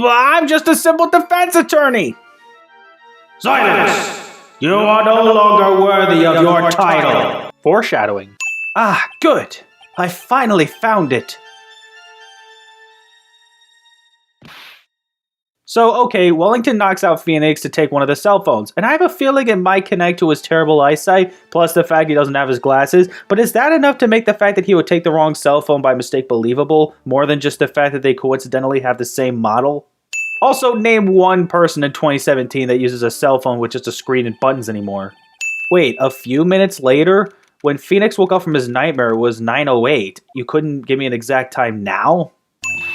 I'm just a simple defense attorney. Silence! You are no longer worthy of your title. Foreshadowing. Ah, good. I finally found it. So, okay, Wellington knocks out Phoenix to take one of the cell phones, and I have a feeling it might connect to his terrible eyesight, plus the fact he doesn't have his glasses, but is that enough to make the fact that he would take the wrong cell phone by mistake believable, more than just the fact that they coincidentally have the same model? Also, name one person in 2017 that uses a cell phone with just a screen and buttons anymore. Wait, a few minutes later? When Phoenix woke up from his nightmare, it was 9:08. You couldn't give me an exact time now?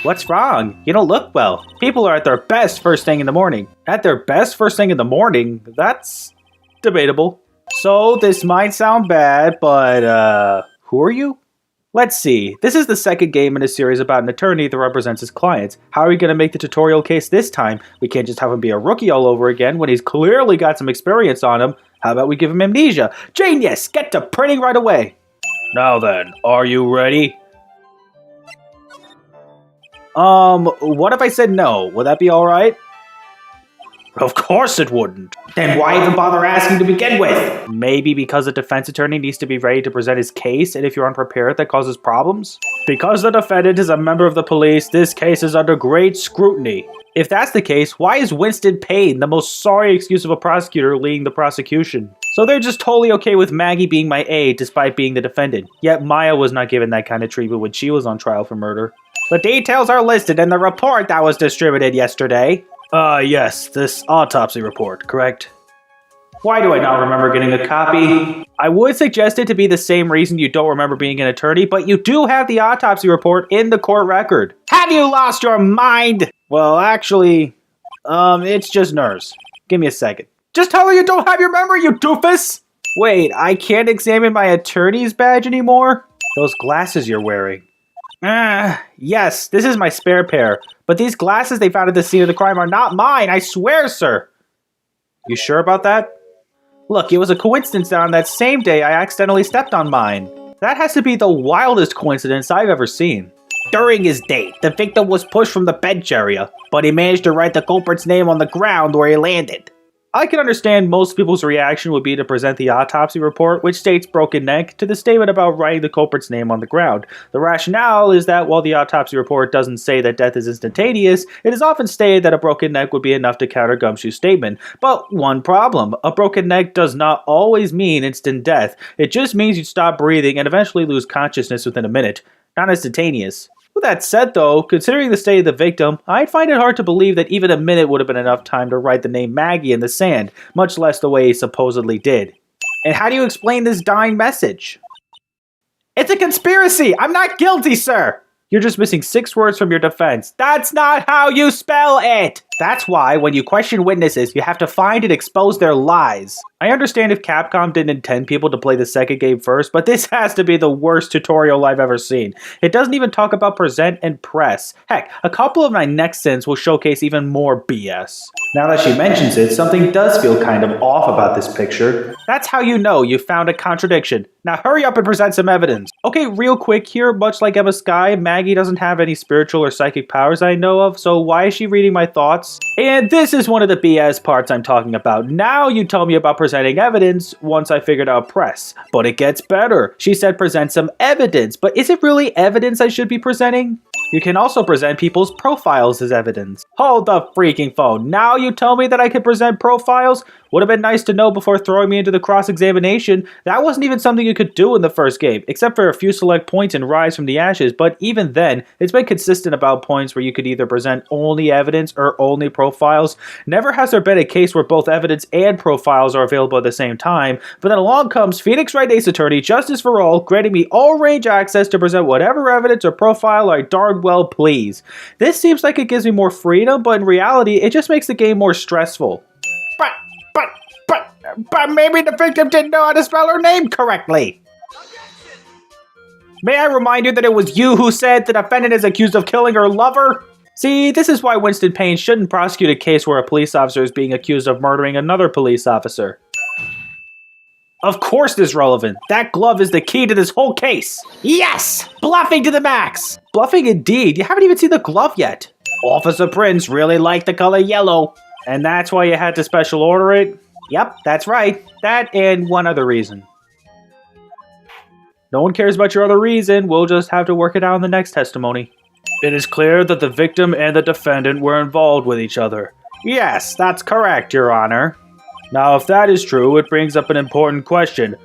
What's wrong? You don't look well. People are at their best first thing in the morning. At their best first thing in the morning? That's debatable. So, this might sound bad, but, who are you? Let's see. This is the second game in a series about an attorney that represents his clients. How are we going to make the tutorial case this time? We can't just have him be a rookie all over again when he's clearly got some experience on him. How about we give him amnesia? Genius! Get to printing right away! Now then, are you ready? What if I said no? Would that be alright? Of course it wouldn't. Then why even bother asking to begin with? Maybe because a defense attorney needs to be ready to present his case, and if you're unprepared, that causes problems? Because the defendant is a member of the police, this case is under great scrutiny. If that's the case, why is Winston Payne the most sorry excuse of a prosecutor leading the prosecution? So they're just totally okay with Maggie being my aide despite being the defendant. Yet Maya was not given that kind of treatment when she was on trial for murder. The details are listed in the report that was distributed yesterday. Yes, this autopsy report, correct? Why do I not remember getting a copy? I would suggest it to be the same reason you don't remember being an attorney, but you do have the autopsy report in the court record. Have you lost your mind? Well, actually, it's just nerves. Give me a second. Just tell her you don't have your memory, you doofus! Wait, I can't examine my attorney's badge anymore? Those glasses you're wearing. Yes, this is my spare pair. But these glasses they found at the scene of the crime are not mine, I swear, sir. You sure about that? Look, it was a coincidence that on that same day I accidentally stepped on mine. That has to be the wildest coincidence I've ever seen. During his date, the victim was pushed from the bench area, but he managed to write the culprit's name on the ground where he landed. I can understand most people's reaction would be to present the autopsy report, which states broken neck, to the statement about writing the culprit's name on the ground. The rationale is that while the autopsy report doesn't say that death is instantaneous, it is often stated that a broken neck would be enough to counter Gumshoe's statement. But one problem, a broken neck does not always mean instant death. It just means you stop breathing and eventually lose consciousness within a minute. Not instantaneous. With that said though, considering the state of the victim, I'd find it hard to believe that even a minute would have been enough time to write the name Maggie in the sand, much less the way he supposedly did. And how do you explain this dying message? It's a conspiracy! I'm not guilty, sir! You're just missing 6 words from your defense. That's not how you spell it! That's why, when you question witnesses, you have to find and expose their lies. I understand if Capcom didn't intend people to play the second game first, but this has to be the worst tutorial I've ever seen. It doesn't even talk about present and press. Heck, a couple of my next sins will showcase even more BS. Now that she mentions it, something does feel kind of off about this picture. That's how you know you found a contradiction. Now hurry up and present some evidence. Okay, real quick here, much like Emma Skye, Maggie doesn't have any spiritual or psychic powers I know of, so why is she reading my thoughts? And this is one of the BS parts I'm talking about. Now you tell me about presenting evidence once I figured out press. But it gets better. She said present some evidence, but is it really evidence I should be presenting? You can also present people's profiles as evidence. Hold the freaking phone. Now you tell me that I could present profiles? Would have been nice to know before throwing me into the cross-examination. That wasn't even something you could do in the first game, except for a few select points and rise from the ashes, but even then, it's been consistent about points where you could either present only evidence or only profiles. Never has there been a case where both evidence and profiles are available at the same time, but then along comes Phoenix Wright Ace Attorney, Justice for All, granting me all range access to present whatever evidence or profile I darn well please. This seems like it gives me more freedom, but in reality, it just makes the game more stressful. But maybe the victim didn't know how to spell her name correctly. May I remind you that it was you who said the defendant is accused of killing her lover? See, this is why Winston Payne shouldn't prosecute a case where a police officer is being accused of murdering another police officer. Of course this is relevant. That glove is the key to this whole case. Yes! Bluffing to the max! Bluffing indeed. You haven't even seen the glove yet. Officer Prince really liked the color yellow. And that's why you had to special order it? Yep, that's right. That and one other reason. No one cares about your other reason, we'll just have to work it out in the next testimony. It is clear that the victim and the defendant were involved with each other. Yes, that's correct, Your Honor. Now, if that is true, it brings up an important question.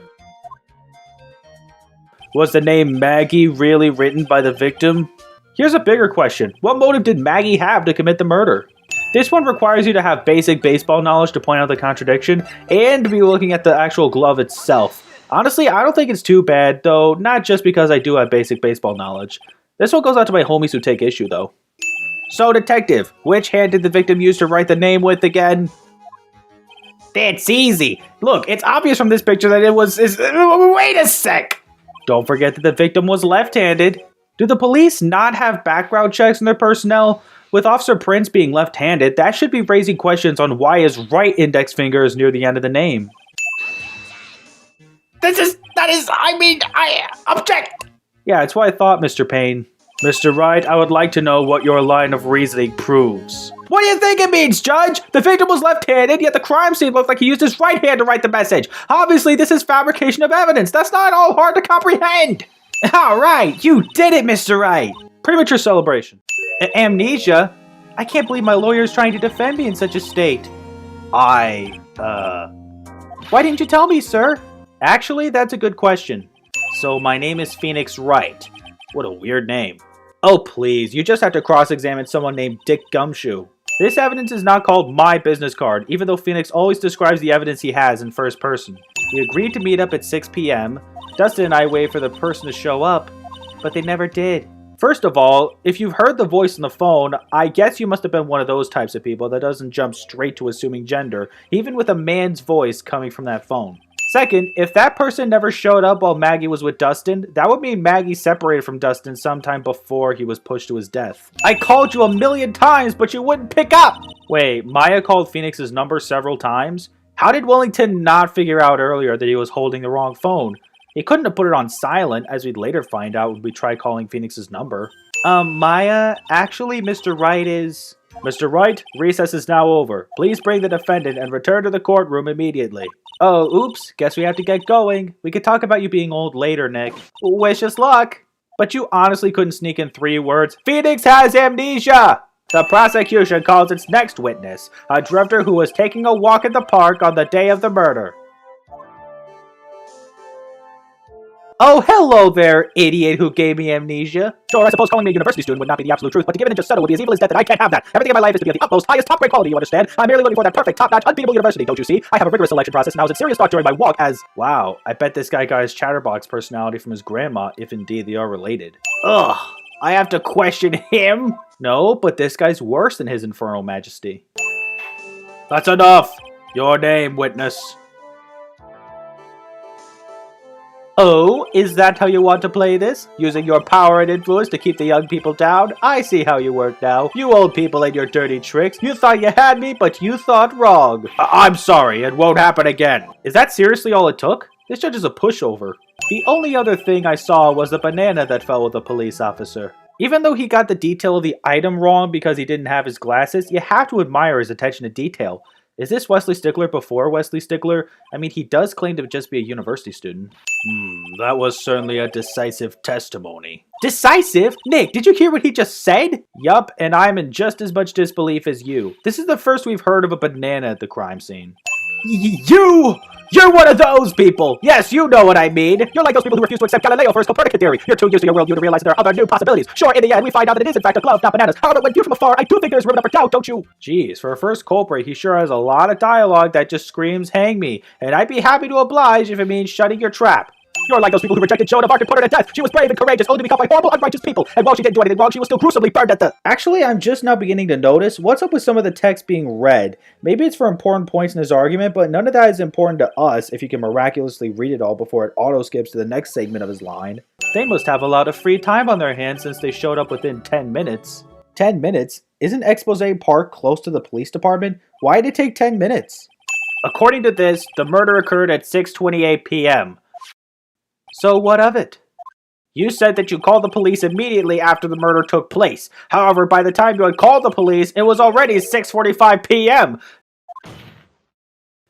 Was the name Maggie really written by the victim? Here's a bigger question. What motive did Maggie have to commit the murder? This one requires you to have basic baseball knowledge to point out the contradiction, and to be looking at the actual glove itself. Honestly, I don't think it's too bad, though, not just because I do have basic baseball knowledge. This one goes out to my homies who take issue, though. So, Detective, which hand did the victim use to write the name with again? That's easy. Look, it's obvious from this picture that it was... Wait a sec! Don't forget that the victim was left-handed. Do the police not have background checks on their personnel? With Officer Prince being left-handed, that should be raising questions on why his right index finger is near the end of the name. I object! Yeah, it's what I thought, Mr. Payne. Mr. Wright, I would like to know what your line of reasoning proves. What do you think it means, Judge? The victim was left-handed, yet the crime scene looked like he used his right hand to write the message. Obviously, this is fabrication of evidence. That's not all hard to comprehend. All right, you did it, Mr. Wright. Premature celebration. Amnesia? I can't believe my lawyer is trying to defend me in such a state. Why didn't you tell me, sir? Actually, that's a good question. So, my name is Phoenix Wright. What a weird name. Oh, please, you just have to cross-examine someone named Dick Gumshoe. This evidence is not called my business card, even though Phoenix always describes the evidence he has in first person. We agreed to meet up at 6 p.m. Dustin and I waited for the person to show up, but they never did. First of all, if you've heard the voice on the phone, I guess you must have been one of those types of people that doesn't jump straight to assuming gender, even with a man's voice coming from that phone. Second, if that person never showed up while Maggie was with Dustin, that would mean Maggie separated from Dustin sometime before he was pushed to his death. I called you 1,000,000 times, but you wouldn't pick up! Wait, Maya called Phoenix's number several times? How did Wellington not figure out earlier that he was holding the wrong phone? He couldn't have put it on silent, as we'd later find out when we try calling Phoenix's number. Maya, actually, Mr. Wright is... Mr. Wright, recess is now over. Please bring the defendant and return to the courtroom immediately. Oh, oops. Guess we have to get going. We could talk about you being old later, Nick. Wish us luck. But you honestly couldn't sneak in 3 words. Phoenix has amnesia! The prosecution calls its next witness, a drifter who was taking a walk in the park on the day of the murder. Oh, hello there, idiot who gave me amnesia. Sure, I suppose calling me a university student would not be the absolute truth, but to give it and just settle would be as evil as death, and I can't have that. Everything in my life is to be of the utmost, highest, top-grade quality, you understand? I'm merely looking for that perfect, top-notch, unbeatable university, don't you see? I have a rigorous selection process, and I was in serious thought during my walk as... Wow, I bet this guy got his chatterbox personality from his grandma, if indeed they are related. Ugh, I have to question him? No, but this guy's worse than his infernal majesty. That's enough! Your name, witness. Oh, is that how you want to play this? Using your power and influence to keep the young people down? I see how you work now. You old people and your dirty tricks. You thought you had me, but you thought wrong. I'm sorry, it won't happen again. Is that seriously all it took? This judge is a pushover. The only other thing I saw was the banana that fell with a police officer. Even though he got the detail of the item wrong because he didn't have his glasses, you have to admire his attention to detail. Is this Wesley Stickler before Wesley Stickler? I mean, he does claim to just be a university student. That was certainly a decisive testimony. Decisive? Nick, did you hear what he just said? Yup, and I'm in just as much disbelief as you. This is the first we've heard of a banana at the crime scene. You're one of those people! Yes, you know what I mean! You're like those people who refuse to accept Galileo for his Copernican theory. You're too used to your worldview to realize there are other new possibilities. Sure, in the end, we find out that it is in fact a glove, not bananas. However, when viewed from afar, I do think there's room enough for doubt, don't you? Jeez, for a first culprit, he sure has a lot of dialogue that just screams, hang me. And I'd be happy to oblige if it means shutting your trap. You're like those people who rejected Joan of Arc and put her to death. She was brave and courageous, only to be caught by horrible, unrighteous people. And while she didn't do anything wrong, she was still gruesomely burned at the... Actually, I'm just now beginning to notice what's up with some of the text being read. Maybe it's for important points in his argument, but none of that is important to us if you can miraculously read it all before it auto-skips to the next segment of his line. They must have a lot of free time on their hands since they showed up within 10 minutes. 10 minutes? Isn't Expose Park close to the police department? Why did it take 10 minutes? According to this, the murder occurred at 6:28 p.m. So what of it? You said that you called the police immediately after the murder took place. However, by the time you had called the police, it was already 6:45 p.m.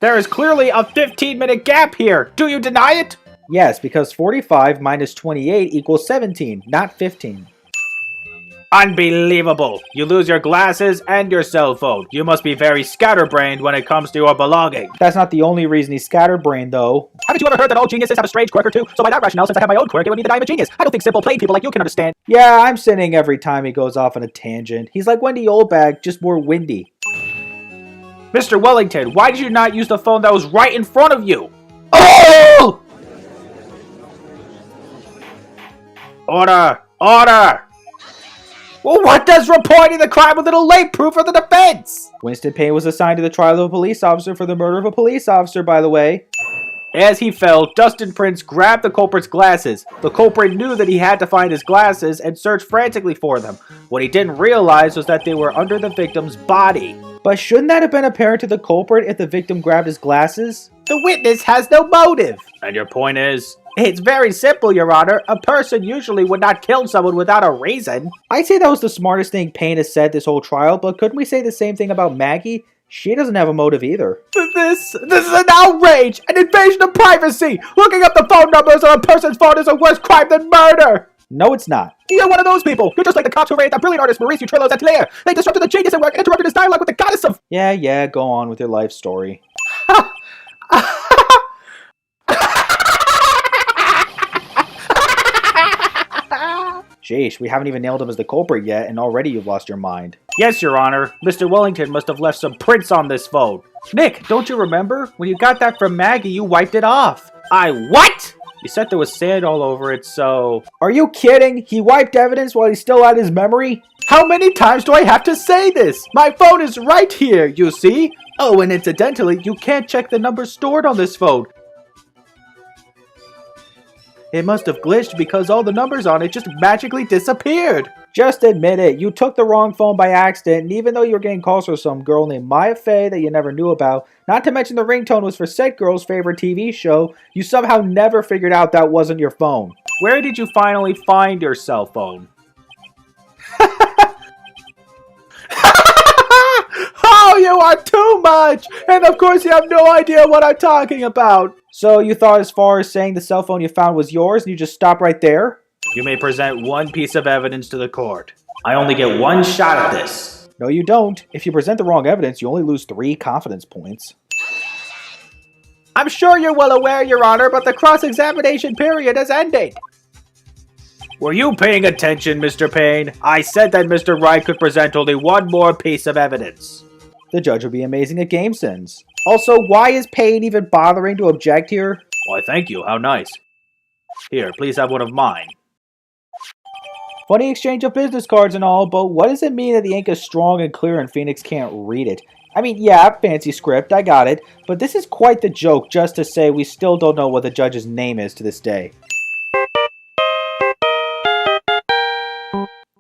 There is clearly a 15-minute gap here. Do you deny it? Yes, because 45 minus 28 equals 17, not 15. Unbelievable. You lose your glasses and your cell phone. You must be very scatterbrained when it comes to your belongings. That's not the only reason he's scatterbrained, though. Haven't you ever heard that all geniuses have a strange quirk or two? So by that rationale, since I have my own quirk, it would mean that I'm a genius. I don't think simple, plain people like you can understand. Yeah, I'm sinning every time he goes off on a tangent. He's like Wendy Oldbag, just more windy. Mr. Wellington, why did you not use the phone that was right in front of you? Oh! Order! Order! Well, what does reporting the crime a little late prove for the defense? Winston Payne was assigned to the trial of a police officer for the murder of a police officer, by the way. As he fell, Dustin Prince grabbed the culprit's glasses. The culprit knew that he had to find his glasses and searched frantically for them. What he didn't realize was that they were under the victim's body. But shouldn't that have been apparent to the culprit if the victim grabbed his glasses? The witness has no motive. And your point is? It's very simple, Your Honor. A person usually would not kill someone without a reason. I'd say that was the smartest thing Payne has said this whole trial, but couldn't we say the same thing about Maggie? She doesn't have a motive either. This is an outrage! An invasion of privacy! Looking up the phone numbers on a person's phone is a worse crime than murder! No, it's not. You're one of those people! You're just like the cops who raided that brilliant artist Maurice Utrillo's atelier! They disrupted the genius at work and interrupted his dialogue with the goddess of... Yeah, go on with your life story. Sheesh, we haven't even nailed him as the culprit yet, and already you've lost your mind. Yes, Your Honor. Mr. Wellington must have left some prints on this phone. Nick, don't you remember? When you got that from Maggie, you wiped it off. I what? You said there was sand all over it, so... Are you kidding? He wiped evidence while he still had his memory? How many times do I have to say this? My phone is right here, you see? Oh, and incidentally, you can't check the numbers stored on this phone. It must have glitched because all the numbers on it just magically disappeared. Just admit it. You took the wrong phone by accident, and even though you were getting calls from some girl named Maya Fey that you never knew about, not to mention the ringtone was for said girl's favorite TV show, you somehow never figured out that wasn't your phone. Where did you finally find your cell phone? Oh, you are too much! And of course you have no idea what I'm talking about. So you thought as far as saying the cell phone you found was yours and you just stopped right there? You may present one piece of evidence to the court. I only get one shot at this. No, you don't. If you present the wrong evidence, you only lose 3 confidence points. I'm sure you're well aware, Your Honor, but the cross-examination period has ended. Were you paying attention, Mr. Payne? I said that Mr. Wright could present only one more piece of evidence. The judge would be amazing at CinemaSins. Also, why is Payne even bothering to object here? Why, thank you. How nice. Here, please have one of mine. Funny exchange of business cards and all, but what does it mean that the ink is strong and clear and Phoenix can't read it? I mean, yeah, fancy script, I got it, but this is quite the joke just to say we still don't know what the judge's name is to this day.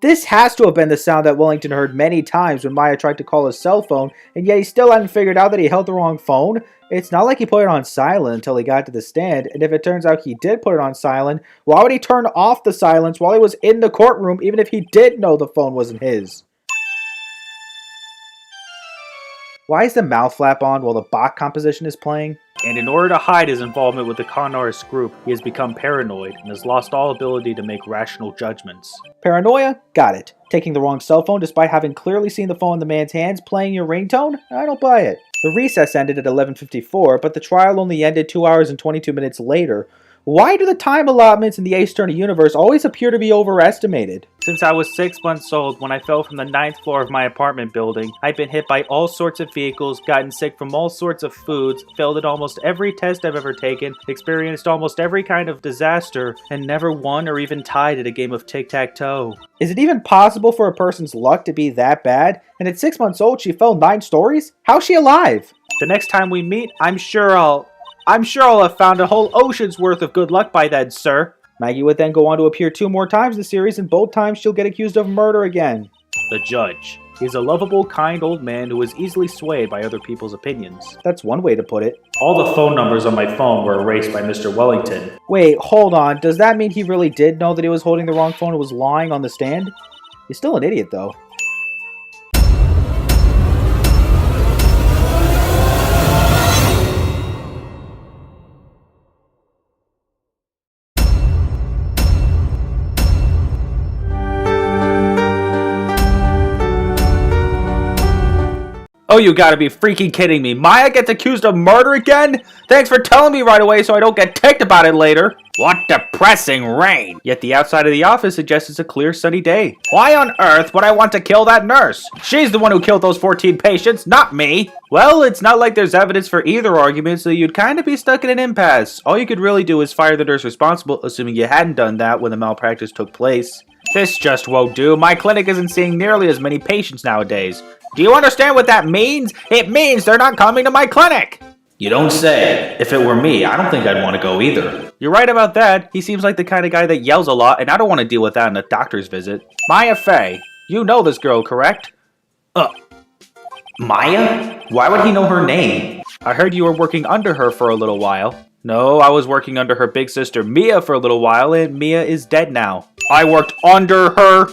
This has to have been the sound that Wellington heard many times when Maya tried to call his cell phone, and yet he still hadn't figured out that he held the wrong phone. It's not like he put it on silent until he got to the stand, and if it turns out he did put it on silent, why would he turn off the silence while he was in the courtroom even if he did know the phone wasn't his? Why is the mouth flap on while the Bach composition is playing? And in order to hide his involvement with the con artist group, he has become paranoid and has lost all ability to make rational judgments. Paranoia? Got it. Taking the wrong cell phone despite having clearly seen the phone in the man's hands playing your ringtone? I don't buy it. The recess ended at 11:54, but the trial only ended 2 hours and 22 minutes later. Why do the time allotments in the Ace Attorney universe always appear to be overestimated? Since I was 6 months old when I fell from the 9th floor of my apartment building, I've been hit by all sorts of vehicles, gotten sick from all sorts of foods, failed at almost every test I've ever taken, experienced almost every kind of disaster, and never won or even tied at a game of tic-tac-toe. Is it even possible for a person's luck to be that bad? And at 6 months old she fell 9 stories? How's she alive? The next time we meet, I'm sure I'll have found a whole ocean's worth of good luck by then, sir. Maggie would then go on to appear 2 more times in the series, and both times she'll get accused of murder again. The judge. He's a lovable, kind old man who is easily swayed by other people's opinions. That's one way to put it. All the phone numbers on my phone were erased by Mr. Wellington. Wait, hold on. Does that mean he really did know that he was holding the wrong phone and was lying on the stand? He's still an idiot, though. Oh, you gotta be freaking kidding me. Maya gets accused of murder again? Thanks for telling me right away so I don't get ticked about it later. What depressing rain. Yet the outside of the office suggests it's a clear, sunny day. Why on earth would I want to kill that nurse? She's the one who killed those 14 patients, not me. Well, it's not like there's evidence for either argument, so you'd kind of be stuck in an impasse. All you could really do is fire the nurse responsible, assuming you hadn't done that when the malpractice took place. This just won't do. My clinic isn't seeing nearly as many patients nowadays. Do you understand what that means? It means they're not coming to my clinic! You don't say. If it were me, I don't think I'd want to go either. You're right about that. He seems like the kind of guy that yells a lot, and I don't want to deal with that in a doctor's visit. Maya Fey. You know this girl, correct? Maya? Why would he know her name? I heard you were working under her for a little while. No, I was working under her big sister Mia for a little while, and Mia is dead now. I worked under her?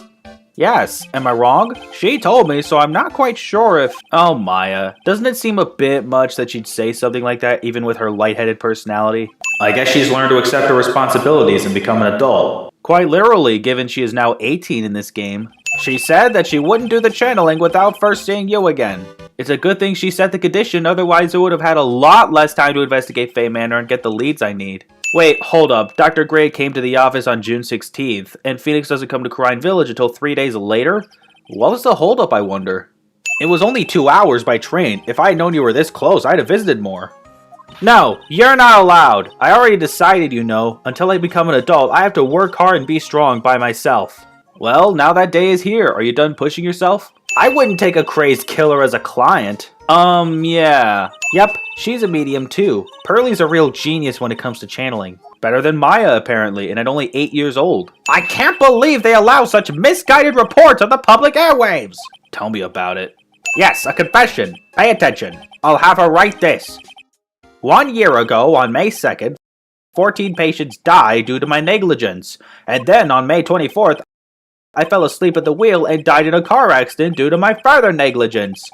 Yes, am I wrong? She told me, so I'm not quite sure if... Oh, Maya. Doesn't it seem a bit much that she'd say something like that, even with her lightheaded personality? I guess she's learned to accept her responsibilities and become an adult. Quite literally, given she is now 18 in this game. She said that she wouldn't do the channeling without first seeing you again. It's a good thing she set the condition, otherwise I would have had a lot less time to investigate Faye Manor and get the leads I need. Wait, hold up. Dr. Gray came to the office on June 16th, and Phoenix doesn't come to Crime Village until 3 days later? What was the holdup, I wonder? It was only 2 hours by train. If I had known you were this close, I'd have visited more. No, you're not allowed. I already decided, you know. Until I become an adult, I have to work hard and be strong by myself. Well, now that day is here. Are you done pushing yourself? I wouldn't take a crazed killer as a client. Yeah. Yep, she's a medium too. Pearlie's a real genius when it comes to channeling. Better than Maya, apparently, and at only 8 years old. I can't believe they allow such misguided reports on the public airwaves! Tell me about it. Yes, a confession. Pay attention. I'll have her write this. 1 year ago, on May 2nd, 14 patients died due to my negligence. And then on May 24th, I fell asleep at the wheel and died in a car accident due to my further negligence.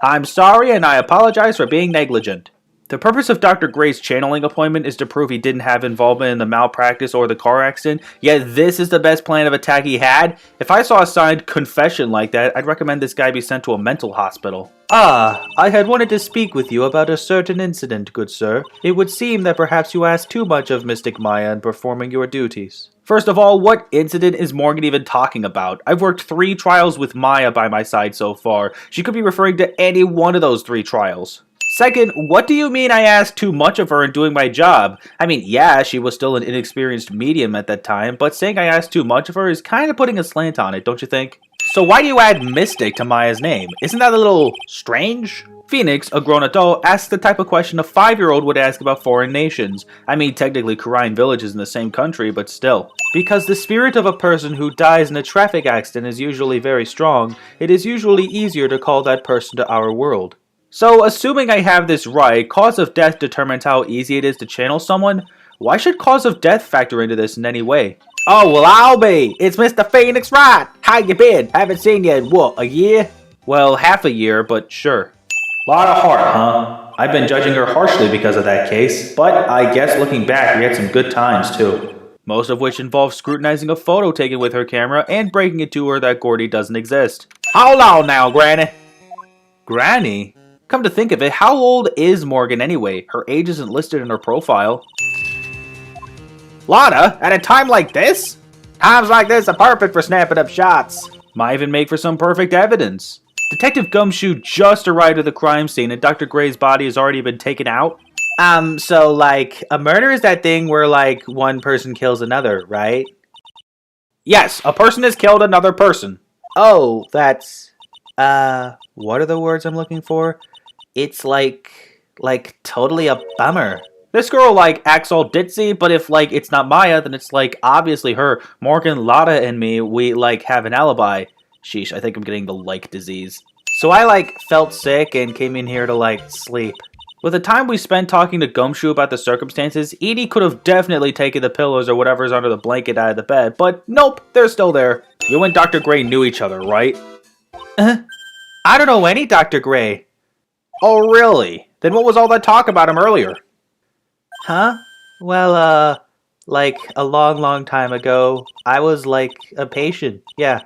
I'm sorry and I apologize for being negligent. The purpose of Dr. Gray's channeling appointment is to prove he didn't have involvement in the malpractice or the car accident, yet this is the best plan of attack he had? If I saw a signed confession like that, I'd recommend this guy be sent to a mental hospital. Ah, I had wanted to speak with you about a certain incident, good sir. It would seem that perhaps you asked too much of Mystic Maya in performing your duties. First of all, what incident is Morgan even talking about? I've worked 3 trials with Maya by my side so far. She could be referring to any one of those 3 trials. Second, what do you mean I asked too much of her in doing my job? I mean, yeah, she was still an inexperienced medium at that time, but saying I asked too much of her is kind of putting a slant on it, don't you think? So why do you add Mystic to Maya's name? Isn't that a little strange? Phoenix, a grown adult, asks the type of question a 5-year-old would ask about foreign nations. I mean, technically, Karine Village is in the same country, but still. Because the spirit of a person who dies in a traffic accident is usually very strong, it is usually easier to call that person to our world. So, assuming I have this right, cause of death determines how easy it is to channel someone. Why should cause of death factor into this in any way? Oh, well, I'll be. It's Mr. Phoenix Wright. How you been? Haven't seen you in, what, a year? Well, half a year, but sure. Lot of heart, huh? I've been judging her harshly because of that case, but I guess looking back, we had some good times, too. Most of which involve scrutinizing a photo taken with her camera and breaking it to her that Gordy doesn't exist. Hold on now, Granny. Granny? Come to think of it, how old is Morgan anyway? Her age isn't listed in her profile. Lana, at a time like this? Times like this are perfect for snapping up shots. Might even make for some perfect evidence. Detective Gumshoe just arrived at the crime scene and Dr. Gray's body has already been taken out. So like, a murder is that thing where like, one person kills another, right? Yes, a person has killed another person. Oh, that's... what are the words I'm looking for? It's like totally a bummer. This girl, like, acts all ditzy, but if, like, it's not Maya, then it's, like, obviously her. Morgan, Lotta, and me, we, like, have an alibi. Sheesh, I think I'm getting the like disease. So I felt sick and came in here to sleep. With the time we spent talking to Gumshoe about the circumstances, Edie could have definitely taken the pillows or whatever's under the blanket out of the bed, but nope, they're still there. You and Dr. Gray knew each other, right? I don't know any Dr. Gray. Oh, really? Then what was all that talk about him earlier? Huh? Well, a long time ago, I was a patient, yeah.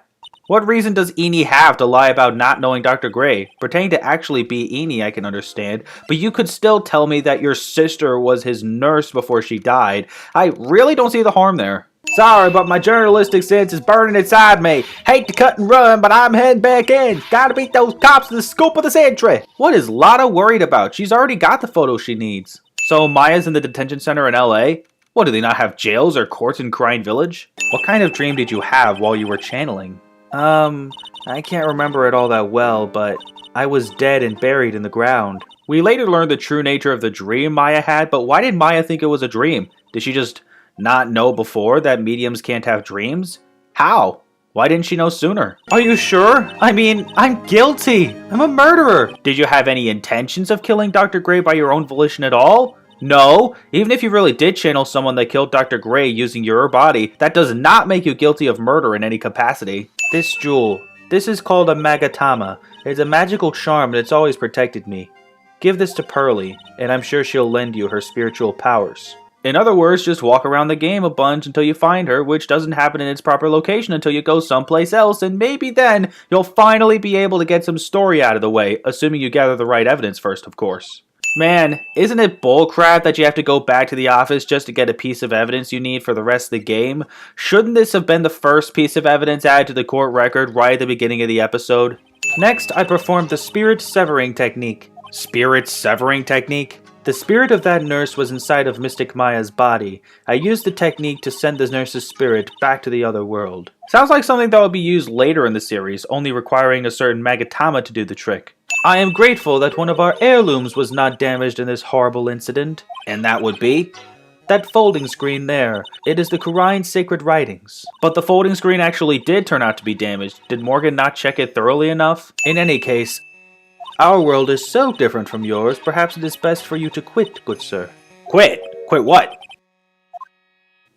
What reason does Eni have to lie about not knowing Dr. Gray? Pretending to actually be Eni, I can understand, but you could still tell me that your sister was his nurse before she died. I really don't see the harm there. Sorry, but my journalistic sense is burning inside me. Hate to cut and run, but I'm heading back in. Gotta beat those cops to the scoop of the century. What is Lotta worried about? She's already got the photos she needs. So Maya's in the detention center in LA? What, do they not have jails or courts in Crime Village? What kind of dream did you have while you were channeling? I can't remember it all that well, but I was dead and buried in the ground. We later learned the true nature of the dream Maya had, but why did Maya think it was a dream? Did she just not know before that mediums can't have dreams? How? Why didn't she know sooner? Are you sure? I mean, I'm guilty. I'm a murderer. Did you have any intentions of killing Dr. Gray by your own volition at all? No. Even if you really did channel someone that killed Dr. Gray using your body, that does not make you guilty of murder in any capacity. This jewel, this is called a magatama. It's a magical charm and it's always protected me. Give this to Pearlie, and I'm sure she'll lend you her spiritual powers. In other words, just walk around the game a bunch until you find her, which doesn't happen in its proper location until you go someplace else, and maybe then you'll finally be able to get some story out of the way, assuming you gather the right evidence first, of course. Man, isn't it bullcrap that you have to go back to the office just to get a piece of evidence you need for the rest of the game? Shouldn't this have been the first piece of evidence added to the court record right at the beginning of the episode? Next, I performed the spirit severing technique. Spirit severing technique? The spirit of that nurse was inside of Mystic Maya's body. I used the technique to send the nurse's spirit back to the other world. Sounds like something that would be used later in the series, only requiring a certain magatama to do the trick. I am grateful that one of our heirlooms was not damaged in this horrible incident. And that would be? That folding screen there. It is the Qur'an's sacred writings. But the folding screen actually did turn out to be damaged. Did Morgan not check it thoroughly enough? In any case, our world is so different from yours, perhaps it is best for you to quit, good sir. Quit? Quit what?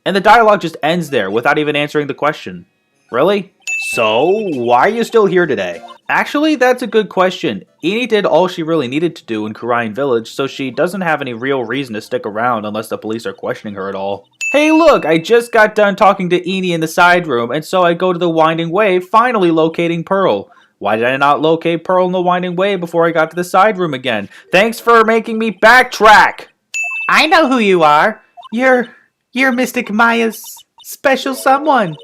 And the dialogue just ends there without even answering the question. Really? So, why are you still here today? Actually, that's a good question. Eni did all she really needed to do in Qur'an Village, so she doesn't have any real reason to stick around unless the police are questioning her at all. Hey look, I just got done talking to Eni in the side room, and so I go to the Winding Way, finally locating Pearl. Why did I not locate Pearl in the Winding Way before I got to the side room again? Thanks for making me backtrack! I know who you are. You're Mystic Maya's special someone.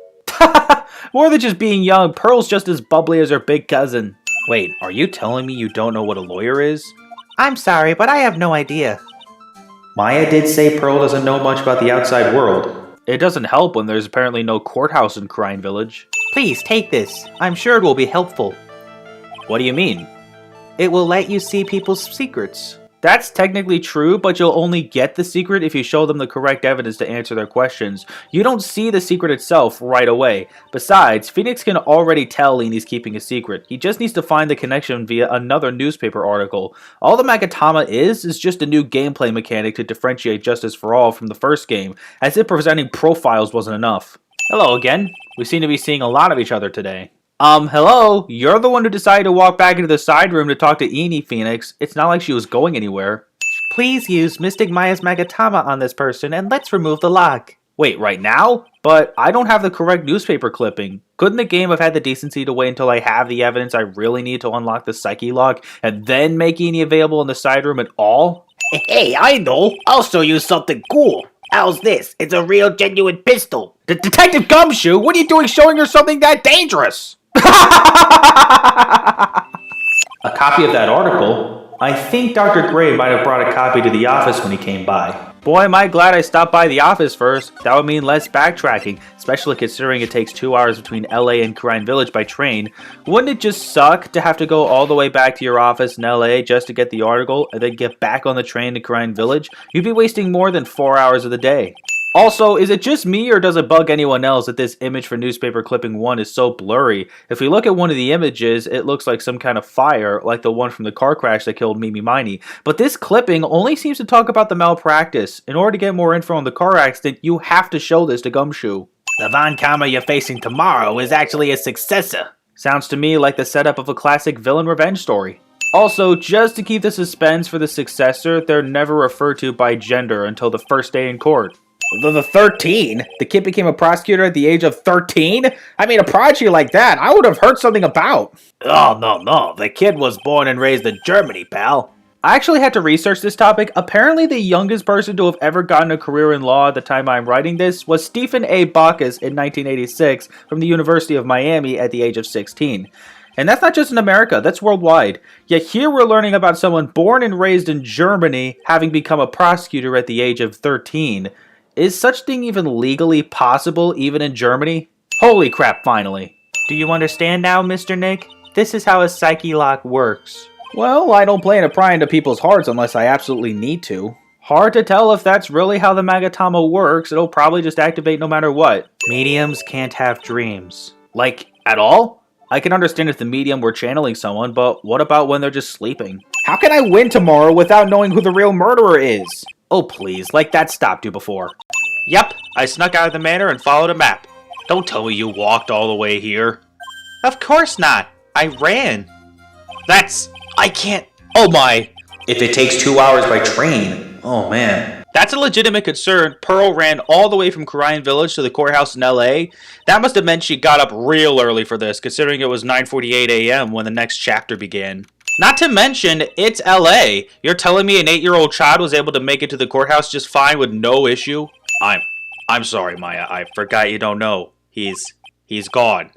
More than just being young, Pearl's just as bubbly as her big cousin. Wait, are you telling me you don't know what a lawyer is? I'm sorry, but I have no idea. Maya did say Pearl doesn't know much about the outside world. It doesn't help when there's apparently no courthouse in Crime Village. Please, take this. I'm sure it will be helpful. What do you mean? It will let you see people's secrets. That's technically true, but you'll only get the secret if you show them the correct evidence to answer their questions. You don't see the secret itself right away. Besides, Phoenix can already tell Eni's keeping a secret. He just needs to find the connection via another newspaper article. All the Magatama is just a new gameplay mechanic to differentiate Justice for All from the first game, as if presenting profiles wasn't enough. Hello again. We seem to be seeing a lot of each other today. Hello? You're the one who decided to walk back into the side room to talk to Eni, Phoenix. It's not like she was going anywhere. Please use Mystic Maya's Magatama on this person, and let's remove the lock. Wait, right now? But I don't have the correct newspaper clipping. Couldn't the game have had the decency to wait until I have the evidence I really need to unlock the Psyche lock, and then make Eni available in the side room at all? Hey, I know. I'll show you something cool. How's this? It's a real genuine pistol. Detective Gumshoe, what are you doing showing her something that dangerous? A copy of that article? I think Dr. Gray might have brought a copy to the office when he came by. Boy, am I glad I stopped by the office first. That would mean less backtracking, especially considering it takes 2 hours between LA and Crime Village by train. Wouldn't it just suck to have to go all the way back to your office in LA just to get the article and then get back on the train to Crime Village? You'd be wasting more than 4 hours of the day. Also, is it just me or does it bug anyone else that this image for newspaper clipping 1 is so blurry? If we look at one of the images, it looks like some kind of fire, like the one from the car crash that killed Mimi Miney. But this clipping only seems to talk about the malpractice. In order to get more info on the car accident, you have to show this to Gumshoe. The Von camera you're facing tomorrow is actually a successor. Sounds to me like the setup of a classic villain revenge story. Also, just to keep the suspense for the successor, they're never referred to by gender until the first day in court. The 13? The kid became a prosecutor at the age of 13? I mean, a prodigy like that, I would have heard something about. Oh, no. The kid was born and raised in Germany, pal. I actually had to research this topic. Apparently, the youngest person to have ever gotten a career in law at the time I'm writing this was Stephen A. Backus in 1986 from the University of Miami at the age of 16. And that's not just in America, that's worldwide. Yet here we're learning about someone born and raised in Germany having become a prosecutor at the age of 13. Is such thing even legally possible, even in Germany? Holy crap, finally. Do you understand now, Mr. Nick? This is how a psyche lock works. Well, I don't plan to pry into people's hearts unless I absolutely need to. Hard to tell if that's really how the Magatama works. It'll probably just activate no matter what. Mediums can't have dreams. Like, at all? I can understand if the medium were channeling someone, but what about when they're just sleeping? How can I win tomorrow without knowing who the real murderer is? Oh please, like that stopped you before. Yep, I snuck out of the manor and followed a map. Don't tell me you walked all the way here. Of course not. I ran. I can't. Oh my. If it takes 2 hours by train, oh man. That's a legitimate concern. Pearl ran all the way from Korean Village to the courthouse in LA. That must have meant she got up real early for this, considering it was 9:48 a.m. when the next chapter began. Not to mention, it's LA. You're telling me an 8-year-old child was able to make it to the courthouse just fine with no issue? I'm sorry, Maya. I forgot you don't know. He's gone.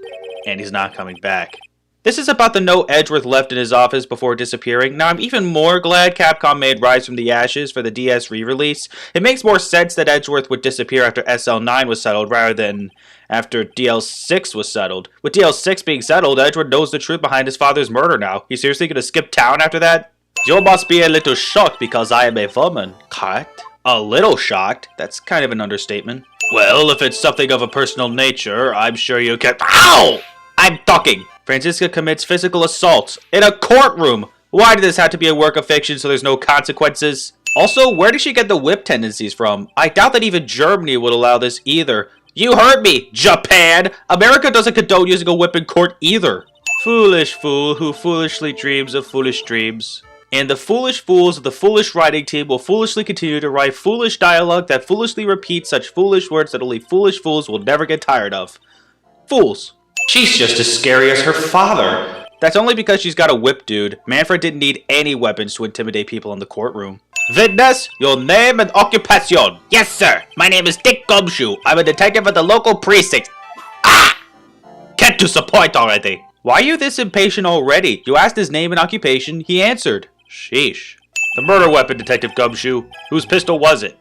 And he's not coming back. This is about the note Edgeworth left in his office before disappearing. Now, I'm even more glad Capcom made Rise from the Ashes for the DS re-release. It makes more sense that Edgeworth would disappear after SL9 was settled rather than after DL6 was settled. With DL6 being settled, Edgeworth knows the truth behind his father's murder now. He's seriously gonna skip town after that? You must be a little shocked because I am a woman, correct? A little shocked? That's kind of an understatement. Well, if it's something of a personal nature, I'm sure you can— Ow! I'm talking! Franziska commits physical assault in a courtroom! Why did this have to be a work of fiction so there's no consequences? Also, where did she get the whip tendencies from? I doubt that even Germany would allow this either. You heard me, Japan! America doesn't condone using a whip in court either. Foolish fool who foolishly dreams of foolish dreams. And the foolish fools of the foolish writing team will foolishly continue to write foolish dialogue that foolishly repeats such foolish words that only foolish fools will never get tired of. Fools. She's just as scary as her father. That's only because she's got a whip, dude. Manfred didn't need any weapons to intimidate people in the courtroom. Witness, your name and occupation. Yes, sir. My name is Dick Gumshoe. I'm a detective at the local precinct. Ah! Get to the point already. Why are you this impatient already? You asked his name and occupation. He answered. Sheesh. The murder weapon, Detective Gumshoe. Whose pistol was it?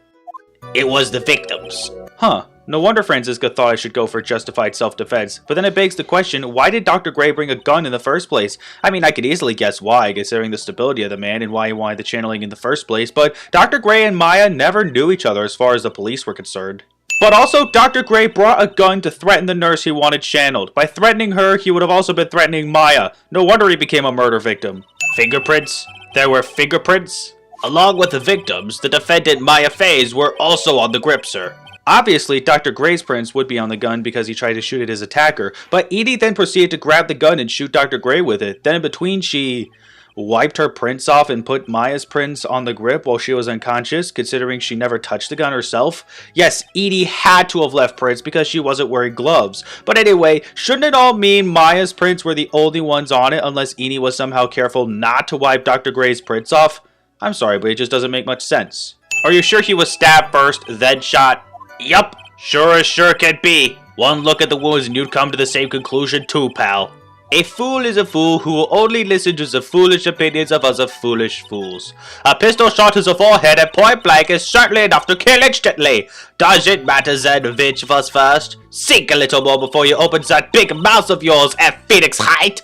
It was the victim's. Huh. No wonder Franziska thought I should go for justified self-defense. But then it begs the question, why did Dr. Gray bring a gun in the first place? I mean, I could easily guess why, considering the stability of the man and why he wanted the channeling in the first place, but Dr. Gray and Maya never knew each other as far as the police were concerned. But also, Dr. Gray brought a gun to threaten the nurse he wanted channeled. By threatening her, he would have also been threatening Maya. No wonder he became a murder victim. Fingerprints? There were fingerprints? Along with the victims, the defendant Maya Faze were also on the grip, sir. Obviously, Dr. Gray's prints would be on the gun because he tried to shoot at his attacker, but Edie then proceeded to grab the gun and shoot Dr. Gray with it. Then in between, she wiped her prints off and put Maya's prints on the grip while she was unconscious, considering she never touched the gun herself. Yes, Edie had to have left prints because she wasn't wearing gloves. But anyway, shouldn't it all mean Maya's prints were the only ones on it unless Edie was somehow careful not to wipe Dr. Gray's prints off? I'm sorry, but it just doesn't make much sense. Are you sure he was stabbed first, then shot? Yup, sure as sure can be. One look at the wounds and you'd come to the same conclusion too, pal. A fool is a fool who will only listen to the foolish opinions of other foolish fools. A pistol shot to the forehead at point blank is certainly enough to kill instantly. Does it matter then which was first? Think a little more before you open that big mouth of yours at Phoenix Height.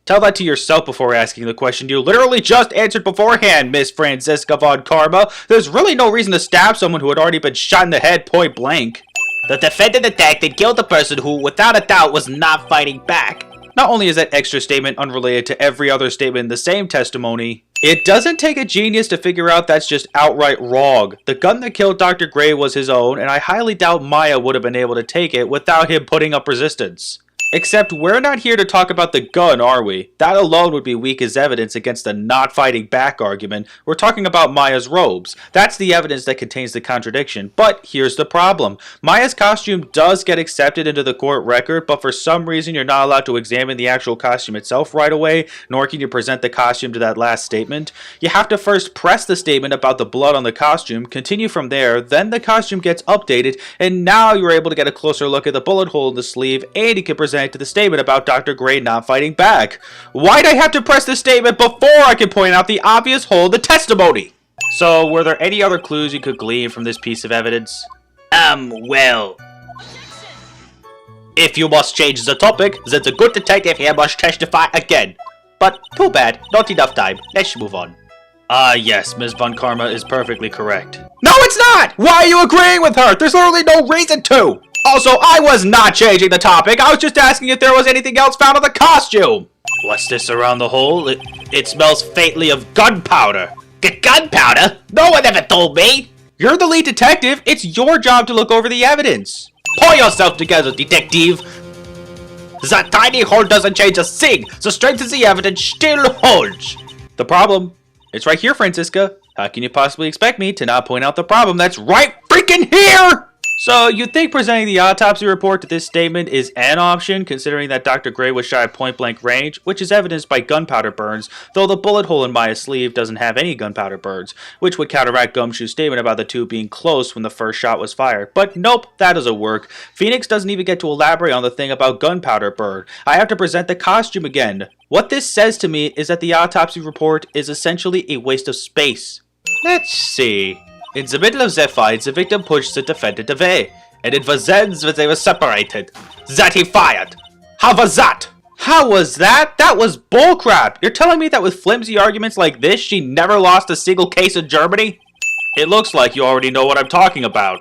Tell that to yourself before asking the question you literally just answered beforehand, Miss Franziska von Karma. There's really no reason to stab someone who had already been shot in the head point blank. The defendant attacked and killed the person who, without a doubt, was not fighting back. Not only is that extra statement unrelated to every other statement in the same testimony, it doesn't take a genius to figure out that's just outright wrong. The gun that killed Dr. Gray was his own, and I highly doubt Maya would have been able to take it without him putting up resistance. Except we're not here to talk about the gun, are we? That alone would be weak as evidence against the not fighting back argument. We're talking about Maya's robes. That's the evidence that contains the contradiction. But here's the problem. Maya's costume does get accepted into the court record, but for some reason you're not allowed to examine the actual costume itself right away, nor can you present the costume to that last statement. You have to first press the statement about the blood on the costume, continue from there, then the costume gets updated, and now you're able to get a closer look at the bullet hole in the sleeve, and you can present to the statement about Dr. Gray not fighting back. Why'd I have to press the statement before I could point out the obvious hole in the testimony? So, were there any other clues you could glean from this piece of evidence? Well... If you must change the topic, then the good detective here must testify again. But, too bad, not enough time. Let's move on. Yes, Ms. Von Karma is perfectly correct. No, it's not! Why are you agreeing with her? There's literally no reason to! Also, I was not changing the topic. I was just asking if there was anything else found on the costume. What's this around the hole? It smells faintly of gunpowder. Gunpowder? No one ever told me. You're the lead detective. It's your job to look over the evidence. Pull yourself together, detective. That tiny hole doesn't change a thing. The strength of the evidence still holds. The problem? It's right here, Franziska. How can you possibly expect me to not point out the problem that's right freaking here? So, you'd think presenting the autopsy report to this statement is an option, considering that Dr. Gray was shot at point-blank range, which is evidenced by gunpowder burns, though the bullet hole in Maya's sleeve doesn't have any gunpowder burns, which would counteract Gumshoe's statement about the two being close when the first shot was fired. But nope, that doesn't work. Phoenix doesn't even get to elaborate on the thing about gunpowder burn. I have to present the costume again. What this says to me is that the autopsy report is essentially a waste of space. Let's see. In the middle of their fight, the victim pushed the defendant away, and it was then that they were separated. That he fired. How was that? How was that? That was bullcrap. You're telling me that with flimsy arguments like this, she never lost a single case in Germany? It looks like you already know what I'm talking about.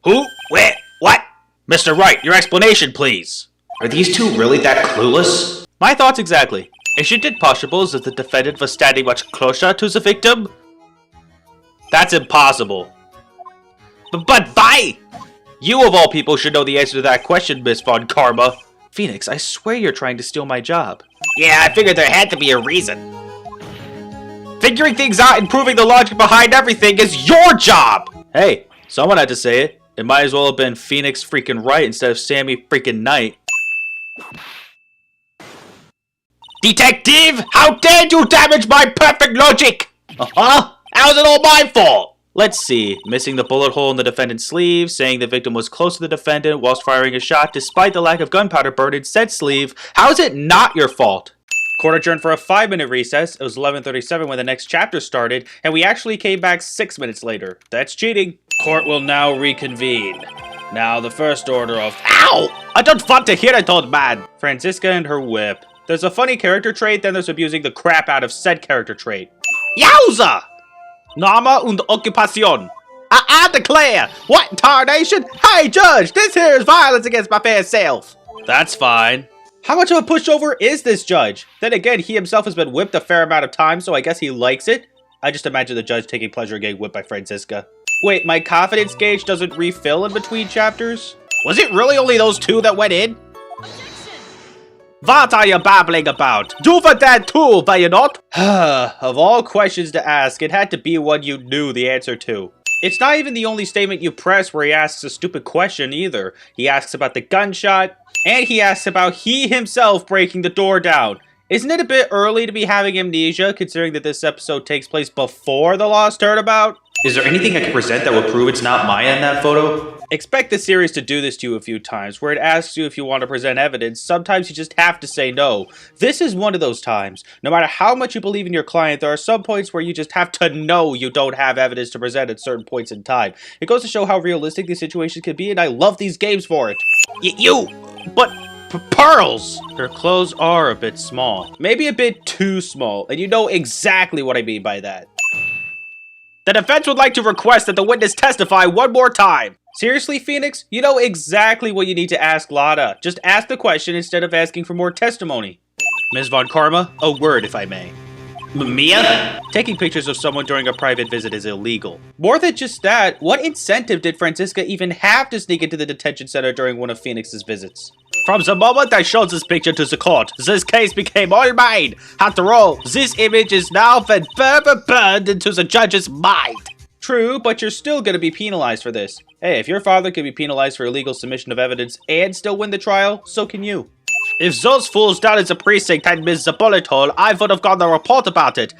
Who? Where? What? Mr. Wright, your explanation, please. Are these two really that clueless? My thoughts exactly. Is it possible that the defendant was standing much closer to the victim? That's impossible. But why? You of all people should know the answer to that question, Miss Von Karma. Phoenix, I swear you're trying to steal my job. Yeah, I figured there had to be a reason. Figuring things out and proving the logic behind everything is your job! Hey, someone had to say it. It might as well have been Phoenix freaking Wright instead of Sammy freaking Knight. Detective! How dare you damage my perfect logic! Uh-huh? How's it all my fault? Let's see. Missing the bullet hole in the defendant's sleeve, saying the victim was close to the defendant whilst firing a shot despite the lack of gunpowder burn in said sleeve. How is it not your fault? Court adjourned for a 5-minute recess. It was 11:37 when the next chapter started, and we actually came back 6 minutes later. That's cheating. Court will now reconvene. Now the first order of— Ow! I don't want to hear it, old man! Franziska and her whip. There's a funny character trait, then there's abusing the crap out of said character trait. Yowza! Name und Occupation. I declare! What tarnation? Hey, Judge! This here is violence against my fair self! That's fine. How much of a pushover is this judge? Then again, he himself has been whipped a fair amount of times, so I guess he likes it. I just imagine the judge taking pleasure in getting whipped by Franziska. Wait, my confidence gauge doesn't refill in between chapters? Was it really only those two that went in? What are you babbling about? You were dead too, were you not? Of all questions to ask, it had to be one you knew the answer to. It's not even the only statement you press where he asks a stupid question either. He asks about the gunshot, and he asks about he himself breaking the door down. Isn't it a bit early to be having amnesia, considering that this episode takes place before the Lost Turnabout? Is there anything I can present that will prove it's not Maya in that photo? Expect the series to do this to you a few times, where it asks you if you want to present evidence. Sometimes you just have to say no. This is one of those times. No matter how much you believe in your client, there are some points where you just have to know you don't have evidence to present at certain points in time. It goes to show how realistic these situations can be, and I love these games for it. But pearls! Her clothes are a bit small. Maybe a bit too small, and you know exactly what I mean by that. The defense would like to request that the witness testify one more time. Seriously, Phoenix? You know exactly what you need to ask Lada. Just ask the question instead of asking for more testimony. Ms. Von Karma, a word if I may. Mia? Taking pictures of someone during a private visit is illegal. More than just that, what incentive did Franziska even have to sneak into the detention center during one of Phoenix's visits? From the moment I showed this picture to the court, this case became all mine. After all, this image is now been forever burned into the judge's mind. True, but you're still gonna be penalized for this. Hey, if your father can be penalized for illegal submission of evidence and still win the trial, so can you. If those fools down at the precinct had missed the bullet hole, I would have gotten a report about it.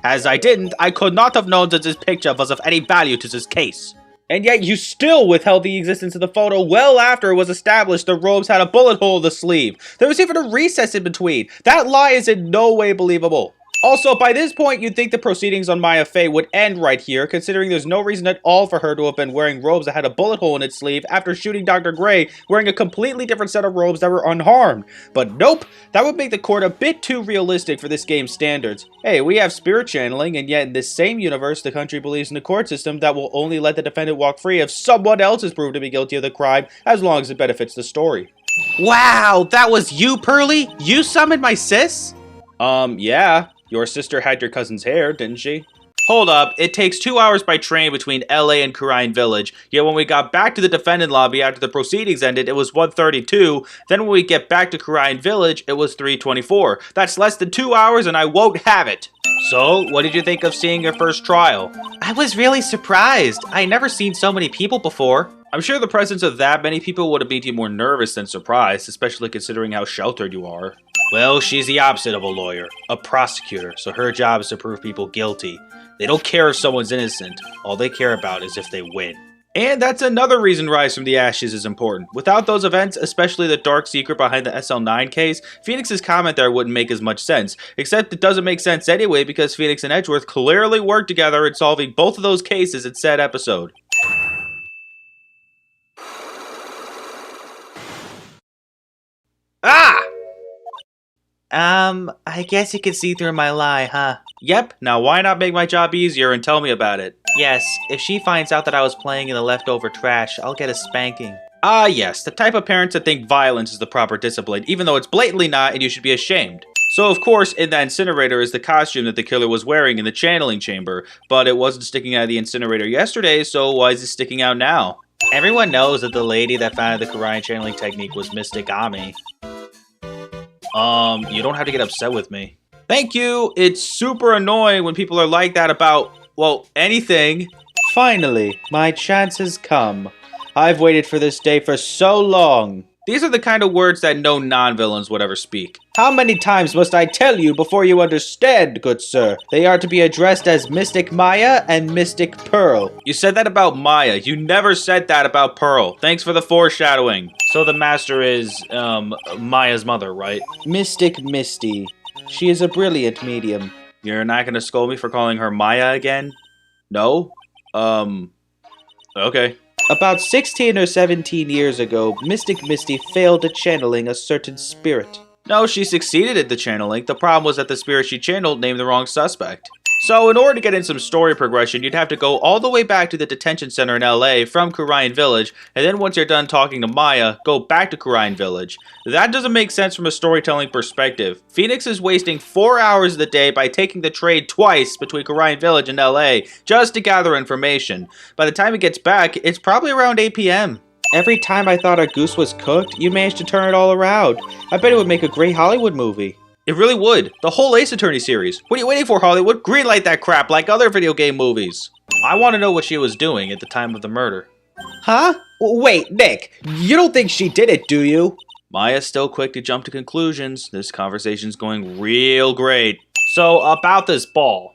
As I didn't, I could not have known that this picture was of any value to this case. And yet you still withheld the existence of the photo well after it was established the robes had a bullet hole in the sleeve. There was even a recess in between. That lie is in no way believable. Also, by this point, you'd think the proceedings on Maya Fey would end right here, considering there's no reason at all for her to have been wearing robes that had a bullet hole in its sleeve after shooting Dr. Gray wearing a completely different set of robes that were unharmed. But nope, that would make the court a bit too realistic for this game's standards. Hey, we have spirit channeling, and yet in this same universe, the country believes in a court system that will only let the defendant walk free if someone else is proved to be guilty of the crime, as long as it benefits the story. Wow, that was you, Pearly? You summoned my sis? Yeah. Your sister had your cousin's hair, didn't she? Hold up, it takes 2 hours by train between LA and Kurine Village, yet when we got back to the defendant lobby after the proceedings ended, it was 1:32, then when we get back to Kurine Village, it was 3:24. That's less than 2 hours and I won't have it! So, what did you think of seeing your first trial? I was really surprised. I never seen so many people before. I'm sure the presence of that many people would have made you more nervous than surprised, especially considering how sheltered you are. Well, she's the opposite of a lawyer, a prosecutor, so her job is to prove people guilty. They don't care if someone's innocent, all they care about is if they win. And that's another reason Rise from the Ashes is important. Without those events, especially the dark secret behind the SL9 case, Phoenix's comment there wouldn't make as much sense. Except it doesn't make sense anyway because Phoenix and Edgeworth clearly worked together in solving both of those cases in said episode. Ah! I guess you can see through my lie, huh? Yep, now why not make my job easier and tell me about it? Yes, if she finds out that I was playing in the leftover trash, I'll get a spanking. Ah yes, the type of parents that think violence is the proper discipline, even though it's blatantly not and you should be ashamed. So of course, in that incinerator is the costume that the killer was wearing in the channeling chamber, but it wasn't sticking out of the incinerator yesterday, so why is it sticking out now? Everyone knows that the lady that founded the Korean channeling technique was Mystic Ami. You don't have to get upset with me. Thank you! It's super annoying when people are like that about, well, anything. Finally, my chance has come. I've waited for this day for so long. These are the kind of words that no non-villains would ever speak. How many times must I tell you before you understand, good sir? They are to be addressed as Mystic Maya and Mystic Pearl. You said that about Maya. You never said that about Pearl. Thanks for the foreshadowing. So the master is, Maya's mother, right? Mystic Misty. She is a brilliant medium. You're not gonna scold me for calling her Maya again? No? Okay. About 16 or 17 years ago, Mystic Misty failed at channeling a certain spirit. No, she succeeded at the channeling. The problem was that the spirit she channeled named the wrong suspect. So in order to get in some story progression, you'd have to go all the way back to the detention center in LA from Kurine Village, and then once you're done talking to Maya, go back to Kurine Village. That doesn't make sense from a storytelling perspective. Phoenix is wasting 4 hours of the day by taking the train twice between Kurine Village and LA just to gather information. By the time it gets back, it's probably around 8 p.m. Every time I thought our goose was cooked, you managed to turn it all around. I bet it would make a great Hollywood movie. It really would. The whole Ace Attorney series. What are you waiting for, Hollywood? Greenlight that crap like other video game movies. I want to know what she was doing at the time of the murder. Huh? Wait, Nick, you don't think she did it, do you? Maya's still quick to jump to conclusions. This conversation's going real great. So, about this ball.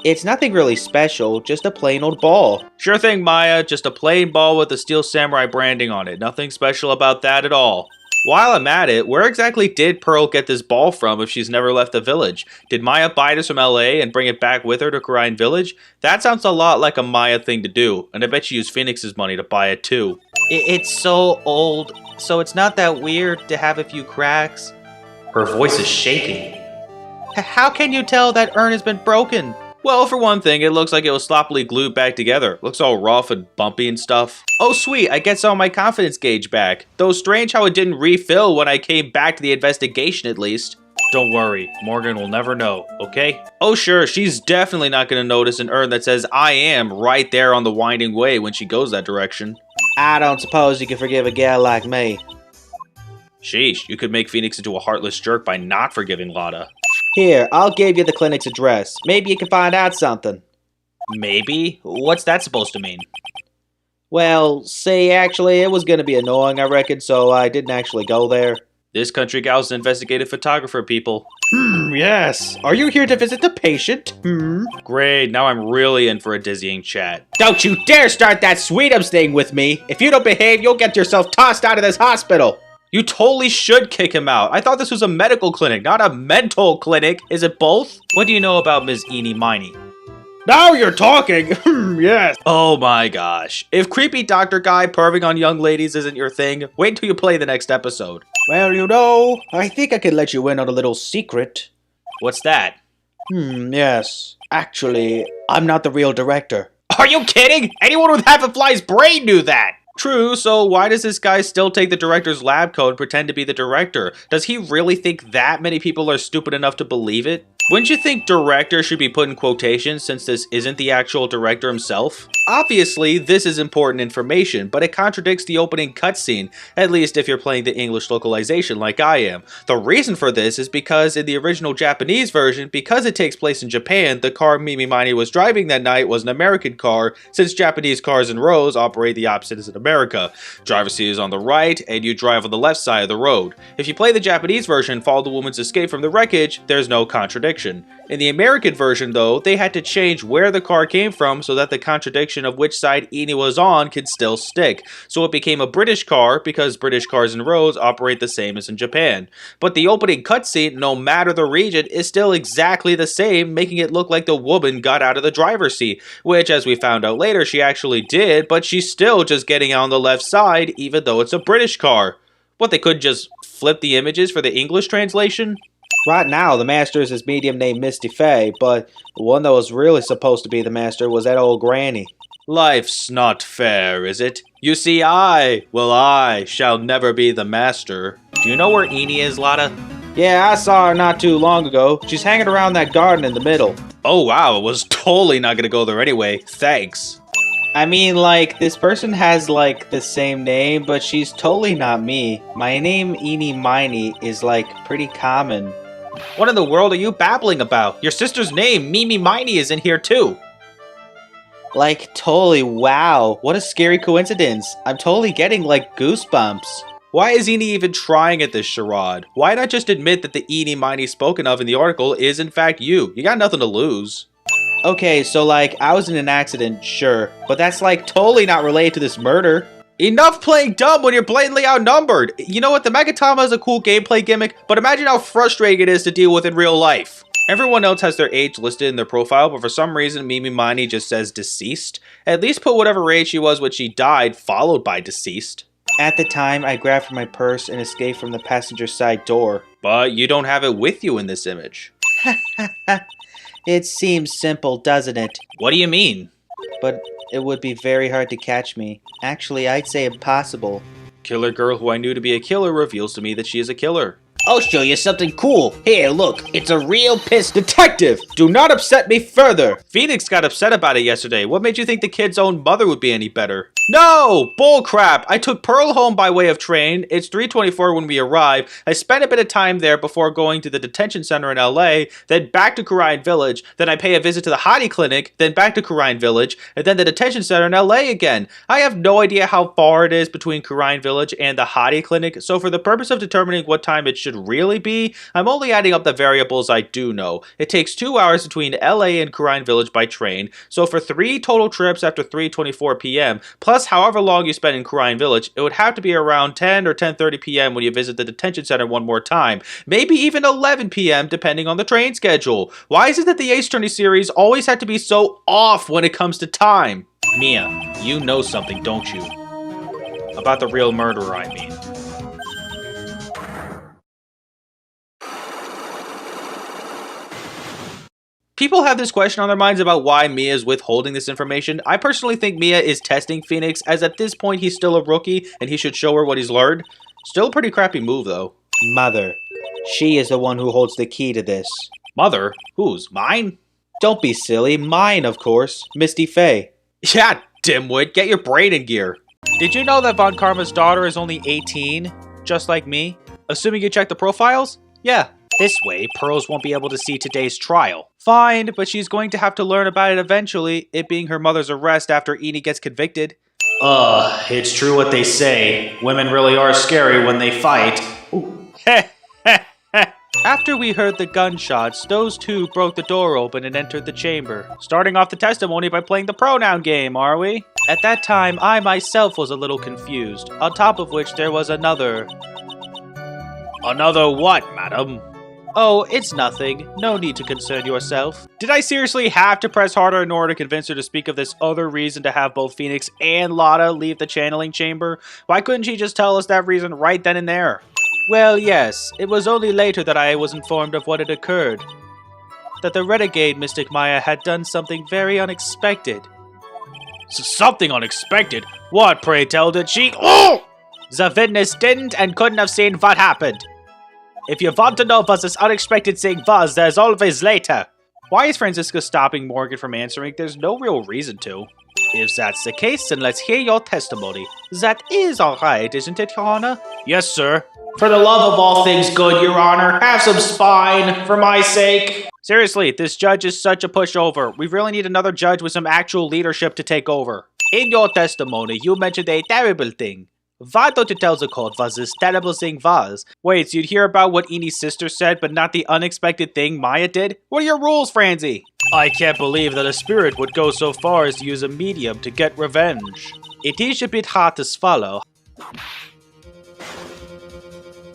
It's nothing really special, just a plain old ball. Sure thing, Maya, just a plain ball with the Steel Samurai branding on it. Nothing special about that at all. While I'm at it, where exactly did Pearl get this ball from if she's never left the village? Did Maya buy this from LA and bring it back with her to Kurine Village? That sounds a lot like a Maya thing to do, and I bet she used Phoenix's money to buy it too. It's so old, so it's not that weird to have a few cracks. Her voice is shaking. How can you tell that urn has been broken? Well, for one thing, it looks like it was sloppily glued back together. Looks all rough and bumpy and stuff. Oh sweet, I get some of my confidence gauge back. Though strange how it didn't refill when I came back to the investigation at least. Don't worry, Morgan will never know, okay? Oh sure, she's definitely not gonna notice an urn that says I am right there on the winding way when she goes that direction. I don't suppose you can forgive a gal like me. Sheesh, you could make Phoenix into a heartless jerk by not forgiving Lotta. Here, I'll give you the clinic's address. Maybe you can find out something. Maybe? What's that supposed to mean? Well, see, actually, it was gonna be annoying, I reckon, so I didn't actually go there. This country gal's an investigative photographer, people. Yes. Are you here to visit the patient? Great, now I'm really in for a dizzying chat. Don't you dare start that Sweetums thing with me! If you don't behave, you'll get yourself tossed out of this hospital! You totally should kick him out. I thought this was a medical clinic, not a mental clinic. Is it both? What do you know about Ms. Eenie Miney? Now you're talking! Yes. Oh my gosh. If creepy doctor guy perving on young ladies isn't your thing, wait until you play the next episode. Well, you know, I think I can let you in on a little secret. What's that? Yes. Actually, I'm not the real director. Are you kidding? Anyone with half a fly's brain knew that! True, so why does this guy still take the director's lab coat and pretend to be the director? Does he really think that many people are stupid enough to believe it? Wouldn't you think director should be put in quotations since this isn't the actual director himself? Obviously, this is important information, but it contradicts the opening cutscene, at least if you're playing the English localization like I am. The reason for this is because in the original Japanese version, because it takes place in Japan, the car Mimi Miney was driving that night was an American car, since Japanese cars and roads operate the opposite as in America. Driver's seat is on the right, and you drive on the left side of the road. If you play the Japanese version and follow the woman's escape from the wreckage, there's no contradiction. In the American version, though, they had to change where the car came from so that the contradiction of which side Eenie was on could still stick. So it became a British car because British cars and roads operate the same as in Japan. But the opening cutscene, no matter the region, is still exactly the same, making it look like the woman got out of the driver's seat, which, as we found out later, she actually did, but she's still just getting on the left side, even though it's a British car. What, they couldn't just flip the images for the English translation? Right now, the master is this medium named Misty Faye, but the one that was really supposed to be the master was that old granny. Life's not fair, is it? You see, I shall never be the master. Do you know where Eenie is, Lotta? Yeah, I saw her not too long ago. She's hanging around that garden in the middle. Oh wow, I was totally not gonna go there anyway. Thanks. I mean, like, this person has, like, the same name, but she's totally not me. My name, Eenie Miney, is, like, pretty common. What in the world are you babbling about? Your sister's name, Mimi Miney, is in here too. Like, totally, wow. What a scary coincidence. I'm totally getting, like, goosebumps. Why is Eenie even trying at this charade? Why not just admit that the Eenie Miney spoken of in the article is in fact you? You got nothing to lose. Okay, so, like, I was in an accident, sure. But that's, like, totally not related to this murder. Enough playing dumb when you're blatantly outnumbered! You know what, the Megatama is a cool gameplay gimmick, but imagine how frustrating it is to deal with in real life. Everyone else has their age listed in their profile, but for some reason Mimi Miney just says deceased. At least put whatever age she was when she died, followed by deceased. At the time, I grabbed for my purse and escaped from the passenger side door. But you don't have it with you in this image. It seems simple, doesn't it? What do you mean? But it would be very hard to catch me. Actually, I'd say impossible. Killer girl who I knew to be a killer reveals to me that she is a killer. I'll show you something cool. Here, look, it's a real piss. Detective, do not upset me further. Phoenix got upset about it yesterday. What made you think the kid's own mother would be any better? No! Bullcrap! I took Pearl home by way of train. It's 3:24 when we arrive. I spent a bit of time there before going to the detention center in LA, then back to Kurian Village, then I pay a visit to the Hottie Clinic, then back to Kurian Village, and then the detention center in LA again. I have no idea how far it is between Kurian Village and the Hottie Clinic, so for the purpose of determining what time it should really be, I'm only adding up the variables I do know. It takes 2 hours between LA and Kurian Village by train, so for 3 total trips after 3:24 p.m., plus however long you spend in Kurian Village, it would have to be around 10 or 10:30 p.m. when you visit the detention center one more time. Maybe even 11 p.m. depending on the train schedule. Why is it that the Ace Attorney series always have to be so off when it comes to time? Mia, you know something, don't you? About the real murderer, I mean. People have this question on their minds about why Mia is withholding this information. I personally think Mia is testing Phoenix, as at this point he's still a rookie and he should show her what he's learned. Still a pretty crappy move, though. Mother. She is the one who holds the key to this. Mother? Whose? Mine? Don't be silly. Mine, of course. Misty Faye. Yeah, dimwit, get your brain in gear. Did you know that Von Karma's daughter is only 18? Just like me? Assuming you check the profiles? Yeah. This way, Pearls won't be able to see today's trial. Fine, but she's going to have to learn about it eventually, it being her mother's arrest after Edie gets convicted. It's true what they say. Women really are scary when they fight. After we heard the gunshots, those two broke the door open and entered the chamber. Starting off the testimony by playing the pronoun game, are we? At that time, I myself was a little confused, on top of which there was another... Another what, madam? Oh, it's nothing. No need to concern yourself. Did I seriously have to press harder in order to convince her to speak of this other reason to have both Phoenix and Lotta leave the channeling chamber? Why couldn't she just tell us that reason right then and there? Well, yes. It was only later that I was informed of what had occurred. That the renegade Mystic Maya had done something very unexpected. Something unexpected? What, pray tell, did she? Oh! The witness didn't and couldn't have seen what happened. If you want to know what this unexpected thing was, there's always later. Why is Francisca stopping Morgan from answering? There's no real reason to. If that's the case, then let's hear your testimony. That is alright, isn't it, Your Honor? Yes, sir. For the love of all things good, Your Honor, have some spine, for my sake. Seriously, this judge is such a pushover. We really need another judge with some actual leadership to take over. In your testimony, you mentioned a terrible thing. Why don't you tell the court what this terrible thing was? Wait, so you'd hear about what Enie's sister said, but not the unexpected thing Maya did? What are your rules, Franzi? I can't believe that a spirit would go so far as to use a medium to get revenge. It is a bit hard to swallow.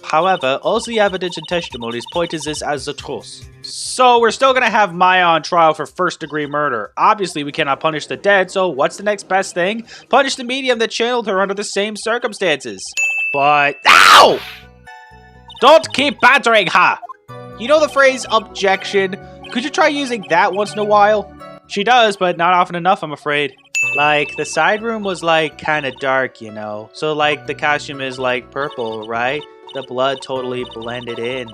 However, all the evidence and testimonies point to this as the truth. So we're still gonna have Maya on trial for first-degree murder. Obviously, we cannot punish the dead, so what's the next best thing? Punish the medium that channeled her under the same circumstances. But... Ow! Don't keep battering her! You know the phrase, objection? Could you try using that once in a while? She does, but not often enough, I'm afraid. Like, the side room was, like, kinda dark, you know? So, like, the costume is, like, purple, right? The blood totally blended in.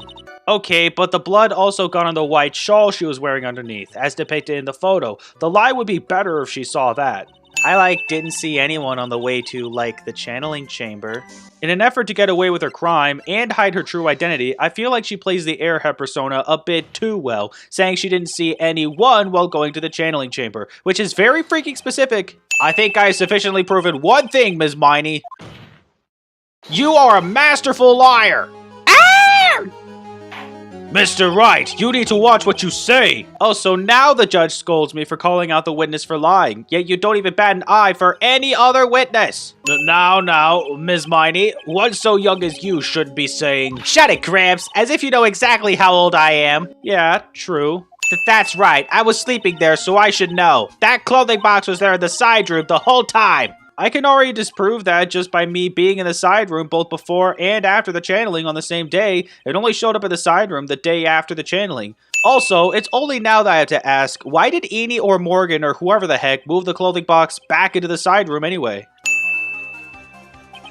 Okay, but the blood also got on the white shawl she was wearing underneath, as depicted in the photo. The lie would be better if she saw that. I, didn't see anyone on the way to, the channeling chamber. In an effort to get away with her crime and hide her true identity, I feel like she plays the airhead persona a bit too well, saying she didn't see anyone while going to the channeling chamber, which is very freaking specific. I think I have sufficiently proven one thing, Ms. Miney. You are a masterful liar! Mr. Wright, you need to watch what you say! Oh, so now the judge scolds me for calling out the witness for lying, yet you don't even bat an eye for any other witness! Now, Ms. Miney, one so young as you shouldn't be saying... Shut it, Gramps! As if you know exactly how old I am! Yeah, true. That's right, I was sleeping there, so I should know. That clothing box was there in the side room the whole time! I can already disprove that just by me being in the side room both before and after the channeling on the same day. It only showed up in the side room the day after the channeling. Also, it's only now that I have to ask, why did Eni or Morgan or whoever the heck move the clothing box back into the side room anyway?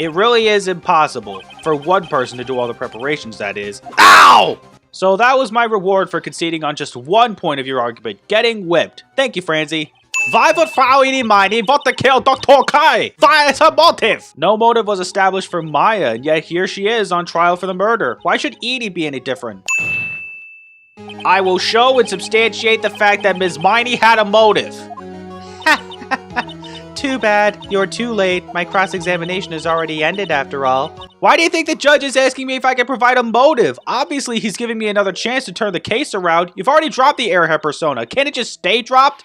It really is impossible for one person to do all the preparations, that is. Ow! So that was my reward for conceding on just one point of your argument, getting whipped. Thank you, Franzi. Why would Frau Edie Miney want to kill Dr. Kai? Why is her motive? No motive was established for Maya, and yet here she is on trial for the murder. Why should Edie be any different? I will show and substantiate the fact that Ms. Miney had a motive. Too bad. You're too late. My cross-examination is already ended after all. Why do you think the judge is asking me if I can provide a motive? Obviously, he's giving me another chance to turn the case around. You've already dropped the airhead persona. Can't it just stay dropped?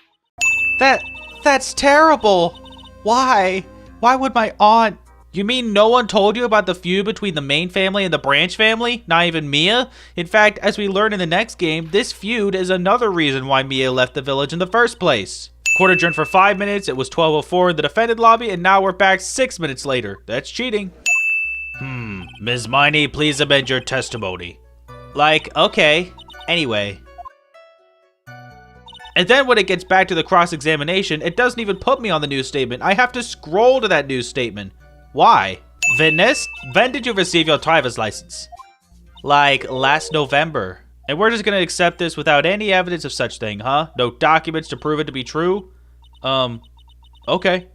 That's terrible. Why? Why would my aunt... You mean no one told you about the feud between the main family and the branch family? Not even Mia? In fact, as we learn in the next game, this feud is another reason why Mia left the village in the first place. Court adjourned for 5 minutes. It was 12:04 in the defendant lobby, and now we're back 6 minutes later. That's cheating. Ms. Miney, please amend your testimony. Like, okay. Anyway. And then when it gets back to the cross-examination, it doesn't even put me on the news statement. I have to scroll to that news statement. Why? Witness, when did you receive your driver's license? Like, last November. And we're just gonna accept this without any evidence of such thing, huh? No documents to prove it to be true? Okay.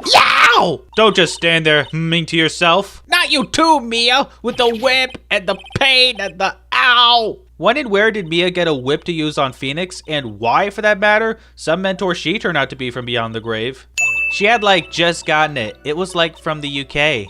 Yow! Don't just stand there humming to yourself. Not you too, Mia, with the whip and the pain and the ow. When and where did Mia get a whip to use on Phoenix? And why, for that matter? Some mentor she turned out to be from beyond the grave. She had, like, just gotten it. It was, like, from the UK.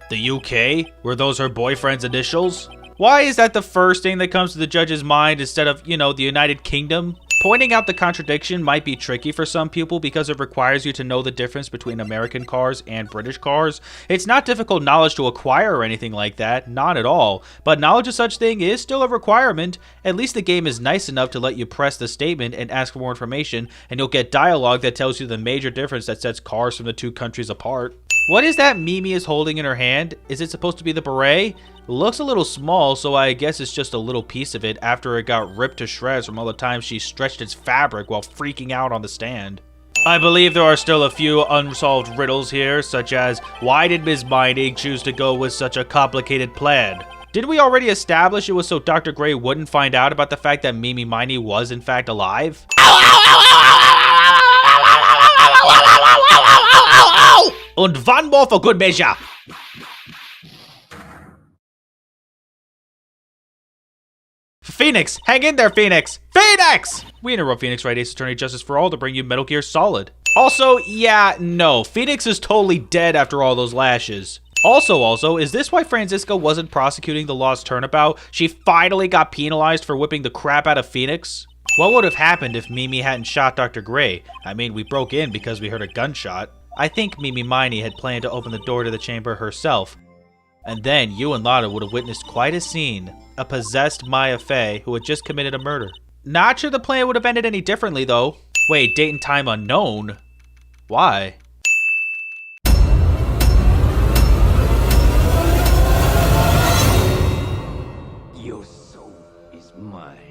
The UK? Were those her boyfriend's initials? Why is that the first thing that comes to the judge's mind instead of, you know, the United Kingdom? Pointing out the contradiction might be tricky for some people because it requires you to know the difference between American cars and British cars. It's not difficult knowledge to acquire or anything like that, not at all. But knowledge of such thing is still a requirement. At least the game is nice enough to let you press the statement and ask for more information, and you'll get dialogue that tells you the major difference that sets cars from the two countries apart. What is that Mimi is holding in her hand? Is it supposed to be the beret? It looks a little small, so I guess it's just a little piece of it after it got ripped to shreds from all the times she stretched its fabric while freaking out on the stand. I believe there are still a few unsolved riddles here, such as, why did Ms. Miney choose to go with such a complicated plan? Did we already establish it was so Dr. Gray wouldn't find out about the fact that Mimi Miney was in fact alive? And one more for good measure. Phoenix! Hang in there, Phoenix! Phoenix! We interrupt Phoenix Wright Ace Attorney Justice for All to bring you Metal Gear Solid. Also, yeah, no. Phoenix is totally dead after all those lashes. Also, is this why Franziska wasn't prosecuting the Lost Turnabout? She finally got penalized for whipping the crap out of Phoenix? What would have happened if Mimi hadn't shot Dr. Gray? I mean, we broke in because we heard a gunshot. I think Mimi Miney had planned to open the door to the chamber herself. And then you and Lotta would have witnessed quite a scene. A possessed Maya Fey who had just committed a murder. Not sure the plan would have ended any differently, though. Wait, date and time unknown? Why? Your soul is mine.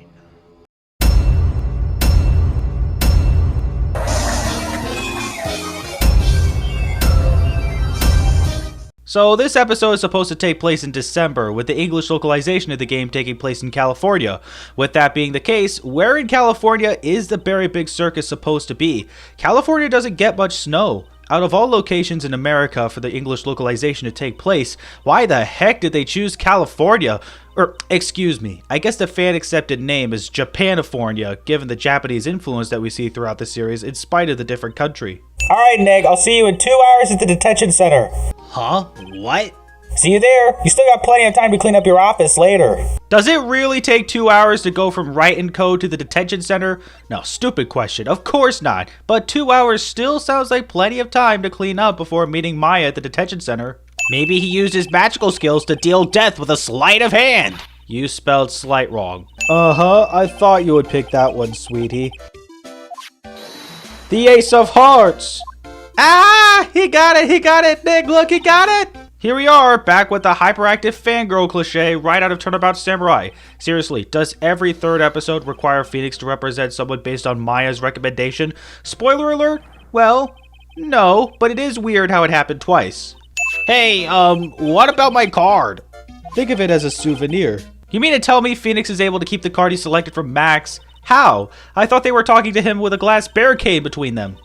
So this episode is supposed to take place in December, with the English localization of the game taking place in California. With that being the case, where in California is the Very Big Circus supposed to be? California doesn't get much snow. Out of all locations in America for the English localization to take place, why the heck did they choose California? Or, excuse me, I guess the fan-accepted name is Japanifornia, given the Japanese influence that we see throughout the series in spite of the different country. Alright, Nick, I'll see you in 2 hours at the detention center. Huh? What? See you there. You still got plenty of time to clean up your office later. Does it really take 2 hours to go from Wright & Co. to the detention center? No, stupid question. Of course not. But 2 hours still sounds like plenty of time to clean up before meeting Maya at the detention center. Maybe he used his magical skills to deal death with a sleight of hand. You spelled slight wrong. Uh-huh, I thought you would pick that one, sweetie. The Ace of Hearts! Ah! He got it, Nick, look, he got it! Here we are, back with the hyperactive fangirl cliche right out of Turnabout Samurai. Seriously, does every third episode require Phoenix to represent someone based on Maya's recommendation? Spoiler alert? Well, no, but it is weird how it happened twice. Hey, what about my card? Think of it as a souvenir. You mean to tell me Phoenix is able to keep the card he selected from Max? How? I thought they were talking to him with a glass barricade between them.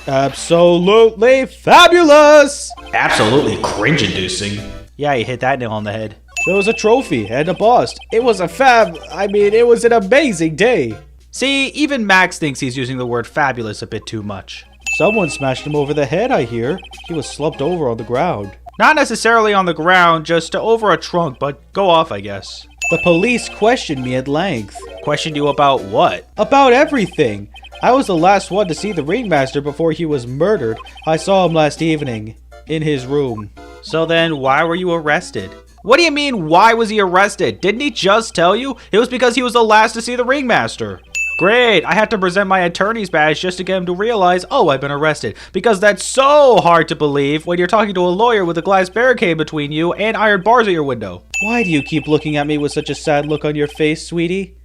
Absolutely fabulous! Absolutely cringe-inducing. Yeah, you hit that nail on the head. There was a trophy and a bust. It was it was an amazing day. See, even Max thinks he's using the word fabulous a bit too much. Someone smashed him over the head, I hear. He was slumped over on the ground. Not necessarily on the ground, just over a trunk, but go off, I guess. The police questioned me at length. Questioned you about what? About everything. I was the last one to see the ringmaster before he was murdered. I saw him last evening, in his room. So then, why were you arrested? What do you mean, why was he arrested? Didn't he just tell you? It was because he was the last to see the ringmaster. Great, I had to present my attorney's badge just to get him to realize, oh, I've been arrested. Because that's so hard to believe when you're talking to a lawyer with a glass barricade between you and iron bars at your window. Why do you keep looking at me with such a sad look on your face, sweetie?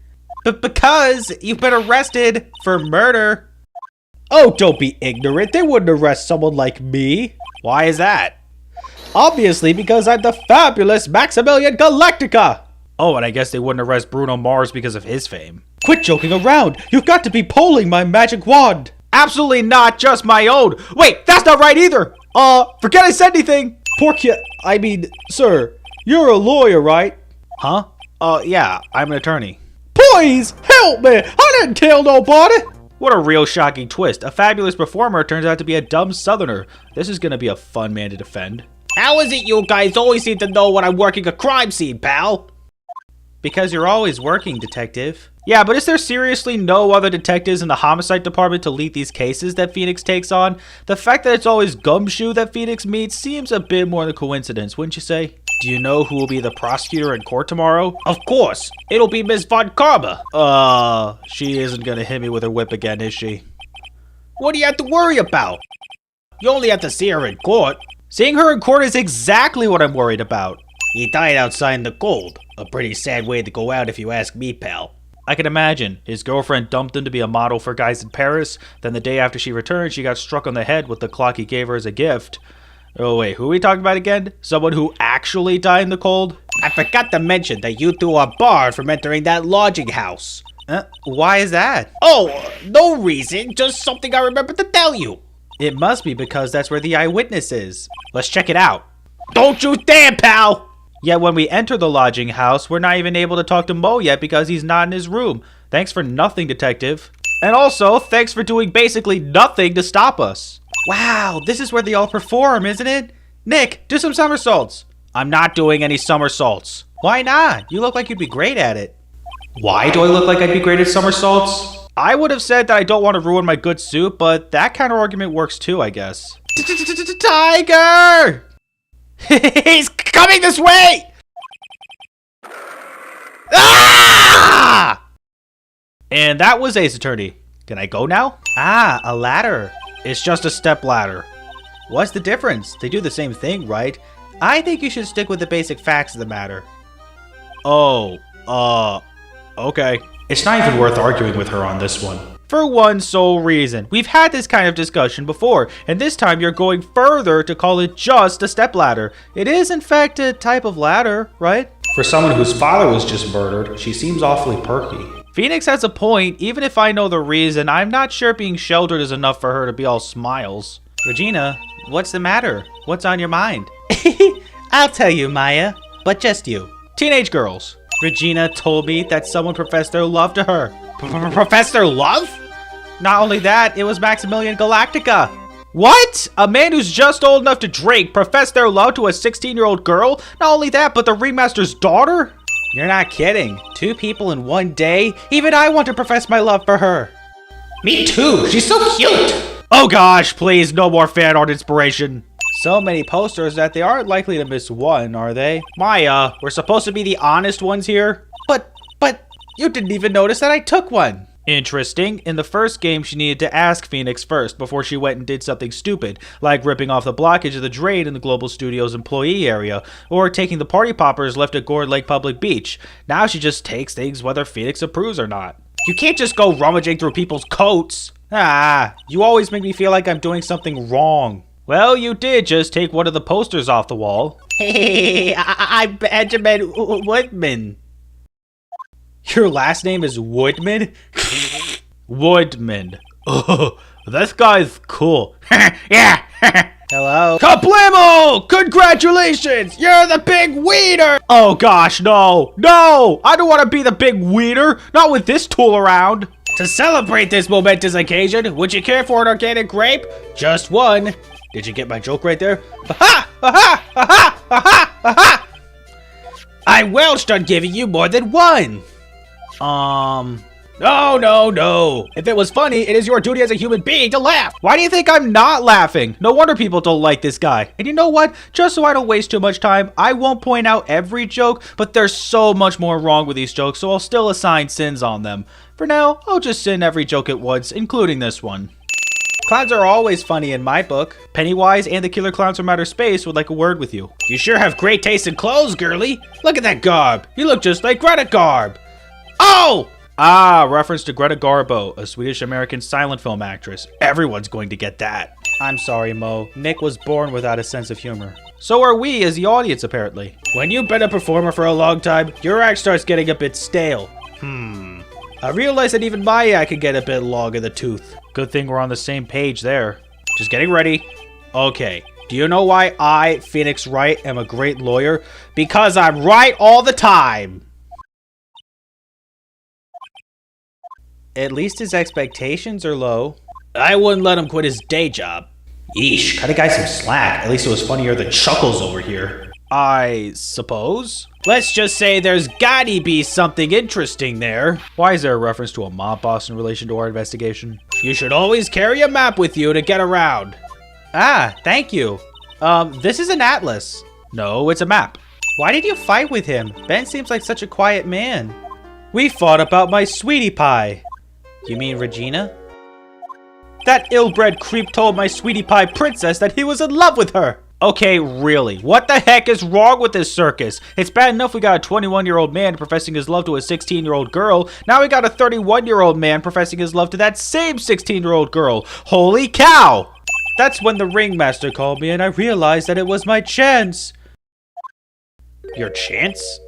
But because you've been arrested for murder. Oh, don't be ignorant. They wouldn't arrest someone like me. Why is that? Obviously, because I'm the fabulous Maximilian Galactica. Oh, and I guess they wouldn't arrest Bruno Mars because of his fame. Quit joking around. You've got to be pulling my magic wand. Absolutely not, just my own. Wait, that's not right either. Forget I said anything. Sir, you're a lawyer, right? Huh? Yeah, I'm an attorney. Please, help me. I didn't tell nobody. What a real shocking twist. A fabulous performer turns out to be a dumb southerner. This is gonna be a fun man to defend. How is it you guys always seem to know when I'm working a crime scene, pal? Because you're always working, detective. Yeah, but is there seriously no other detectives in the homicide department to lead these cases that Phoenix takes on? The fact that it's always Gumshoe that Phoenix meets seems a bit more than a coincidence, wouldn't you say? Do you know who will be the prosecutor in court tomorrow? Of course. It'll be Miss Von Karma. She isn't gonna hit me with her whip again, is she? What do you have to worry about? You only have to see her in court. Seeing her in court is exactly what I'm worried about. He died outside in the cold. A pretty sad way to go out if you ask me, pal. I can imagine. His girlfriend dumped him to be a model for guys in Paris. Then the day after she returned, she got struck on the head with the clock he gave her as a gift. Oh wait, who are we talking about again? Someone who actually died in the cold? I forgot to mention that you two are barred from entering that lodging house. Why is that? Oh, no reason. Just something I remembered to tell you. It must be because that's where the eyewitness is. Let's check it out. Don't you dare, pal! Yet when we enter the lodging house, we're not even able to talk to Mo yet because he's not in his room. Thanks for nothing, detective. And also, thanks for doing basically nothing to stop us. Wow, this is where they all perform, isn't it? Nick, do some somersaults. I'm not doing any somersaults. Why not? You look like you'd be great at it. Why do I look like I'd be great at somersaults? I would have said that I don't want to ruin my good suit, but that kind of argument works too, I guess. Tiger! He's coming this way! Ah! And that was Ace Attorney. Can I go now? Ah, a ladder. It's just a step ladder. What's the difference? They do the same thing, right? I think you should stick with the basic facts of the matter. Okay. It's not even worth arguing with her on this one. For one sole reason. We've had this kind of discussion before, and this time you're going further to call it just a stepladder. It is, in fact, a type of ladder, right? For someone whose father was just murdered, she seems awfully perky. Phoenix has a point. Even if I know the reason, I'm not sure being sheltered is enough for her to be all smiles. Regina, what's the matter? What's on your mind? I'll tell you, Maya, but just you. Teenage girls. Regina told me that someone professed their love to her. Professed their love? Not only that, it was Maximilian Galactica. What? A man who's just old enough to drink professed their love to a 16-year-old girl? Not only that, but the ringmaster's daughter? You're not kidding. 2 people in one day? Even I want to profess my love for her. Me too. She's so cute. Oh gosh, please, no more fan art inspiration. So many posters that they aren't likely to miss one, are they? Maya, we're supposed to be the honest ones here? But you didn't even notice that I took one. Interesting. In the first game, she needed to ask Phoenix first before she went and did something stupid, like ripping off the blockage of the drain in the Global Studios employee area, or taking the party poppers left at Gourd Lake Public Beach. Now she just takes things whether Phoenix approves or not. You can't just go rummaging through people's coats. You always make me feel like I'm doing something wrong. Well, you did just take one of the posters off the wall. Hey, I'm Benjamin Woodman. Your last name is Woodman? Woodman. Oh, this guy's cool. Yeah. Hello? Kablamo! Congratulations! You're the big wiener! Oh gosh, no. No! I don't want to be the big wiener. Not with this tool around. To celebrate this momentous occasion, would you care for an organic grape? Just one. Did you get my joke right there? Aha! Aha! Aha! Aha! Aha! I welched on giving you more than one. No. If it was funny, it is your duty as a human being to laugh. Why do you think I'm not laughing? No wonder people don't like this guy. And you know what? Just so I don't waste too much time, I won't point out every joke, but there's so much more wrong with these jokes, so I'll still assign sins on them. For now, I'll just send every joke at once, including this one. Clowns are always funny in my book. Pennywise and the killer clowns from outer space would like a word with you. You sure have great taste in clothes, girly. Look at that garb. You look just like Greta Garb. Oh! Ah, reference to Greta Garbo, a Swedish-American silent film actress. Everyone's going to get that. I'm sorry, Mo. Nick was born without a sense of humor. So are we as the audience, apparently. When you've been a performer for a long time, your act starts getting a bit stale. I realize that even my act can get a bit long in the tooth. Good thing we're on the same page there. Just getting ready. Okay. Do you know why I, Phoenix Wright, am a great lawyer? Because I'm right all the time! At least his expectations are low. I wouldn't let him quit his day job. Yeesh, cut a guy some slack. At least it was funnier than Chuckles over here. I suppose? Let's just say there's gotta be something interesting there. Why is there a reference to a mob boss in relation to our investigation? You should always carry a map with you to get around. Ah, thank you. This is an atlas. No, it's a map. Why did you fight with him? Ben seems like such a quiet man. We fought about my sweetie pie. You mean Regina? That ill-bred creep told my sweetie pie princess that he was in love with her. Okay, really, what the heck is wrong with this circus? It's bad enough we got a 21-year-old man professing his love to a 16-year-old girl. Now we got a 31-year-old man professing his love to that same 16-year-old girl. Holy cow! That's when the ringmaster called me and I realized that it was my chance. Your chance?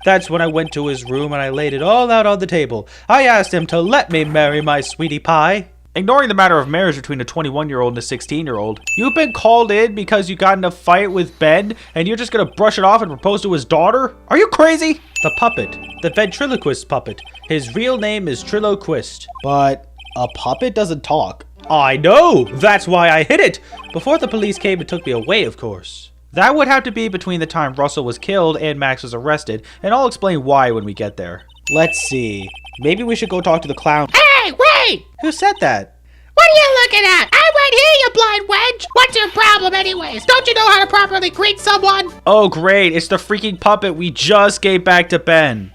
That's when I went to his room and I laid it all out on the table. I asked him to let me marry my sweetie pie. Ignoring the matter of marriage between a 21-year-old and a 16-year-old, you've been called in because you got in a fight with Ben and you're just gonna brush it off and propose to his daughter? Are you crazy? The puppet. The ventriloquist puppet. His real name is Triloquist. But a puppet doesn't talk. I know! That's why I hid it! Before the police came and took me away, of course. That would have to be between the time Russell was killed and Max was arrested, and I'll explain why when we get there. Let's see. Maybe we should go talk to the clown. Hey, wait! Who said that? What are you looking at? I'm right here, you blind wench! What's your problem anyways? Don't you know how to properly greet someone? Oh great, it's the freaking puppet we just gave back to Ben.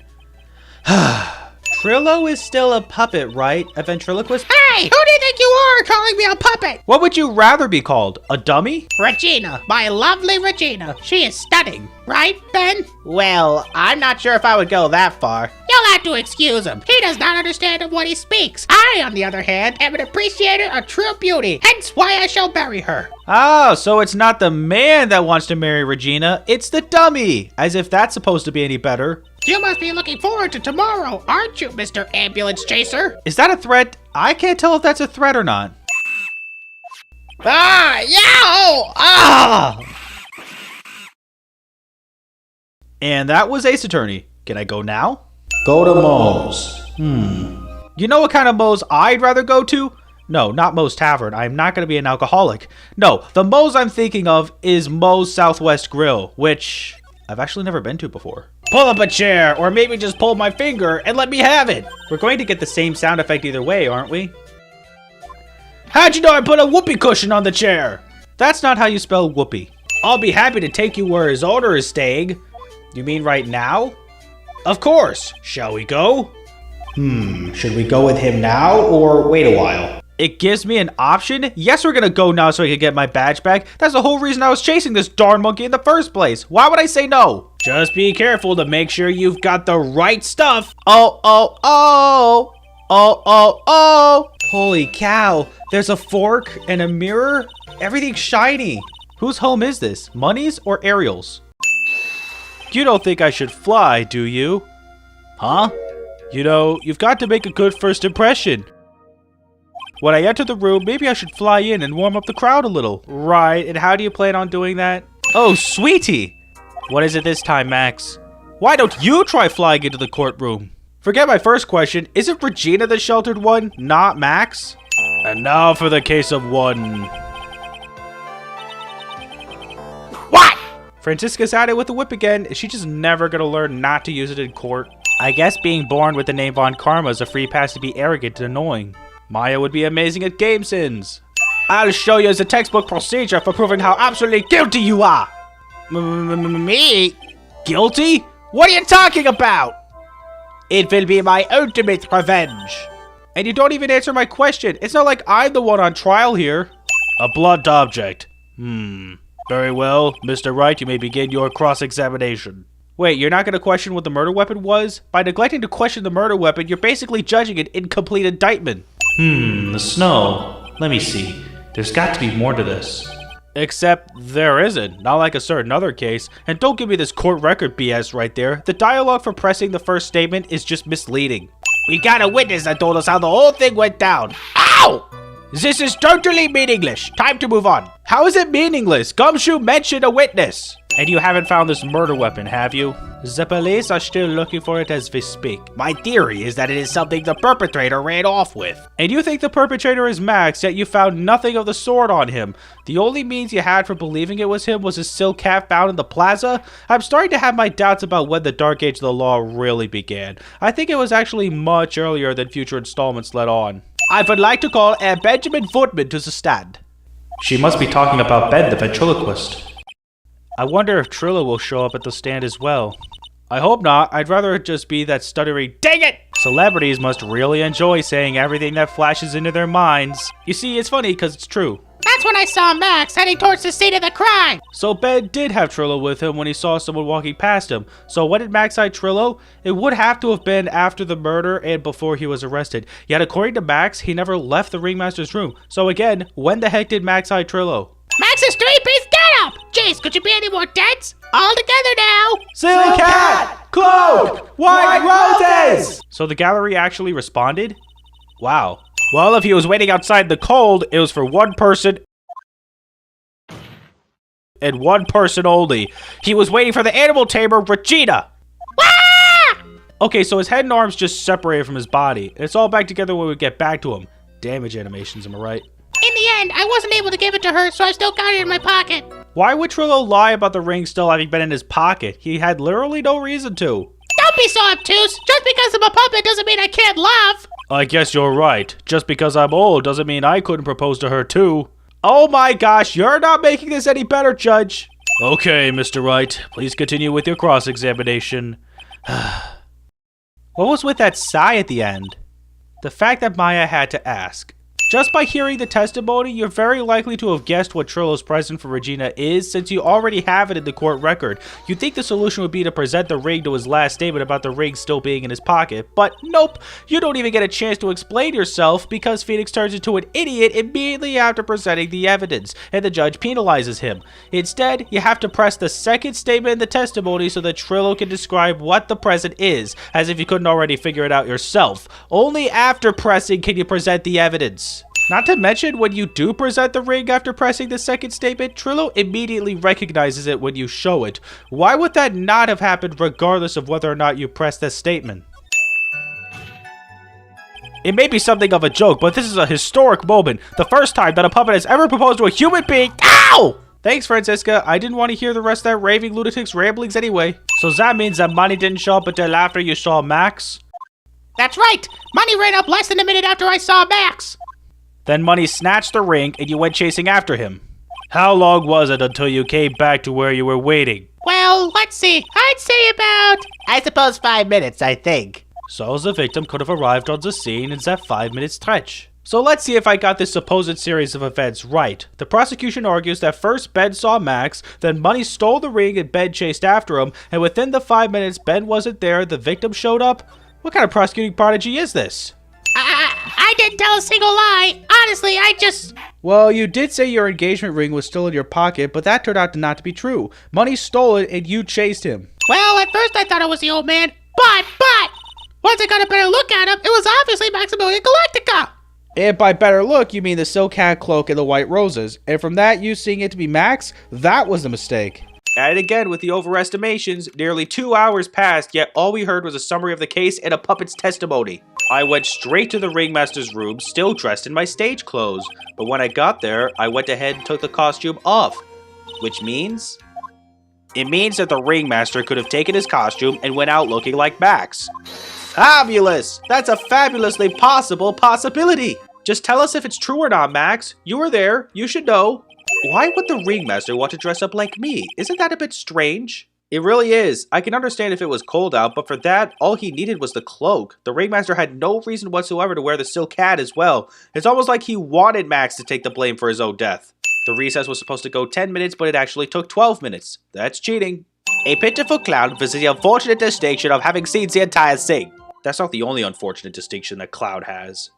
Trillo is still a puppet, right? A ventriloquist? Hey, who do you think you are calling me a puppet? What would you rather be called? A dummy? Regina, my lovely Regina. She is stunning, right, Ben? Well, I'm not sure if I would go that far. You'll have to excuse him. He does not understand what he speaks. I, on the other hand, am an appreciator of true beauty, hence why I shall marry her. Oh, so it's not the man that wants to marry Regina, it's the dummy. As if that's supposed to be any better. You must be looking forward to tomorrow, aren't you, Mr. Ambulance Chaser? Is that a threat? I can't tell if that's a threat or not. Ah, yow! Ah! And that was Ace Attorney. Can I go now? Go to Moe's. You know what kind of Moe's I'd rather go to? No, not Moe's Tavern. I'm not going to be an alcoholic. No, the Moe's I'm thinking of is Moe's Southwest Grill, which I've actually never been to before. Pull up a chair, or maybe just pull my finger and let me have it. We're going to get the same sound effect either way, aren't we? How'd you know I put a whoopee cushion on the chair? That's not how you spell whoopee. I'll be happy to take you where his owner is staying. You mean right now? Of course. Shall we go? Should we go with him now or wait a while? It gives me an option? Yes, we're gonna go now so I can get my badge back. That's the whole reason I was chasing this darn monkey in the first place. Why would I say no? Just be careful to make sure you've got the right stuff. Oh, oh, oh. Oh, oh, oh. Holy cow. There's a fork and a mirror. Everything's shiny. Whose home is this? Money's or Ariel's? You don't think I should fly, do you? Huh? You know, you've got to make a good first impression. When I enter the room, maybe I should fly in and warm up the crowd a little. Right, and how do you plan on doing that? Oh, sweetie! What is it this time, Max? Why don't you try flying into the courtroom? Forget my first question. Isn't Regina the sheltered one, not Max? And now for the case of one. What? Francisca's at it with the whip again. Is she just never gonna learn not to use it in court? I guess being born with the name Von Karma is a free pass to be arrogant and annoying. Maya would be amazing at CinemaSins. I'll show you the textbook procedure for proving how absolutely guilty you are. Me? Guilty? What are you talking about? It will be my ultimate revenge. And you don't even answer my question. It's not like I'm the one on trial here. A blunt object. Very well, Mr. Wright, you may begin your cross-examination. Wait, you're not going to question what the murder weapon was? By neglecting to question the murder weapon, you're basically judging an incomplete indictment. The snow. Let me see. There's got to be more to this. Except there isn't, not like a certain other case. And don't give me this court record BS right there. The dialogue for pressing the first statement is just misleading. We got a witness that told us how the whole thing went down. Ow! This is totally meaningless. Time to move on. How is it meaningless? Gumshoe mentioned a witness. And you haven't found this murder weapon, have you? The police are still looking for it as we speak. My theory is that it is something the perpetrator ran off with. And you think the perpetrator is Max, yet you found nothing of the sword on him. The only means you had for believing it was him was a silk hat found in the plaza? I'm starting to have my doubts about when the dark age of the law really began. I think it was actually much earlier than future installments let on. I would like to call Benjamin Footman to the stand. She must be talking about Ben the ventriloquist. I wonder if Trillo will show up at the stand as well. I hope not. I'd rather it just be that stuttering, dang it! Celebrities must really enjoy saying everything that flashes into their minds. You see, it's funny because it's true. That's when I saw Max heading towards the scene of the crime. So Ben did have Trillo with him when he saw someone walking past him. So when did Max hide Trillo? It would have to have been after the murder and before he was arrested. Yet according to Max, he never left the ringmaster's room. So again, when the heck did Max hide Trillo? Max's three-piece getup! Jeez, could you be any more dense? All together now! Silk hat! Cloak! White roses! So the gallery actually responded? Wow. Well, if he was waiting outside the cold, it was for one person and one person only. He was waiting for the animal tamer, Regina! Ah! Okay, so his head and arms just separated from his body. It's all back together when we get back to him. Damage animations, am I right? In the end, I wasn't able to give it to her, so I still got it in my pocket. Why would Trillo lie about the ring still having been in his pocket? He had literally no reason to. Don't be so obtuse! Just because I'm a puppet doesn't mean I can't love! I guess you're right. Just because I'm old doesn't mean I couldn't propose to her too. Oh my gosh, you're not making this any better, Judge. Okay, Mr. Wright, please continue with your cross-examination. What was with that sigh at the end? The fact that Maya had to ask. Just by hearing the testimony, you're very likely to have guessed what Trillo's present for Regina is, since you already have it in the court record. You'd think the solution would be to present the ring to his last statement about the ring still being in his pocket, but nope, you don't even get a chance to explain yourself because Phoenix turns into an idiot immediately after presenting the evidence, and the judge penalizes him. Instead, you have to press the second statement in the testimony so that Trillo can describe what the present is, as if you couldn't already figure it out yourself. Only after pressing can you present the evidence. Not to mention, when you do present the ring after pressing the second statement, Trillo immediately recognizes it when you show it. Why would that not have happened regardless of whether or not you press this statement? It may be something of a joke, but this is a historic moment. The first time that a puppet has ever proposed to a human being. Ow! Thanks, Francisca. I didn't want to hear the rest of that raving lunatic's ramblings anyway. So that means that Money didn't show up until after you saw Max? That's right! Money ran up less than a minute after I saw Max! Then Money snatched the ring and you went chasing after him. How long was it until you came back to where you were waiting? Well, let's see. I'd say about... I suppose 5 minutes, I think. So the victim could have arrived on the scene in that 5-minute stretch. So let's see if I got this supposed series of events right. The prosecution argues that first Ben saw Max, then Money stole the ring and Ben chased after him, and within the 5 minutes Ben wasn't there, the victim showed up? What kind of prosecuting prodigy is this? I didn't tell a single lie. Honestly, I just... Well, you did say your engagement ring was still in your pocket, but that turned out not to be true. Money stole it and you chased him. Well, at first I thought it was the old man, but... Once I got a better look at him, it was obviously Maximilian Galactica. And by better look, you mean the silk hat, cloak, and the white roses. And from that, you seeing it to be Max, that was the mistake. And again, with the overestimations, nearly 2 hours passed, yet all we heard was a summary of the case and a puppet's testimony. I went straight to the ringmaster's room, still dressed in my stage clothes. But when I got there, I went ahead and took the costume off. Which means... It means that the ringmaster could have taken his costume and went out looking like Max. Fabulous! That's a fabulously possible possibility! Just tell us if it's true or not, Max. You were there. You should know. Why would the ringmaster want to dress up like me? Isn't that a bit strange? It really is. I can understand if it was cold out, but for that, all he needed was the cloak. The ringmaster had no reason whatsoever to wear the silk hat as well. It's almost like he wanted Max to take the blame for his own death. The recess was supposed to go 10 minutes, but it actually took 12 minutes. That's cheating. A pitiful clown visits the unfortunate distinction of having seen the entire thing. That's not the only unfortunate distinction that Cloud has.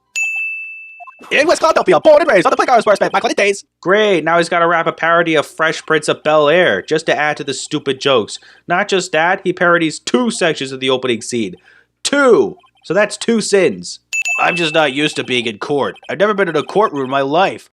In West Cloudopia, born and raised on the playgrounds where I spent my 20 days. Great, now he's got to rap a parody of Fresh Prince of Bel-Air, just to add to the stupid jokes. Not just that, he parodies 2 sections of the opening scene. 2! So that's 2 sins. I'm just not used to being in court. I've never been in a courtroom in my life.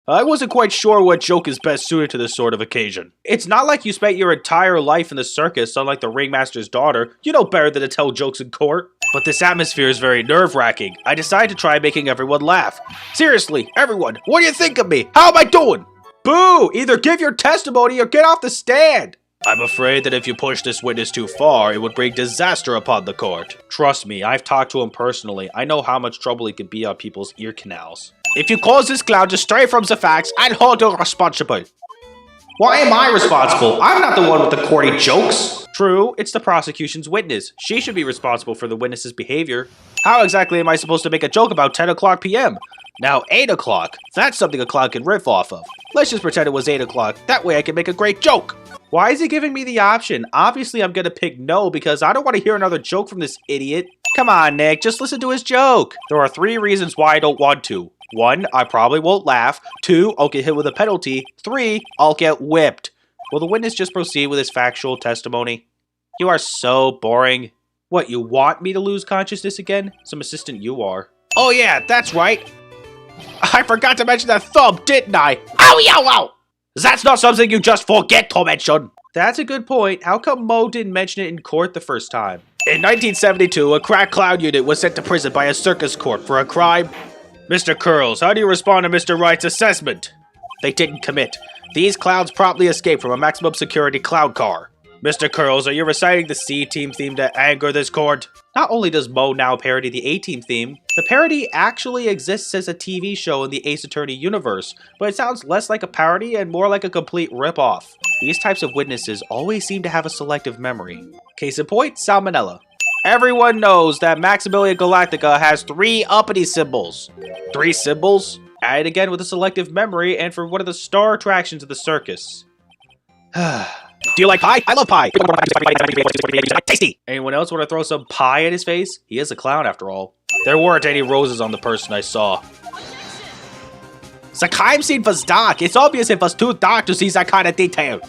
I wasn't quite sure what joke is best suited to this sort of occasion. It's not like you spent your entire life in the circus, unlike the ringmaster's daughter. You know better than to tell jokes in court. But this atmosphere is very nerve-wracking. I decided to try making everyone laugh. Seriously, everyone, what do you think of me? How am I doing? Boo! Either give your testimony or get off the stand! I'm afraid that if you push this witness too far, it would bring disaster upon the court. Trust me, I've talked to him personally. I know how much trouble he could be on people's ear canals. If you cause this clown to stray from the facts, I'd hold you responsible. Why am I responsible? I'm not the one with the corny jokes. True, it's the prosecution's witness. She should be responsible for the witness's behavior. How exactly am I supposed to make a joke about 10 o'clock p.m.? Now 8 o'clock. That's something a clown can riff off of. Let's just pretend it was 8 o'clock. That way I can make a great joke. Why is he giving me the option? Obviously I'm gonna pick no because I don't want to hear another joke from this idiot. Come on, Nick, just listen to his joke. There are 3 reasons why I don't want to. 1, I probably won't laugh. 2, I'll get hit with a penalty. 3, I'll get whipped. Will the witness just proceed with his factual testimony? You are so boring. What, you want me to lose consciousness again? Some assistant you are. Oh yeah, that's right. I forgot to mention that thumb, didn't I? Ow, yow, ow! That's not something you just forget to mention. That's a good point. How come Mo didn't mention it in court the first time? In 1972, a crack clown unit was sent to prison by a circus court for a crime. Mr. Curls, how do you respond to Mr. Wright's assessment? They didn't commit. These clowns promptly escaped from a maximum security clown car. Mr. Curls, are you reciting the C-Team theme to anger this court? Not only does Mo now parody the A-Team theme, the parody actually exists as a TV show in the Ace Attorney universe, but it sounds less like a parody and more like a complete ripoff. These types of witnesses always seem to have a selective memory. Case in point, Salmonella. Everyone knows that Maximilian Galactica has 3 uppity symbols. 3 symbols? Added again with a selective memory and for one of the star attractions of the circus. Do you like pie? I love pie. Tasty. Anyone else want to throw some pie at his face? He is a clown after all. There weren't any roses on the person I saw. The crime scene was dark. It's obvious it was too dark to see that kind of detail.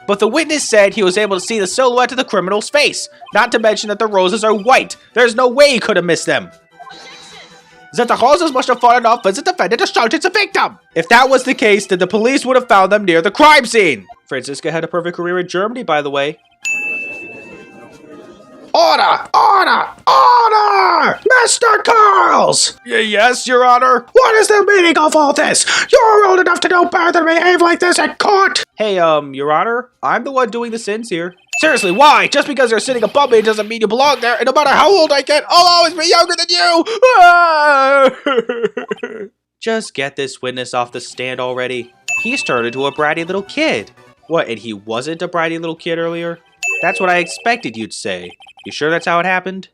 But the witness said he was able to see the silhouette of the criminal's face. Not to mention that the roses are white. There's no way he could have missed them. That the roses must have fallen off as the defendant assaulted the victim. If that was the case, then the police would have found them near the crime scene. Franziska had a perfect career in Germany, by the way. Order! Order! Order! Mr. Curls! Yes, Your Honor? What is the meaning of all this? You're old enough to know better than behave like this at court! Hey, Your Honor, I'm the one doing the sins here. Seriously, why? Just because you're sitting above me doesn't mean you belong there, and no matter how old I get, I'll always be younger than you! Just get this witness off the stand already. He's turned into a bratty little kid. What, and he wasn't a bratty little kid earlier? That's what I expected you'd say. You sure that's how it happened?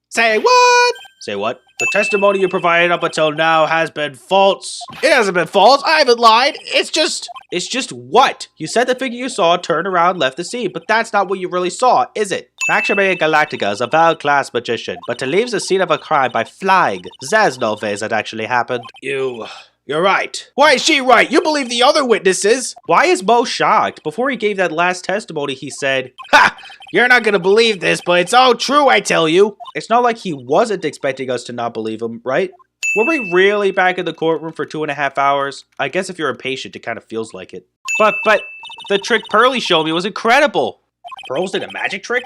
Say what? Say what? The testimony you provided up until now has been false. It hasn't been false. I haven't lied. It's just what? You said the figure you saw turned around and left the scene, but that's not what you really saw, is it? Maximilian Galactica is a world-class magician, but to leave the scene of a crime by flying, there's no way that actually happened. You're right. Why is she right? You believe the other witnesses? Why is Mo shocked? Before he gave that last testimony, he said, "Ha! You're not gonna believe this, but it's all true, I tell you." It's not like he wasn't expecting us to not believe him, right? Were we really back in the courtroom for 2.5 hours? I guess if you're impatient, it kind of feels like it. But the trick Pearly showed me was incredible. Pearls did a magic trick?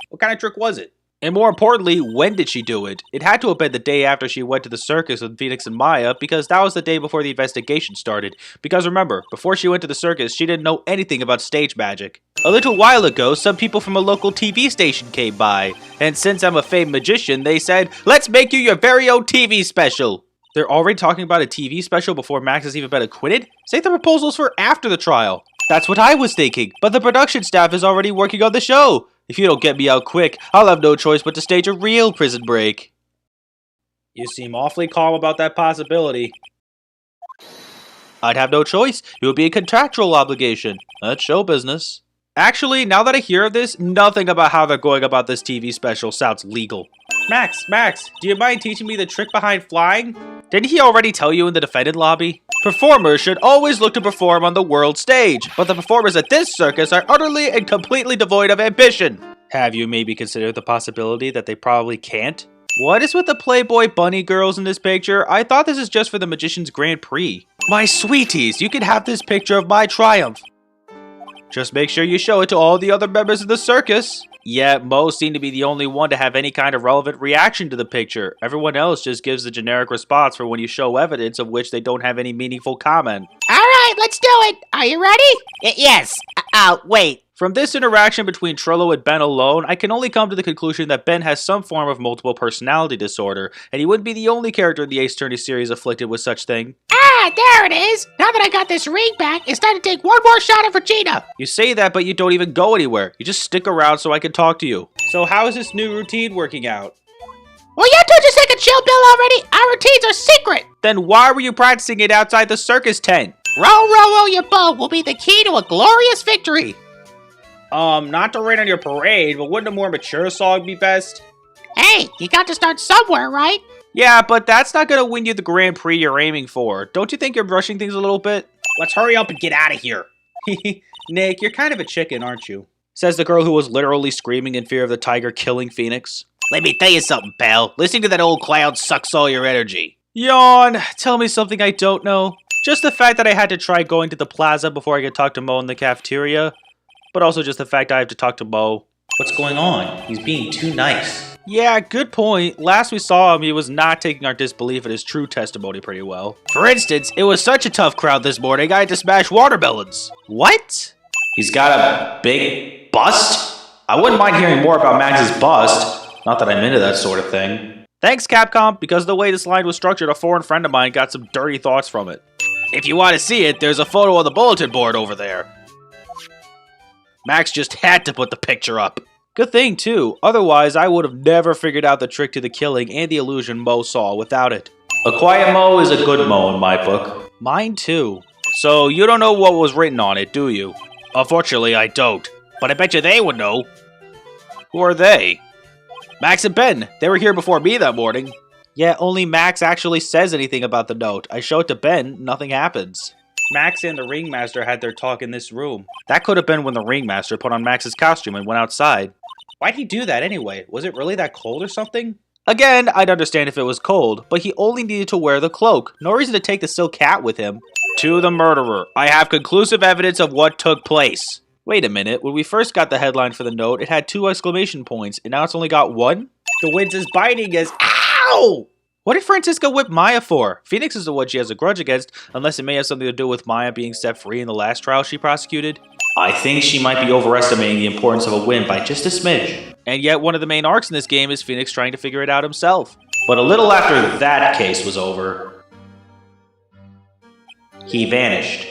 What kind of trick was it? And more importantly, when did she do it? It had to have been the day after she went to the circus with Phoenix and Maya, because that was the day before the investigation started. Because remember, before she went to the circus, she didn't know anything about stage magic. A little while ago, some people from a local TV station came by, and since I'm a famed magician, they said, "Let's make you your very own TV special." They're already talking about a TV special before Max has even been acquitted? Save the proposals for after the trial. That's what I was thinking, but the production staff is already working on the show. If you don't get me out quick, I'll have no choice but to stage a real prison break. You seem awfully calm about that possibility. I'd have no choice. It would be a contractual obligation. That's show business. Actually, now that I hear of this, nothing about how they're going about this TV special sounds legal. Max, do you mind teaching me the trick behind flying? Didn't he already tell you in the defendant lobby? Performers should always look to perform on the world stage, but the performers at this circus are utterly and completely devoid of ambition. Have you maybe considered the possibility that they probably can't? What is with the Playboy bunny girls in this picture? I thought this is just for the Magician's Grand Prix. My sweeties, you can have this picture of my triumph. Just make sure you show it to all the other members of the circus. Yet, Mo seemed to be the only one to have any kind of relevant reaction to the picture. Everyone else just gives the generic response for when you show evidence of which they don't have any meaningful comment. Alright, let's do it. Are you ready? Yes. Wait. From this interaction between Trello and Ben alone, I can only come to the conclusion that Ben has some form of multiple personality disorder, and he wouldn't be the only character in the Ace Attorney series afflicted with such thing. Ah, there it is. Now that I got this ring back, it's time to take one more shot at Regina. You say that, but you don't even go anywhere. You just stick around so I can talk to you. So how is this new routine working out? Will you two just take a chill pill already? Our routines are secret. Then why were you practicing it outside the circus tent? Row, your boat will be the key to a glorious victory. Not to rain on your parade, but wouldn't a more mature song be best? Hey, you got to start somewhere, right? Yeah, but that's not gonna win you the Grand Prix you're aiming for. Don't you think you're rushing things a little bit? Let's hurry up and get out of here. Nick, you're kind of a chicken, aren't you? Says the girl who was literally screaming in fear of the tiger killing Phoenix. Let me tell you something, pal. Listening to that old clown sucks all your energy. Yawn. Tell me something I don't know. Just the fact that I had to try going to the plaza before I could talk to Mo in the cafeteria. But also just the fact I have to talk to Mo. What's going on? He's being too nice. Yeah, good point. Last we saw him, he was not taking our disbelief in his true testimony pretty well. For instance, it was such a tough crowd this morning, I had to smash watermelons. What? He's got a big bust? I wouldn't mind hearing more about Max's bust. Not that I'm into that sort of thing. Thanks, Capcom, because the way this line was structured, a foreign friend of mine got some dirty thoughts from it. If you want to see it, there's a photo on the bulletin board over there. Max just had to put the picture up. Good thing, too. Otherwise, I would have never figured out the trick to the killing and the illusion Mo saw without it. A quiet Mo is a good Mo in my book. Mine, too. So, you don't know what was written on it, do you? Unfortunately, I don't. But I bet you they would know. Who are they? Max and Ben. They were here before me that morning. Yeah, only Max actually says anything about the note. I show it to Ben, nothing happens. Max and the ringmaster had their talk in this room. That could have been when the ringmaster put on Max's costume and went outside. Why'd he do that anyway? Was it really that cold or something? Again, I'd understand if it was cold, but he only needed to wear the cloak. No reason to take the silk hat with him. To the murderer. I have conclusive evidence of what took place. Wait a minute, when we first got the headline for the note, it had 2 exclamation points, and now it's only got 1? The wind's as biting as— OW! What did Francisca whip Maya for? Phoenix is the one she has a grudge against, unless it may have something to do with Maya being set free in the last trial she prosecuted. I think she might be overestimating the importance of a win by just a smidge. And yet one of the main arcs in this game is Phoenix trying to figure it out himself. But a little after that case was over, he vanished.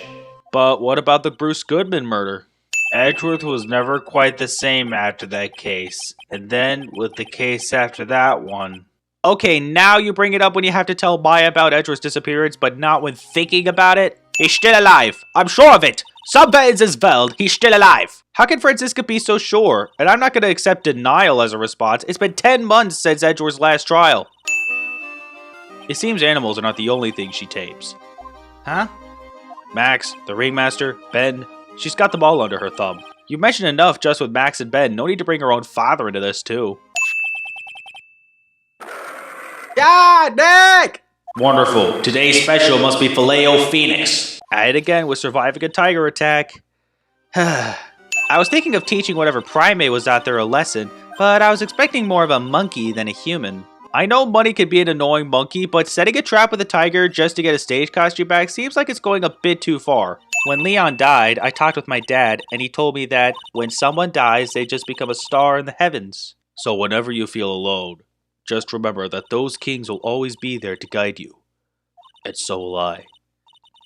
But what about the Bruce Goodman murder? Edgeworth was never quite the same after that case. And then, with the case after that one. Okay, now you bring it up when you have to tell Maya about Edgeworth's disappearance, but not when thinking about it? He's still alive. I'm sure of it. Somewhere in this world, he's still alive. How can Francisca be so sure? And I'm not going to accept denial as a response. It's been 10 months since Edgeworth's last trial. It seems animals are not the only thing she tames. Huh? Max, the ringmaster, Ben. She's got them all under her thumb. You mentioned enough just with Max and Ben. No need to bring her own father into this, too. Yeah, Nick! Wonderful. Today's special must be Filet-O-Phoenix. At it again with surviving a tiger attack. I was thinking of teaching whatever primate was out there a lesson, but I was expecting more of a monkey than a human. I know Money could be an annoying monkey, but setting a trap with a tiger just to get a stage costume back seems like it's going a bit too far. When Leon died, I talked with my dad, and he told me that when someone dies, they just become a star in the heavens. So whenever you feel alone, just remember that those kings will always be there to guide you. And so will I.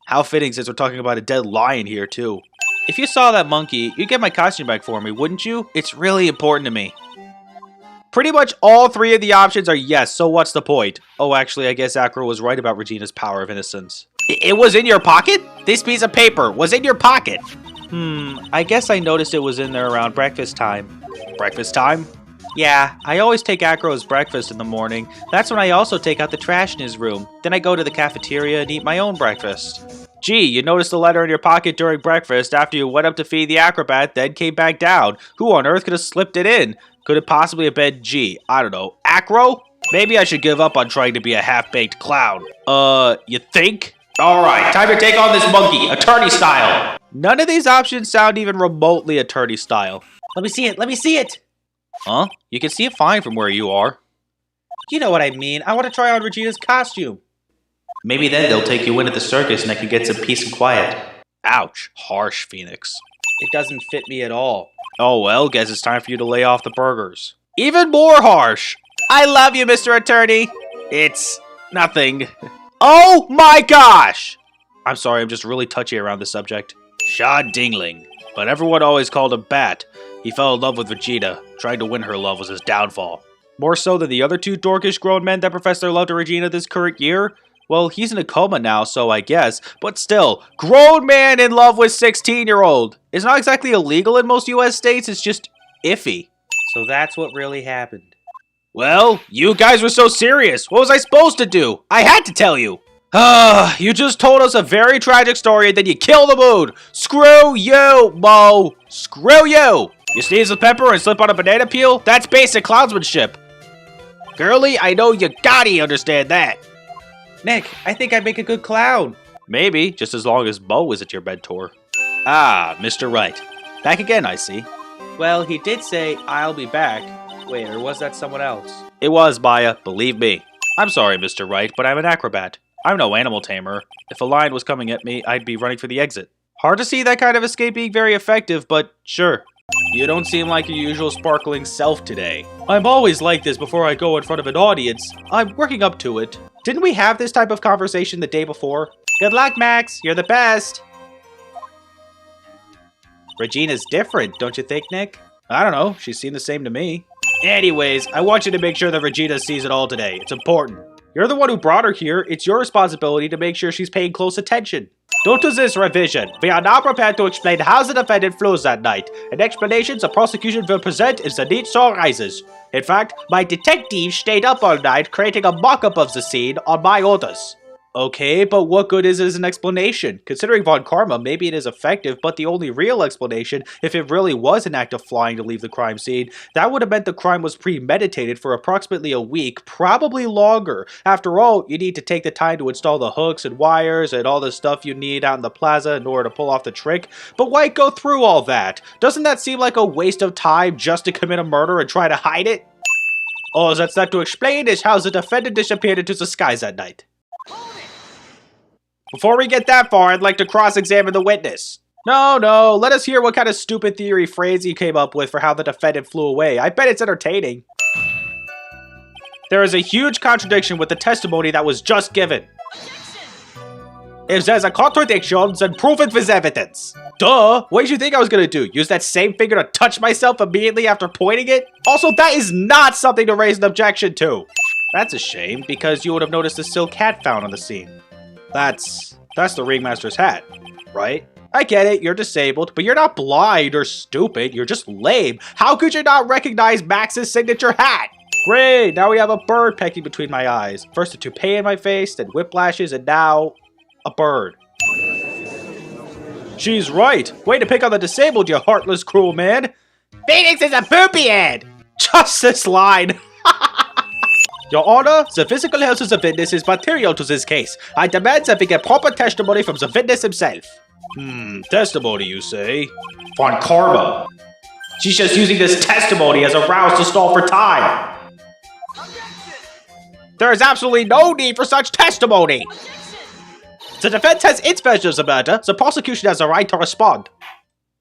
How fitting since we're talking about a dead lion here, too. If you saw that monkey, you'd get my costume back for me, wouldn't you? It's really important to me. Pretty much all three of the options are yes, so what's the point? Oh, actually, I guess Acro was right about Regina's power of innocence. It was in your pocket? This piece of paper was in your pocket. I guess I noticed it was in there around breakfast time. Breakfast time? Yeah, I always take Acro's breakfast in the morning. That's when I also take out the trash in his room. Then I go to the cafeteria and eat my own breakfast. Gee, you noticed the letter in your pocket during breakfast after you went up to feed the acrobat, then came back down. Who on earth could have slipped it in? Could it possibly have been I don't know, Acro? Maybe I should give up on trying to be a half-baked clown. You think? Alright, time to take on this monkey, attorney style. None of these options sound even remotely attorney style. Let me see it. Let me see it. Huh? You can see it fine from where you are. You know what I mean. I want to try on Regina's costume. Maybe then they'll take you in at the circus and I can get some peace and quiet. Ouch. Harsh, Phoenix. It doesn't fit me at all. Oh well, guess it's time for you to lay off the burgers. Even more harsh! I love you, Mr. Attorney! It's nothing. Oh my gosh! I'm sorry, I'm just really touchy around this subject. Shad Dingling. But everyone always called him Bat. He fell in love with Regina. Trying to win her love was his downfall. More so than the other two dorkish grown men that profess their love to Regina this current year? Well, he's in a coma now, so I guess. But still, grown man in love with 16-year-old. It's not exactly illegal in most US states, it's just iffy. So that's what really happened. Well, you guys were so serious. What was I supposed to do? I had to tell you. You just told us a very tragic story and then you kill the mood. Screw you, Mo. Screw you. You sneeze with pepper and slip on a banana peel? That's basic clownsmanship. Girlie, I know you gotta understand that. Nick, I think I'd make a good clown. Maybe, just as long as Mo isn't your mentor. Ah, Mr. Wright. Back again, I see. Well, he did say, I'll be back. Wait, or was that someone else? It was, Maya, believe me. I'm sorry, Mr. Wright, but I'm an acrobat. I'm no animal tamer. If a lion was coming at me, I'd be running for the exit. Hard to see that kind of escape being very effective, but sure. You don't seem like your usual sparkling self today. I'm always like this before I go in front of an audience. I'm working up to it. Didn't we have this type of conversation the day before? Good luck, Max. You're the best. Regina's different, don't you think, Nick? I don't know. She seemed the same to me. Anyways, I want you to make sure that Regina sees it all today. It's important. You're the one who brought her here. It's your responsibility to make sure she's paying close attention. Due to this revision, we are now prepared to explain how the defendant flew that night. An explanation the prosecution will present if the need so arises. In fact, my detective stayed up all night creating a mock-up of the scene on my orders. Okay, but what good is it as an explanation? Considering Von Karma, maybe it is effective, but the only real explanation, if it really was an act of flying to leave the crime scene, that would have meant the crime was premeditated for approximately a week, probably longer. After all, you need to take the time to install the hooks and wires and all the stuff you need out in the plaza in order to pull off the trick. But why go through all that? Doesn't that seem like a waste of time just to commit a murder and try to hide it? All that's left to explain is how the defendant disappeared into the skies that night. Before we get that far, I'd like to cross-examine the witness. No, let us hear what kind of stupid theory phrase you came up with for how the defendant flew away. I bet it's entertaining. There is a huge contradiction with the testimony that was just given. If there's a contradiction, then prove it with evidence. Duh! What did you think I was gonna do? Use that same finger to touch myself immediately after pointing it? Also, that is not something to raise an objection to. That's a shame, because you would have noticed the silk hat found on the scene. That's the ringmaster's hat, right? I get it, you're disabled, but you're not blind or stupid, you're just lame. How could you not recognize Max's signature hat? Great, now we have a bird pecking between my eyes. First a toupee in my face, then whiplashes, and now a bird. She's right. Way to pick on the disabled, you heartless, cruel man. Phoenix is a poopy head! Just this line. Your Honor, the physical health of the witness is material to this case. I demand that we get proper testimony from the witness himself. Testimony, you say? Von Karma. She's just using this testimony as a rouse to stall for time. There is absolutely no need for such testimony. The defense has its version of the murder. The prosecution has a right to respond.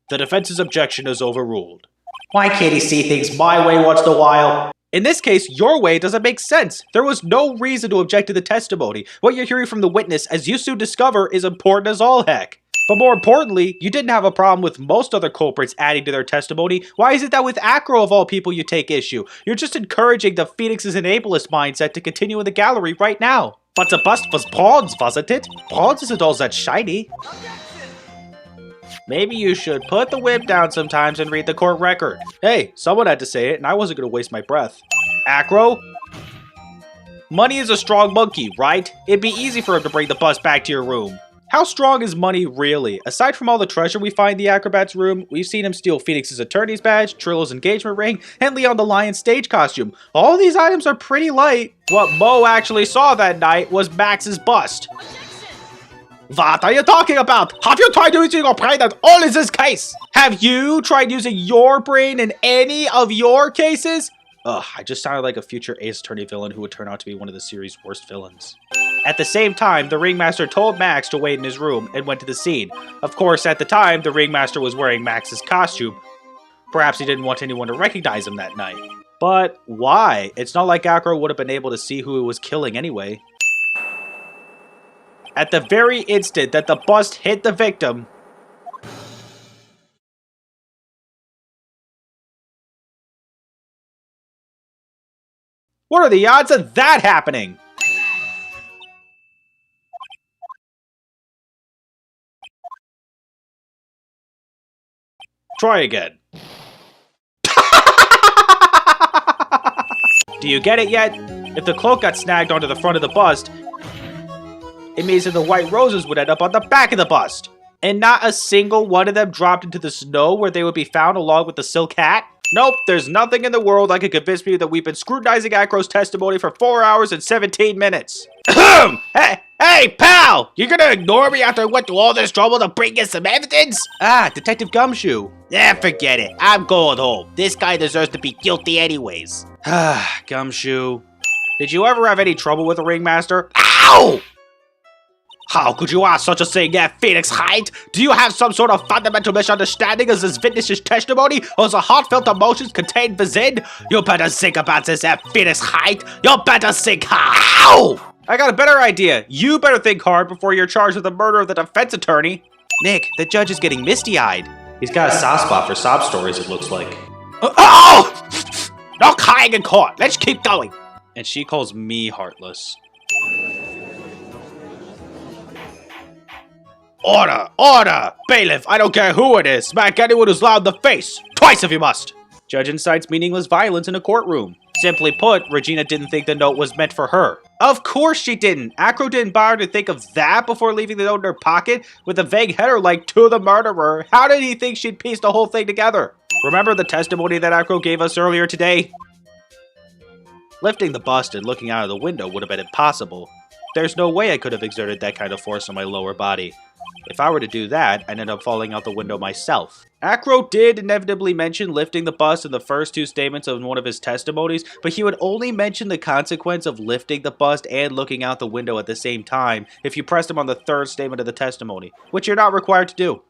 The defense's objection is overruled. Why can't he see things my way once in a while? In this case, your way doesn't make sense. There was no reason to object to the testimony. What you're hearing from the witness, as you soon discover, is important as all heck. But more importantly, you didn't have a problem with most other culprits adding to their testimony. Why is it that with Acro of all people you take issue? You're just encouraging the Phoenix's enablest mindset to continue in the gallery right now. But the bust was bronze, wasn't it? Bronze isn't all that shiny. Maybe you should put the whip down sometimes and read the court record. Hey, someone had to say it, and I wasn't going to waste my breath. Acro? Money is a strong monkey, right? It'd be easy for him to bring the bust back to your room. How strong is Money really? Aside from all the treasure we find in the Acrobat's room, we've seen him steal Phoenix's attorney's badge, Trillo's engagement ring, and Leon the Lion's stage costume. All these items are pretty light. What Mo actually saw that night was Max's bust. What are you talking about? Have you tried using your brain at all in this case? Have you tried using your brain in any of your cases? Ugh, I just sounded like a future Ace Attorney villain who would turn out to be one of the series' worst villains. At the same time, the Ringmaster told Max to wait in his room and went to the scene. Of course, at the time, the Ringmaster was wearing Max's costume. Perhaps he didn't want anyone to recognize him that night. But why? It's not like Acro would have been able to see who he was killing anyway. At the very instant that the bust hit the victim, what are the odds of that happening? Try again. Do you get it yet? If the cloak got snagged onto the front of the bust, it means that the white roses would end up on the back of the bust. And not a single one of them dropped into the snow where they would be found along with the silk hat? Nope, there's nothing in the world that could convince me that we've been scrutinizing Acro's testimony for 4 hours and 17 minutes. Hey, pal! You're gonna ignore me after I went through all this trouble to bring in some evidence? Ah, Detective Gumshoe. Forget it. I'm going home. This guy deserves to be guilty anyways. Ah, Gumshoe. Did you ever have any trouble with the Ringmaster? Ow! How could you ask such a thing, Phoenix Height? Do you have some sort of fundamental misunderstanding of this witness's testimony or the heartfelt emotions contained within? You better think about this, Phoenix Height. You better think hard. Ow! I got a better idea. You better think hard before you're charged with the murder of the defense attorney. Nick, the judge is getting misty-eyed. He's got a soft spot for sob stories, it looks like. Oh! No crying in court. Let's keep going. And she calls me heartless. Order! Order! Bailiff, I don't care who it is. Smack anyone who's loud in the face. Twice if you must. Judge incites meaningless violence in a courtroom. Simply put, Regina didn't think the note was meant for her. Of course she didn't. Acro didn't bother to think of that before leaving the note in her pocket with a vague header like, to the murderer. How did he think she'd piece the whole thing together? Remember the testimony that Acro gave us earlier today? Lifting the bust and looking out of the window would have been impossible. There's no way I could have exerted that kind of force on my lower body. If I were to do that, I'd end up falling out the window myself. Acro did inevitably mention lifting the bust in the first two statements of one of his testimonies, but he would only mention the consequence of lifting the bust and looking out the window at the same time if you pressed him on the third statement of the testimony, which you're not required to do.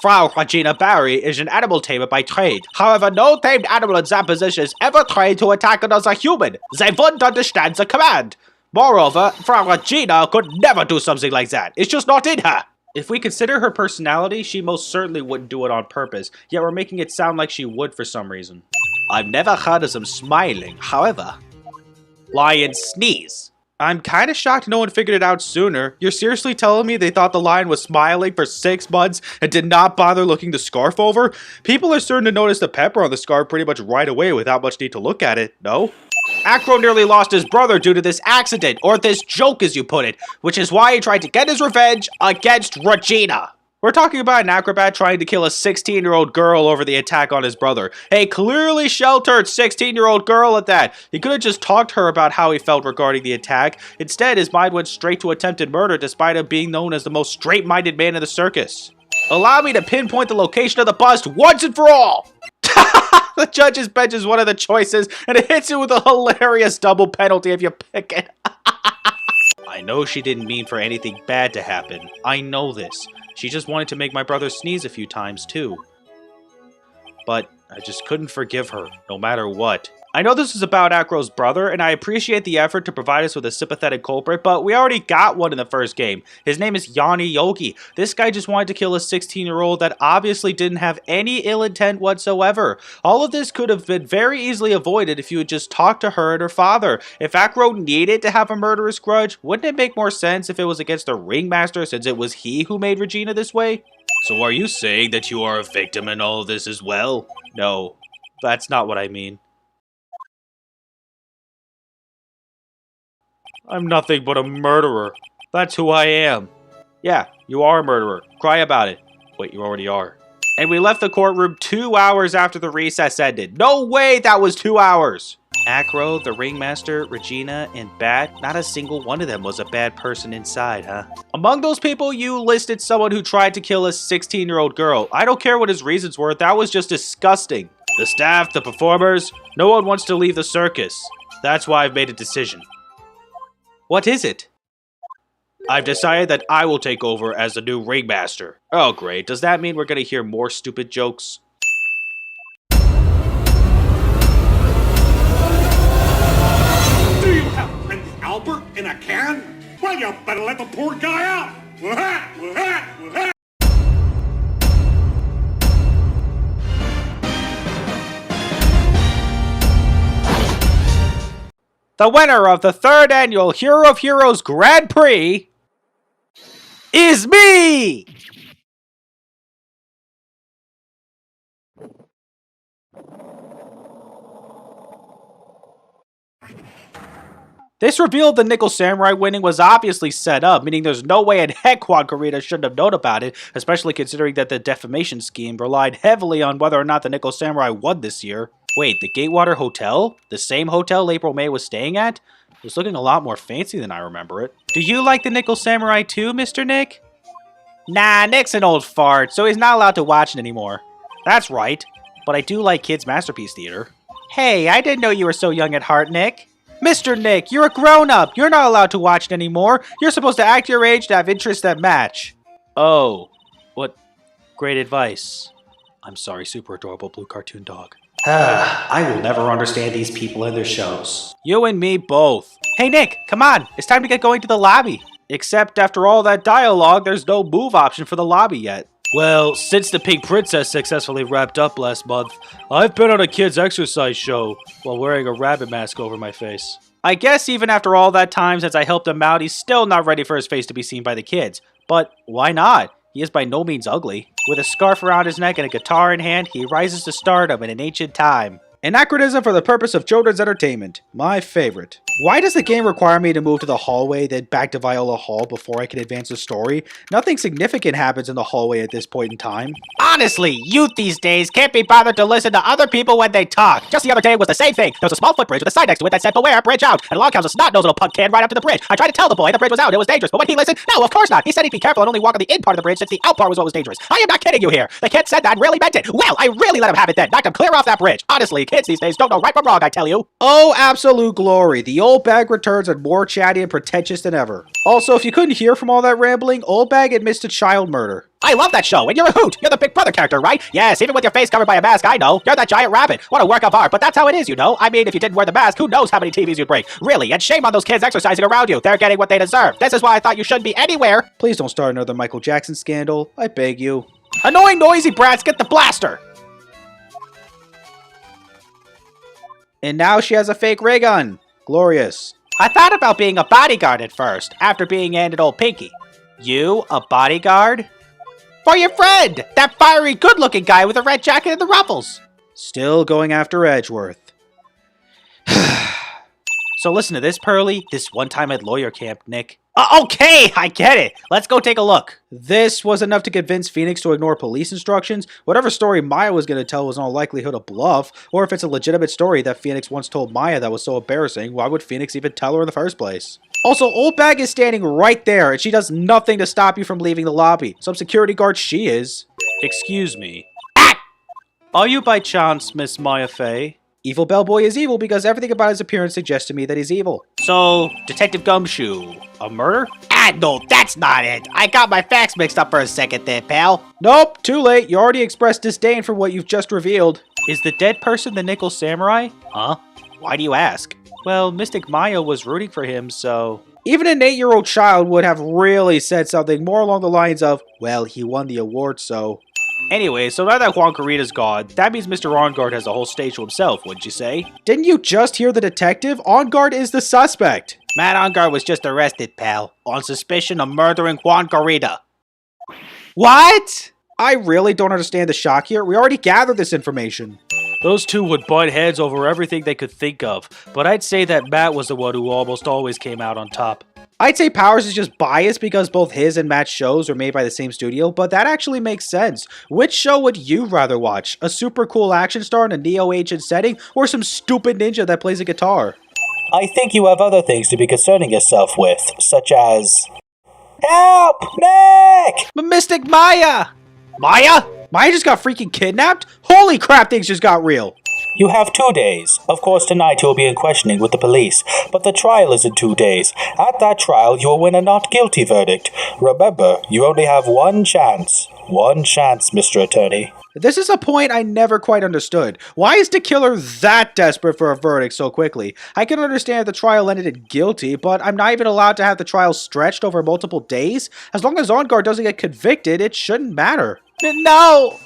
Frau Regina Barry is an animal tamer by trade. However, no tamed animal in that position is ever trained to attack another human. They wouldn't understand the command. Moreover, Frau Regina could never do something like that. It's just not in her. If we consider her personality, she most certainly wouldn't do it on purpose, yet we're making it sound like she would for some reason. I've never heard of them smiling, however. Lion sneeze. I'm kinda shocked no one figured it out sooner. You're seriously telling me they thought the lion was smiling for 6 months and did not bother looking the scarf over? People are certain to notice the pepper on the scarf pretty much right away without much need to look at it, no? Acro nearly lost his brother due to this accident, or this joke as you put it, which is why he tried to get his revenge against Regina. We're talking about an acrobat trying to kill a 16-year-old girl over the attack on his brother. A clearly sheltered 16-year-old girl at that. He could have just talked to her about how he felt regarding the attack. Instead, his mind went straight to attempted murder despite him being known as the most straight-minded man in the circus. Allow me to pinpoint the location of the bust once and for all! The judge's bench is one of the choices, and it hits you with a hilarious double penalty if you pick it. I know she didn't mean for anything bad to happen. I know this. She just wanted to make my brother sneeze a few times, too. But I just couldn't forgive her, no matter what. I know this is about Acro's brother, and I appreciate the effort to provide us with a sympathetic culprit, but we already got one in the first game. His name is Yanni Yogi. This guy just wanted to kill a 16-year-old that obviously didn't have any ill intent whatsoever. All of this could have been very easily avoided if you had just talked to her and her father. If Acro needed to have a murderous grudge, wouldn't it make more sense if it was against the ringmaster, since it was he who made Regina this way? So are you saying that you are a victim in all of this as well? No, that's not what I mean. I'm nothing but a murderer. That's who I am. Yeah, you are a murderer. Cry about it. Wait, you already are. And we left the courtroom 2 hours after the recess ended. No way that was 2 hours! Acro, the ringmaster, Regina, and Bat, not a single one of them was a bad person inside, huh? Among those people, you listed someone who tried to kill a 16-year-old girl. I don't care what his reasons were, that was just disgusting. The staff, the performers, no one wants to leave the circus. That's why I've made a decision. What is it? I've decided that I will take over as the new ringmaster. Oh great, does that mean we're gonna hear more stupid jokes? Do you have Prince Albert in a can? Well, you better let the poor guy out! The winner of the 3rd annual Hero of Heroes Grand Prix is me! This revealed the Nickel Samurai winning was obviously set up, meaning there's no way in heck Juan Corrida shouldn't have known about it, especially considering that the defamation scheme relied heavily on whether or not the Nickel Samurai won this year. Wait, the Gatewater Hotel? The same hotel April May was staying at? It's looking a lot more fancy than I remember it. Do you like the Nickel Samurai too, Mr. Nick? Nah, Nick's an old fart, so he's not allowed to watch it anymore. That's right, but I do like Kids Masterpiece Theater. Hey, I didn't know you were so young at heart, Nick. Mr. Nick, you're a grown-up. You're not allowed to watch it anymore. You're supposed to act your age to have interests that match. Oh, what great advice. I'm sorry, super adorable blue cartoon dog. I will never understand these people and their shows. You and me both. Hey Nick, come on. It's time to get going to the lobby. Except after all that dialogue, there's no move option for the lobby yet. Well, since the Pink Princess successfully wrapped up last month, I've been on a kids' exercise show while wearing a rabbit mask over my face. I guess even after all that time since I helped him out, he's still not ready for his face to be seen by the kids. But why not? He is by no means ugly. With a scarf around his neck and a guitar in hand, he rises to stardom in an ancient time. Anachronism for the purpose of children's entertainment. My favorite. Why does the game require me to move to the hallway, then back to Viola Hall before I can advance the story? Nothing significant happens in the hallway at this point in time. Honestly, youth these days can't be bothered to listen to other people when they talk. Just the other day it was the same thing. There was a small footbridge with a sign next to it that said, "Beware, bridge out." And along comes a snot-nosed little punk kid right up to the bridge. I tried to tell the boy the bridge was out, it was dangerous. But when he listened, no, of course not. He said he'd be careful and only walk on the in part of the bridge since the out part was what was dangerous. I am not kidding you here. The kid said that and really meant it. Well, I really let him have it then. Knocked him clear off that bridge. Honestly, kids these days don't know right from wrong, I tell you. Oh, absolute glory. The old bag returns and more chatty and pretentious than ever. Also, if you couldn't hear from all that rambling, old bag admits to child murder. I love that show, and you're a hoot. You're the Big Brother character, right? Yes, even with your face covered by a mask, I know. You're that giant rabbit. What a work of art, but that's how it is, you know. I mean, if you didn't wear the mask, who knows how many TVs you'd break. Really, and shame on those kids exercising around you. They're getting what they deserve. This is why I thought you shouldn't be anywhere. Please don't start another Michael Jackson scandal. I beg you. Annoying, noisy brats, get the blaster. And now she has a fake ray gun. Glorious. I thought about being a bodyguard at first, after being handed old Pinky. You, a bodyguard? For your friend! That fiery, good-looking guy with a red jacket and the ruffles! Still going after Edgeworth. So listen to this, Pearly. This one time at lawyer camp, Nick. Okay, I get it. Let's go take a look. This was enough to convince Phoenix to ignore police instructions. Whatever story Maya was going to tell was in all likelihood a bluff, or if it's a legitimate story that Phoenix once told Maya that was so embarrassing, why would Phoenix even tell her in the first place? Also, Old Bag is standing right there, and she does nothing to stop you from leaving the lobby. Some security guard she is. Excuse me. Ah! Are you by chance Miss Maya Fey? Evil Bellboy is evil because everything about his appearance suggests to me that he's evil. So, Detective Gumshoe, a murder? Ah, no, that's not it. I got my facts mixed up for a second there, pal. Nope, too late. You already expressed disdain for what you've just revealed. Is the dead person the Nickel Samurai? Huh? Why do you ask? Well, Mystic Maya was rooting for him, so... Even an 8-year-old child would have really said something more along the lines of, well, he won the award, so... Anyway, so now that Juan Corrida's gone, that means Mr. OnGuard has a whole stage to himself, wouldn't you say? Didn't you just hear the detective? OnGuard is the suspect. Matt OnGuard was just arrested, pal, on suspicion of murdering Juan Corrida. What? I really don't understand the shock here. We already gathered this information. Those two would butt heads over everything they could think of, but I'd say that Matt was the one who almost always came out on top. I'd say Powers is just biased because both his and Matt's shows were made by the same studio, but that actually makes sense. Which show would you rather watch? A super cool action star in a neo-ancient setting, or some stupid ninja that plays a guitar? I think you have other things to be concerning yourself with, such as... Help! Nick! Mystic Maya! Maya? Maya just got freaking kidnapped? Holy crap, things just got real. You have 2 days. Of course, tonight you will be in questioning with the police, but the trial is in 2 days. At that trial, you will win a not guilty verdict. Remember, you only have one chance. One chance, Mr. Attorney. This is a point I never quite understood. Why is the killer that desperate for a verdict so quickly? I can understand if the trial ended in guilty, but I'm not even allowed to have the trial stretched over multiple days? As long as OnGuard doesn't get convicted, it shouldn't matter. No!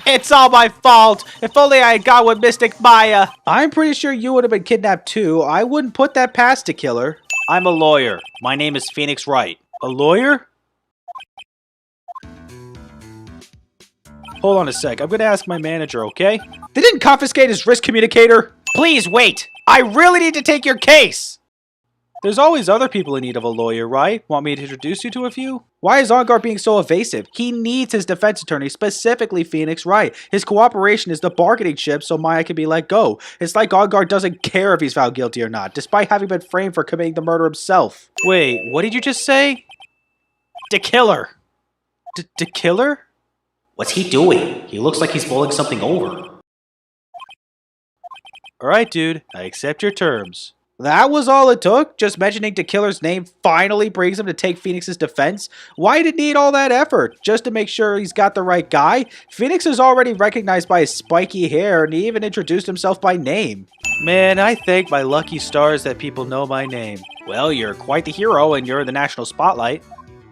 It's all my fault! If only I had gone with Mystic Maya! I'm pretty sure you would have been kidnapped too. I wouldn't put that past the killer. I'm a lawyer. My name is Phoenix Wright. A lawyer? Hold on a sec. I'm gonna ask my manager, okay? They didn't confiscate his risk communicator. Please wait! I really need to take your case! There's always other people in need of a lawyer, right? Want me to introduce you to a few? Why is OnGuard being so evasive? He needs his defense attorney, specifically Phoenix Wright. His cooperation is the bargaining chip so Maya can be let go. It's like OnGuard doesn't care if he's found guilty or not, despite having been framed for committing the murder himself. Wait, what did you just say? The killer! The killer? What's he doing? He looks like he's bowling something over. Alright, dude. I accept your terms. That was all it took? Just mentioning the killer's name finally brings him to take Phoenix's defense? Why did it need all that effort? Just to make sure he's got the right guy? Phoenix is already recognized by his spiky hair, and he even introduced himself by name. Man, I thank my lucky stars that people know my name. Well, you're quite the hero and you're in the national spotlight.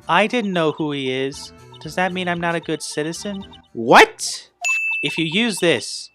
I didn't know who he is. Does that mean I'm not a good citizen? What? If you use this,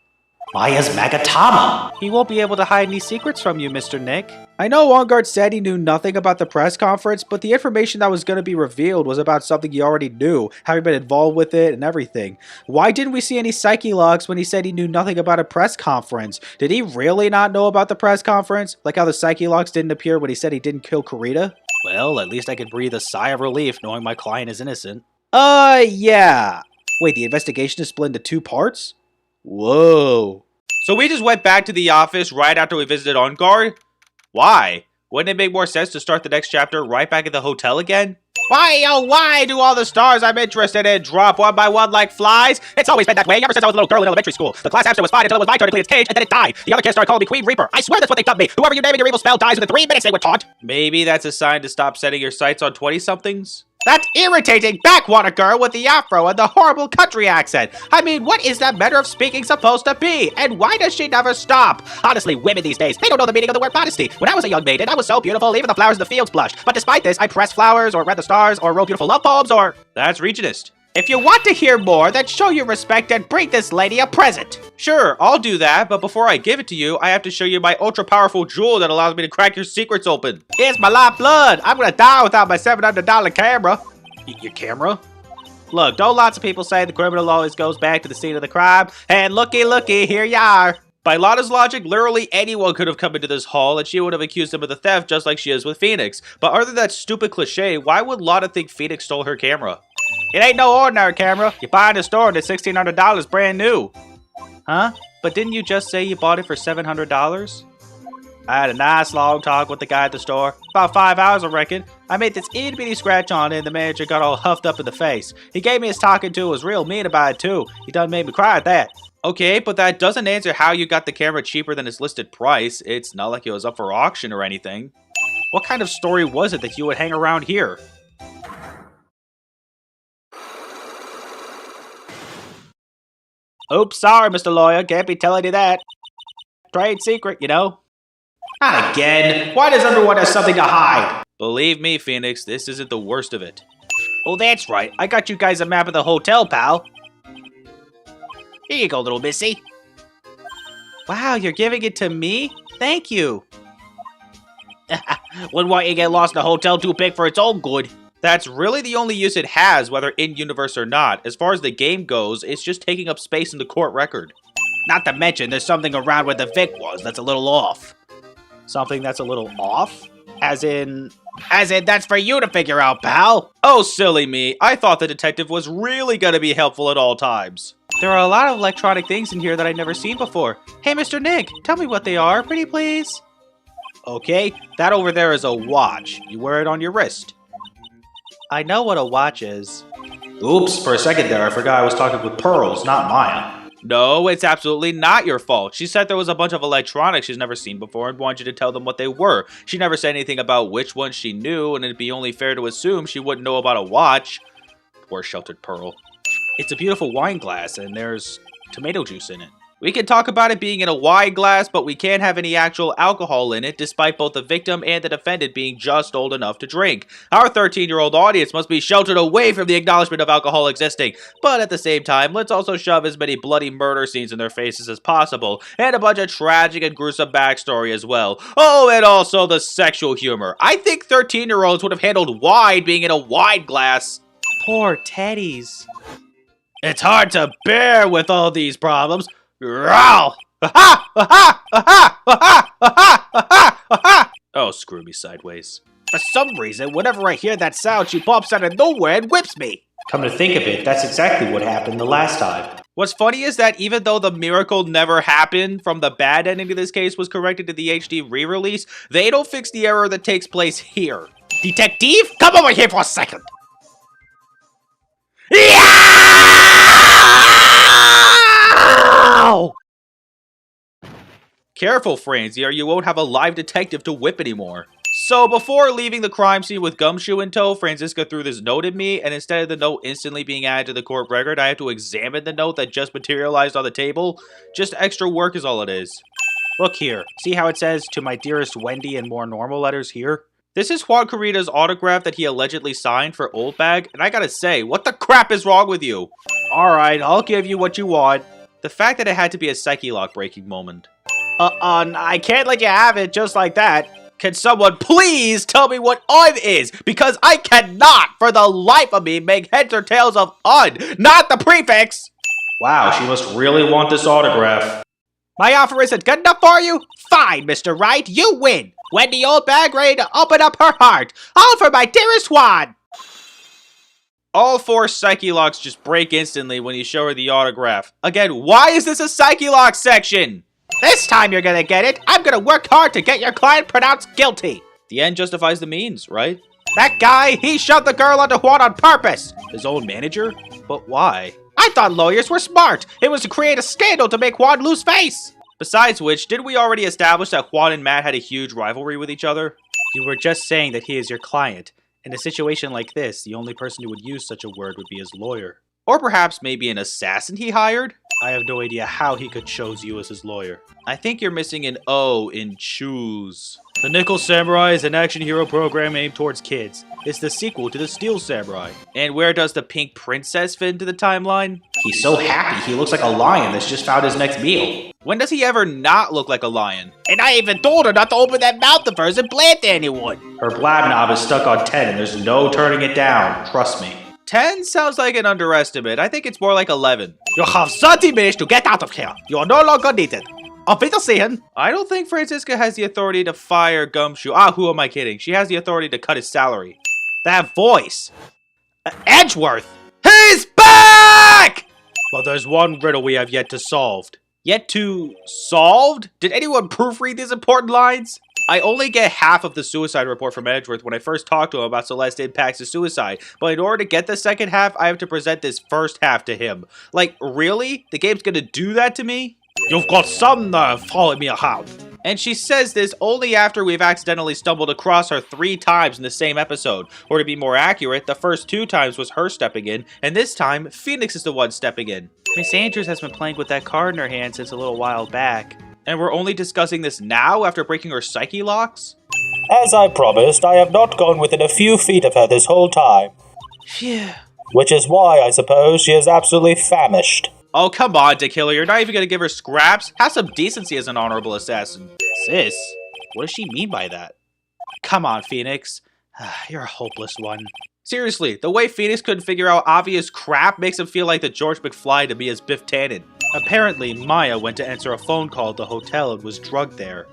Maya's Magatama! he won't be able to hide any secrets from you, Mr. Nick. I know OnGuard said he knew nothing about the press conference, but the information that was going to be revealed was about something he already knew, having been involved with it and everything. Why didn't we see any psyche logs when he said he knew nothing about a press conference? Did he really not know about the press conference? Like how the psyche logs didn't appear when he said he didn't kill Corrida? Well, at least I could breathe a sigh of relief knowing my client is innocent. Yeah. Wait, the investigation is split into 2 parts? Whoa. So we just went back to the office right after we visited OnGuard? Why? Wouldn't it make more sense to start the next chapter right back at the hotel again? Why, oh why do all the stars I'm interested in drop one by one like flies? It's always been that way ever since I was a little girl in elementary school. The class hamster was fine until it was my turn to clean its cage, and then it died. The other kids started calling me Queen Reaper. I swear that's what they dubbed me. Whoever you name in your evil spell dies within 3 minutes, they were taught. Maybe that's a sign to stop setting your sights on 20-somethings? That irritating backwater girl with the afro and the horrible country accent. I mean, what is that manner of speaking supposed to be? And why does she never stop? Honestly, women these days, they don't know the meaning of the word modesty. When I was a young maiden, I was so beautiful, even the flowers in the fields blushed. But despite this, I pressed flowers, or read the stars, or wrote beautiful love poems, or... That's Regentist. If you want to hear more, then show your respect and bring this lady a present. Sure, I'll do that, but before I give it to you, I have to show you my ultra-powerful jewel that allows me to crack your secrets open. Here's my lifeblood. I'm gonna die without my $700 camera. Your camera? Look, don't lots of people say the criminal always goes back to the scene of the crime? And looky, here you are. By Lana's logic, literally anyone could have come into this hall and she would have accused him of the theft just like she is with Phoenix. But other than that stupid cliche, why would Lana think Phoenix stole her camera? It ain't no ordinary camera. You buy in the store and it's $1,600 brand new. Huh? But didn't you just say you bought it for $700? I had a nice long talk with the guy at the store. About 5 hours, I reckon. I made this itty bitty scratch on it and the manager got all huffed up in the face. He gave me his talking to, was real mean about it too. He done made me cry at that. Okay, but that doesn't answer how you got the camera cheaper than its listed price. It's not like it was up for auction or anything. What kind of story was it that you would hang around here? Oops, sorry, Mr. Lawyer. Can't be telling you that. Trade secret, you know? Not again. Why does everyone have something to hide? Believe me, Phoenix, this isn't the worst of it. Oh, that's right. I got you guys a map of the hotel, pal. Here you go, little missy. Wow, you're giving it to me? Thank you. Wouldn't want you to get lost in a hotel too big for its own good. That's really the only use it has, whether in-universe or not. As far as the game goes, it's just taking up space in the court record. Not to mention, there's something around where the Vic was that's a little off. Something that's a little off? As in, that's for you to figure out, pal. Oh, silly me. I thought the detective was really gonna be helpful at all times. There are a lot of electronic things in here that I've never seen before. Hey, Mr. Nick, tell me what they are, pretty please. Okay, that over there is a watch. You wear it on your wrist. I know what a watch is. Oops, for a second there, I forgot I was talking with Pearls, not Maya. No, it's absolutely not your fault. She said there was a bunch of electronics she's never seen before and wanted you to tell them what they were. She never said anything about which ones she knew, and it'd be only fair to assume she wouldn't know about a watch. Poor sheltered Pearl. It's a beautiful wine glass, and there's tomato juice in it. We can talk about it being in a wine glass, but we can't have any actual alcohol in it, despite both the victim and the defendant being just old enough to drink. Our 13-year-old audience must be sheltered away from the acknowledgement of alcohol existing, but at the same time, let's also shove as many bloody murder scenes in their faces as possible, and a bunch of tragic and gruesome backstory as well. Oh, and also the sexual humor. I think 13-year-olds would have handled wine being in a wine glass. Poor teddies. It's hard to bear with all these problems. Oh, screw me sideways. For some reason, whenever I hear that sound, she pops out of nowhere and whips me. Come to think of it, that's exactly what happened the last time. What's funny is that even though the miracle never happened from the bad ending of this case was corrected to the HD re-release, they don't fix the error that takes place here. Detective, come over here for a second. Careful, Francie, or you won't have a live detective to whip anymore. So before leaving the crime scene with Gumshoe in tow, Francisca threw this note at me, and instead of the note instantly being added to the court record, I have to examine the note that just materialized on the table. Just extra work is all it is. Look here. See how it says, "To my dearest Wendy" in more normal letters here? This is Juan Carita's autograph that he allegedly signed for Old Bag, and I gotta say, what the crap is wrong with you? Alright, I'll give you what you want. The fact that it had to be a psyche-lock breaking moment. I can't let you have it just like that. Can someone please tell me what UN is? Because I cannot, for the life of me, make heads or tails of UN, not the prefix! Wow, she must really want this autograph. My offer isn't good enough for you? Fine, Mr. Wright, you win. Wendy Oldbag ready to open up her heart. All for my dearest Juan. All 4 psyche locks just break instantly when you show her the autograph. Again, why is this a psyche lock section? This time you're gonna get it. I'm gonna work hard to get your client pronounced guilty. The end justifies the means, right? That guy, he shoved the girl onto Juan on purpose. His own manager? But why? I thought lawyers were smart. It was to create a scandal to make Juan lose face. Besides which, did we already establish that Juan and Matt had a huge rivalry with each other? You were just saying that he is your client. In a situation like this, the only person who would use such a word would be his lawyer. Or perhaps maybe an assassin he hired? I have no idea how he could chose you as his lawyer. I think you're missing an O in choose. The Nickel Samurai is an action hero program aimed towards kids. It's the sequel to the Steel Samurai. And where does the Pink Princess fit into the timeline? He's so happy, he looks like a lion that's just found his next meal. When does he ever not look like a lion? And I even told her not to open that mouth of hers and blab to anyone. Her blab knob is stuck on 10 and there's no turning it down, trust me. 10 sounds like an underestimate. I think it's more like 11. You have 30 minutes to get out of here. You are no longer needed. Auf Wiedersehen. I don't think Francisca has the authority to fire Gumshoe. Who am I kidding? She has the authority to cut his salary. That voice. Edgeworth. He's back! Well, there's one riddle we have yet to solve. Yet to solved? Did anyone proofread these important lines? I only get half of the suicide report from Edgeworth when I first talked to him about Celeste impacts to suicide, but in order to get the second half, I have to present this first half to him. Like, really? The game's gonna do that to me? You've got some nerve following me around. And she says this only after we've accidentally stumbled across her 3 times in the same episode. Or to be more accurate, the first 2 times was her stepping in, and this time, Phoenix is the one stepping in. Miss Andrews has been playing with that card in her hand since a little while back. And we're only discussing this now after breaking her psyche locks? As I promised, I have not gone within a few feet of her this whole time. Phew. Which is why, I suppose, she is absolutely famished. Oh, come on, Dick Killer. You're not even gonna give her scraps? Have some decency as an honorable assassin. Sis, what does she mean by that? Come on, Phoenix. You're a hopeless one. Seriously, the way Phoenix couldn't figure out obvious crap makes him feel like the George McFly to me as Biff Tannen. Apparently, Maya went to answer a phone call at the hotel and was drugged there.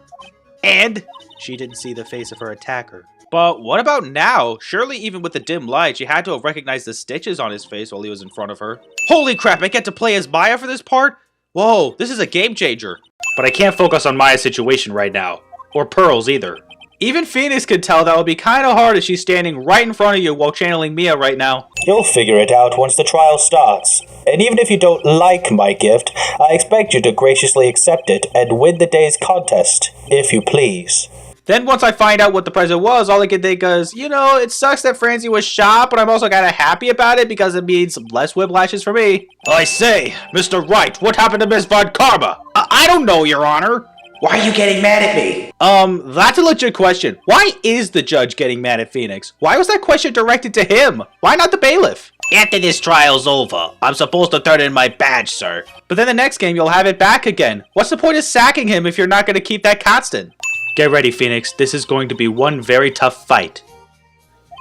And she didn't see the face of her attacker. But what about now? Surely even with the dim light, she had to have recognized the stitches on his face while he was in front of her. Holy crap, I get to play as Maya for this part? Whoa, this is a game changer. But I can't focus on Maya's situation right now. Or Pearl's either. Even Phoenix could tell that would be kind of hard if she's standing right in front of you while channeling Mia right now. You'll figure it out once the trial starts. And even if you don't like my gift, I expect you to graciously accept it and win the day's contest, if you please. Then once I find out what the present was, all I can think is, you know, it sucks that Francie was shot, but I'm also kind of happy about it because it means less whiplashes for me. I say, Mr. Wright, what happened to Miss Von Karma? I don't know, Your Honor. Why are you getting mad at me? That's a legit question. Why is the judge getting mad at Phoenix? Why was that question directed to him? Why not the bailiff? After this trial's over, I'm supposed to turn in my badge, sir. But then the next game, you'll have it back again. What's the point of sacking him if you're not going to keep that constant? Get ready, Phoenix. This is going to be one very tough fight.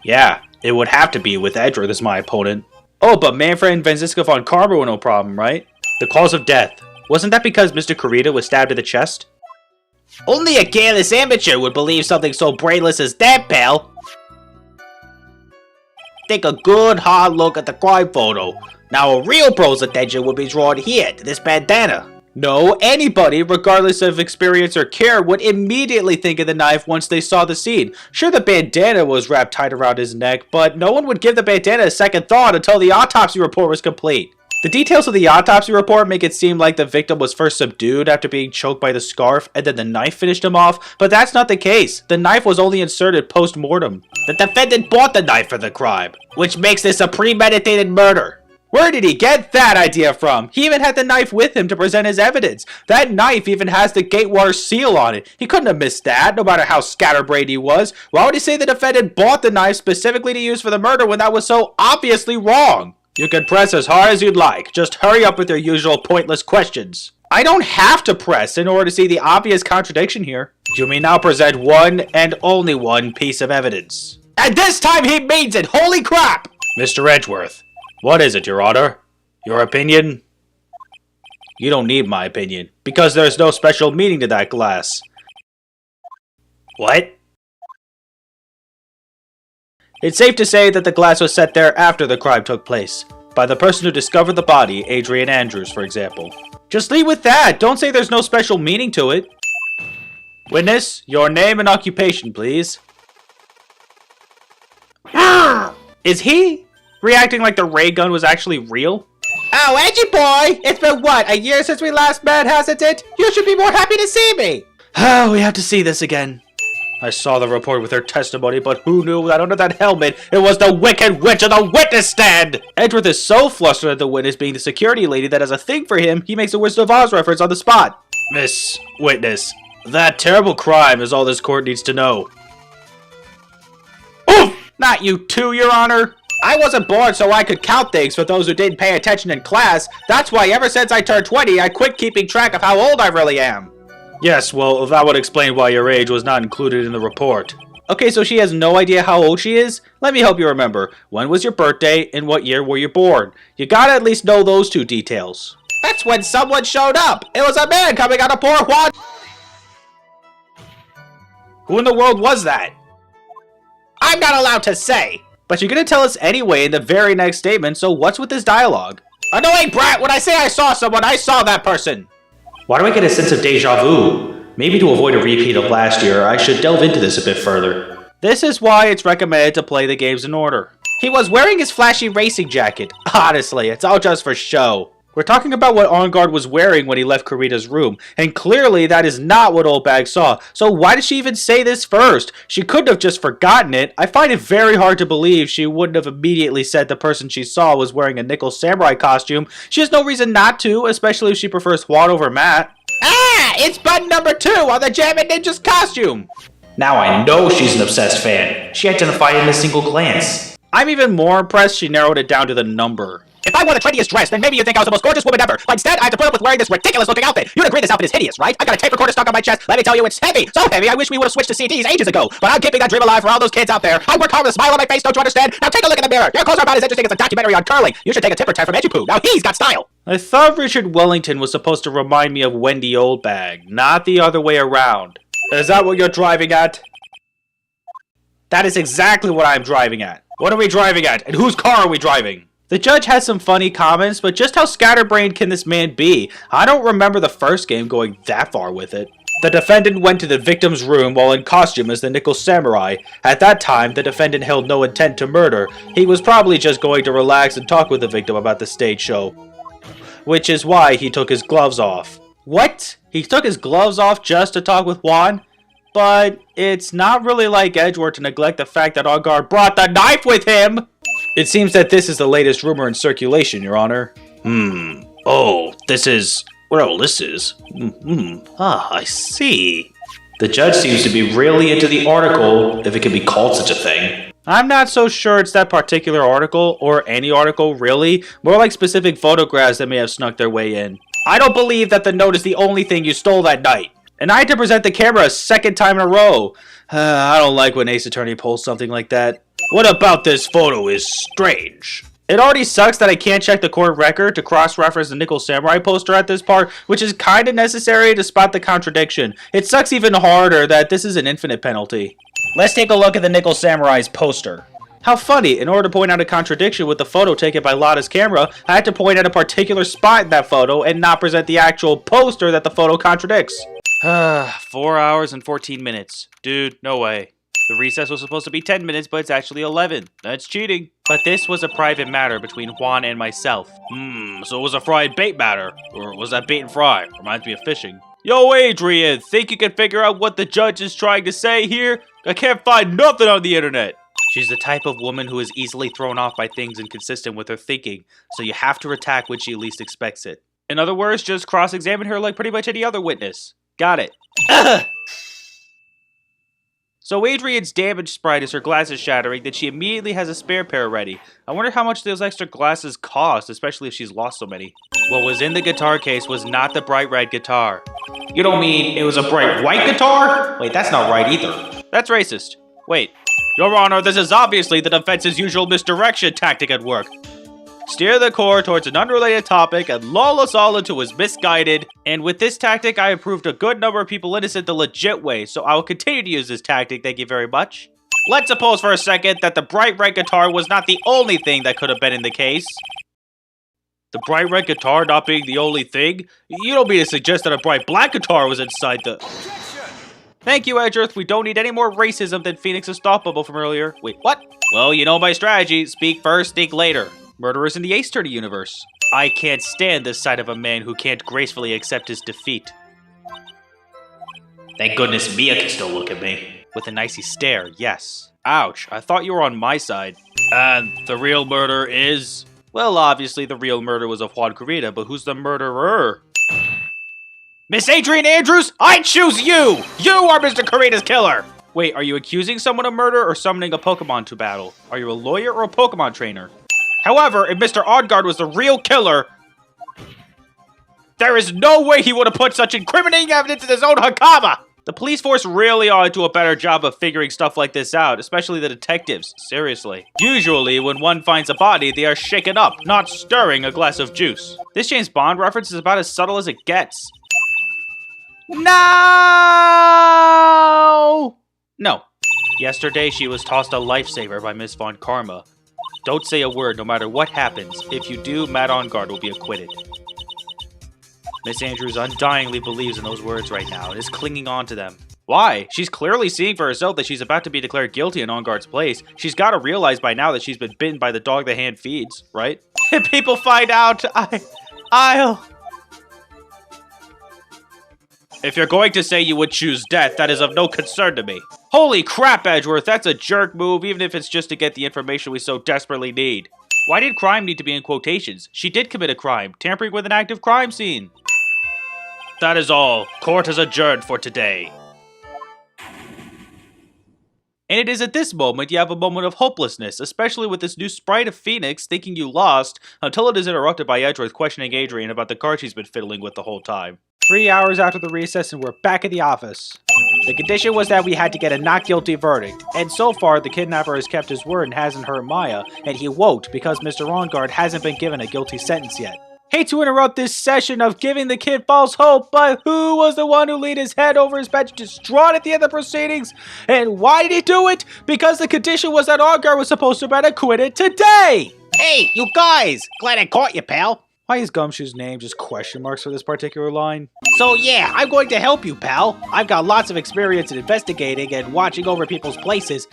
Yeah, it would have to be with Edward as my opponent. Oh, but Manfred and Franziska von Karma were no problem, right? The cause of death. Wasn't that because Mr. Kurita was stabbed in the chest? Only a careless amateur would believe something so brainless as that, pal. Take a good hard look at the crime photo. Now a real pro's attention would be drawn here to this bandana. No, anybody, regardless of experience or care, would immediately think of the knife once they saw the scene. Sure, the bandana was wrapped tight around his neck, but no one would give the bandana a second thought until the autopsy report was complete. The details of the autopsy report make it seem like the victim was first subdued after being choked by the scarf, and then the knife finished him off, but that's not the case. The knife was only inserted post-mortem. The defendant bought the knife for the crime, which makes this a premeditated murder. Where did he get that idea from? He even had the knife with him to present his evidence. That knife even has the Gatewater seal on it. He couldn't have missed that, no matter how scatterbrained he was. Why would he say the defendant bought the knife specifically to use for the murder when that was so obviously wrong? You can press as hard as you'd like. Just hurry up with your usual pointless questions. I don't have to press in order to see the obvious contradiction here. You may now present one and only one piece of evidence. And this time he means it! Holy crap! Mr. Edgeworth, what is it, Your Honor? Your opinion? You don't need my opinion, because there's no special meaning to that glass. What? It's safe to say that the glass was set there after the crime took place. By the person who discovered the body, Adrian Andrews, for example. Just leave with that! Don't say there's no special meaning to it. Witness, your name and occupation, please. Is he reacting like the ray gun was actually real? Oh, Edgy boy! It's been what, a year since we last met, hasn't it? You should be more happy to see me! Oh, we have to see this again. I saw the report with her testimony, but who knew that under that helmet, it was the Wicked Witch on the witness stand! Edward is so flustered at the witness being the security lady that as a thing for him, he makes a Wizard of Oz reference on the spot. Miss Witness, that terrible crime is all this court needs to know. Oof! Not you too, Your Honor! I wasn't born so I could count things for those who didn't pay attention in class. That's why ever since I turned 20, I quit keeping track of how old I really am. Yes, well, that would explain why your age was not included in the report. Okay, so she has no idea how old she is? Let me help you remember. When was your birthday, and what year were you born? You gotta at least know those two details. That's when someone showed up! It was a man coming out of Port Juan! Who in the world was that? I'm not allowed to say! But you're gonna tell us anyway in the very next statement, so what's with this dialogue? Annoying brat, when I say I saw someone, I saw that person! Why do I get a sense of deja vu? Maybe to avoid a repeat of last year, I should delve into this a bit further. This is why it's recommended to play the games in order. He was wearing his flashy racing jacket. Honestly, it's all just for show. We're talking about what On Guard was wearing when he left Karita's room, and clearly that is not what Old Bag saw, so why did she even say this first? She couldn't have just forgotten it. I find it very hard to believe she wouldn't have immediately said the person she saw was wearing a nickel samurai costume. She has no reason not to, especially if she prefers Juan over Matt. Ah, it's button number 2 on the Jammin' Ninja's costume. Now I know she's an obsessed fan. She identified it in a single glance. I'm even more impressed she narrowed it down to the number. If I wore the trendiest dress, then maybe you'd think I was the most gorgeous woman ever. But instead, I have to put up with wearing this ridiculous-looking outfit. You'd agree this outfit is hideous, right? I've got a tape recorder stuck on my chest. Let me tell you, it's heavy. So heavy, I wish we would have switched to CDs ages ago. But I'm keeping that dream alive for all those kids out there. I worked hard with a smile on my face, don't you understand? Now take a look in the mirror. Your clothes are about as interesting as a documentary on curling. You should take a tipper test from Edupoo. Now he's got style. I thought Richard Wellington was supposed to remind me of Wendy Oldbag, not the other way around. Is that what you're driving at? That is exactly what I'm driving at. What are we driving at? And whose car are we driving? The judge has some funny comments, but just how scatterbrained can this man be? I don't remember the first game going that far with it. The defendant went to the victim's room while in costume as the Nickel Samurai. At that time, the defendant held no intent to murder. He was probably just going to relax and talk with the victim about the stage show. Which is why he took his gloves off. What? He took his gloves off just to talk with Juan? But it's not really like Edgeworth to neglect the fact that On Guard brought the knife with him! It seems that this is the latest rumor in circulation, Your Honor. Oh, this is... Well, this is... I see. The judge seems to be really into the article, if it can be called such a thing. I'm not so sure it's that particular article, or any article, really. More like specific photographs that may have snuck their way in. I don't believe that the note is the only thing you stole that night. And I had to present the camera a second time in a row. I don't like when Ace Attorney pulls something like that. What about this photo is strange? It already sucks that I can't check the court record to cross-reference the Nickel Samurai poster at this part, which is kinda necessary to spot the contradiction. It sucks even harder that this is an infinite penalty. Let's take a look at the Nickel Samurai's poster. How funny, in order to point out a contradiction with the photo taken by Lotta's camera, I had to point out a particular spot in that photo and not present the actual poster that the photo contradicts. 4 hours and 14 minutes. Dude, no way. The recess was supposed to be 10 minutes, but it's actually 11. That's cheating. But this was a private matter between Juan and myself. So it was a fried bait matter. Or was that bait and fry? Reminds me of fishing. Yo, Adrian, think you can figure out what the judge is trying to say here? I can't find nothing on the internet. She's the type of woman who is easily thrown off by things inconsistent with her thinking, so you have to attack when she least expects it. In other words, just cross-examine her like pretty much any other witness. Got it. So Adrian's damage sprite is her glasses shattering, then she immediately has a spare pair ready. I wonder how much those extra glasses cost, especially if she's lost so many. What was in the guitar case was not the bright red guitar. You don't mean it was a bright white guitar? Wait, that's not right either. That's racist. Wait. Your Honor, this is obviously the defense's usual misdirection tactic at work. Steer the court towards an unrelated topic and lull us all into his misguided. And with this tactic, I have proved a good number of people innocent the legit way, so I will continue to use this tactic, thank you very much. Let's suppose for a second that the bright red guitar was not the only thing that could have been in the case. The bright red guitar not being the only thing? You don't mean to suggest that a bright black guitar was inside the... Thank you, Edgeworth. We don't need any more racism than Phoenix's thought bubble from earlier. Wait, what? Well, you know my strategy. Speak first, think later. Murderers in the Ace Attorney universe. I can't stand this side of a man who can't gracefully accept his defeat. Thank goodness Mia can still look at me. With an icy stare, yes. Ouch, I thought you were on my side. And the real murder is... Well, obviously the real murder was of Juan Carita, but who's the murderer? Miss Adrian Andrews, I choose you! You are Mr. Carita's killer! Wait, are you accusing someone of murder or summoning a Pokemon to battle? Are you a lawyer or a Pokemon trainer? However, if Mr. On Guard was the real killer, there is no way he would have put such incriminating evidence in his own Hakama! The police force really ought to do a better job of figuring stuff like this out, especially the detectives. Seriously. Usually, when one finds a body, they are shaken up, not stirring a glass of juice. This James Bond reference is about as subtle as it gets. No! No. Yesterday, she was tossed a lifesaver by Miss Von Karma. Don't say a word no matter what happens. If you do, Matt On Guard will be acquitted. Miss Andrews undyingly believes in those words right now and is clinging on to them. Why? She's clearly seeing for herself that she's about to be declared guilty in On Guard's place. She's got to realize by now that she's been bitten by the dog the hand feeds, right? If people find out If you're going to say you would choose death, that is of no concern to me. Holy crap, Edgeworth, that's a jerk move, even if it's just to get the information we so desperately need. Why did crime need to be in quotations? She did commit a crime, tampering with an active crime scene. That is all. Court is adjourned for today. And it is at this moment you have a moment of hopelessness, especially with this new sprite of Phoenix thinking you lost, until it is interrupted by Edgeworth questioning Adrian about the card she's been fiddling with the whole time. 3 hours after the recess and we're back at the office. The condition was that we had to get a not guilty verdict, and so far the kidnapper has kept his word and hasn't hurt Maya, and he won't because Mr. Rongard hasn't been given a guilty sentence yet. Hate to interrupt this session of giving the kid false hope, but who was the one who leaned his head over his bench distraught at the end of the proceedings? And why did he do it? Because the condition was that Rongard was supposed to have been acquitted today! Hey, you guys! Glad I caught you, pal. Why is Gumshoe's name just question marks for this particular line? So yeah, I'm going to help you, pal. I've got lots of experience in investigating and watching over people's places.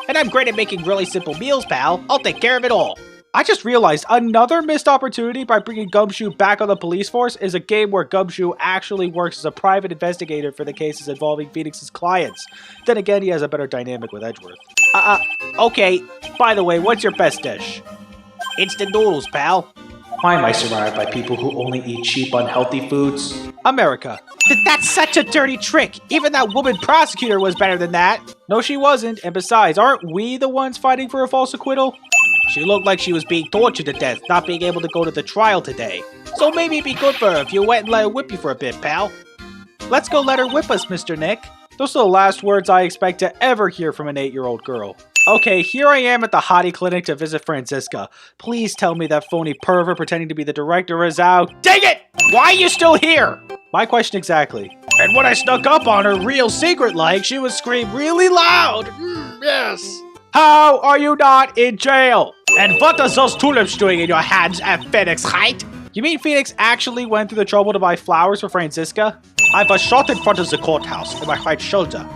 And I'm great at making really simple meals, pal. I'll take care of it all. I just realized another missed opportunity by bringing Gumshoe back on the police force is a game where Gumshoe actually works as a private investigator for the cases involving Phoenix's clients. Then again, he has a better dynamic with Edgeworth. Okay. By the way, what's your best dish? Instant noodles, pal. Why am I surrounded by people who only eat cheap, unhealthy foods? America. That's such a dirty trick. Even that woman prosecutor was better than that. No, she wasn't. And besides, aren't we the ones fighting for a false acquittal? She looked like she was being tortured to death, not being able to go to the trial today. So maybe it'd be good for her if you went and let her whip you for a bit, pal. Let's go let her whip us, Mr. Nick. Those are the last words I expect to ever hear from an 8-year-old girl. Okay, here I am at the hottie clinic to visit Franziska. Please tell me that phony pervert pretending to be the director is out. Dang it! Why are you still here? My question exactly. And when I snuck up on her real secret-like, she would scream really loud. Yes. How are you not in jail? And what are those tulips doing in your hands at Phoenix Height? You mean Phoenix actually went through the trouble to buy flowers for Franziska? I was shot in front of the courthouse in my right shoulder.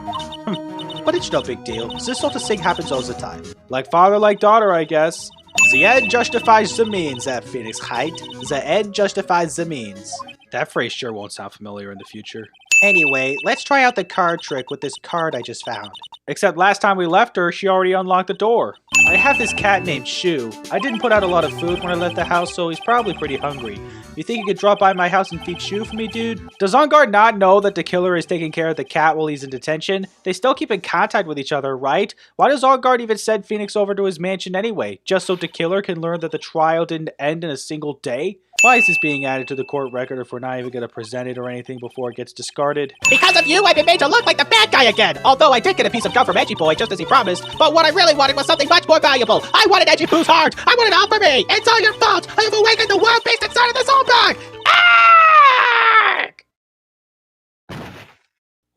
But it's no big deal. This sort of thing happens all the time. Like father, like daughter, I guess. The end justifies the means at Phoenix Height. The end justifies the means. That phrase sure won't sound familiar in the future. Anyway, let's try out the card trick with this card I just found. Except last time we left her, she already unlocked the door. I have this cat named Shu. I didn't put out a lot of food when I left the house, so he's probably pretty hungry. You think you could drop by my house and feed Shu for me, dude? Does Rongard not know that the killer is taking care of the cat while he's in detention? They still keep in contact with each other, right? Why does Rongard even send Phoenix over to his mansion anyway? Just so the killer can learn that the trial didn't end in a single day? Why is this being added to the court record if we're not even going to present it or anything before it gets discarded? Because of you, I've been made to look like the bad guy again! Although I did get a piece of gum from Edgy Boy just as he promised, but what I really wanted was something much more valuable! I wanted Edgy Poo's heart! I wanted it all for me! It's all your fault! I have awakened the wild beast inside of this old dog! Ah!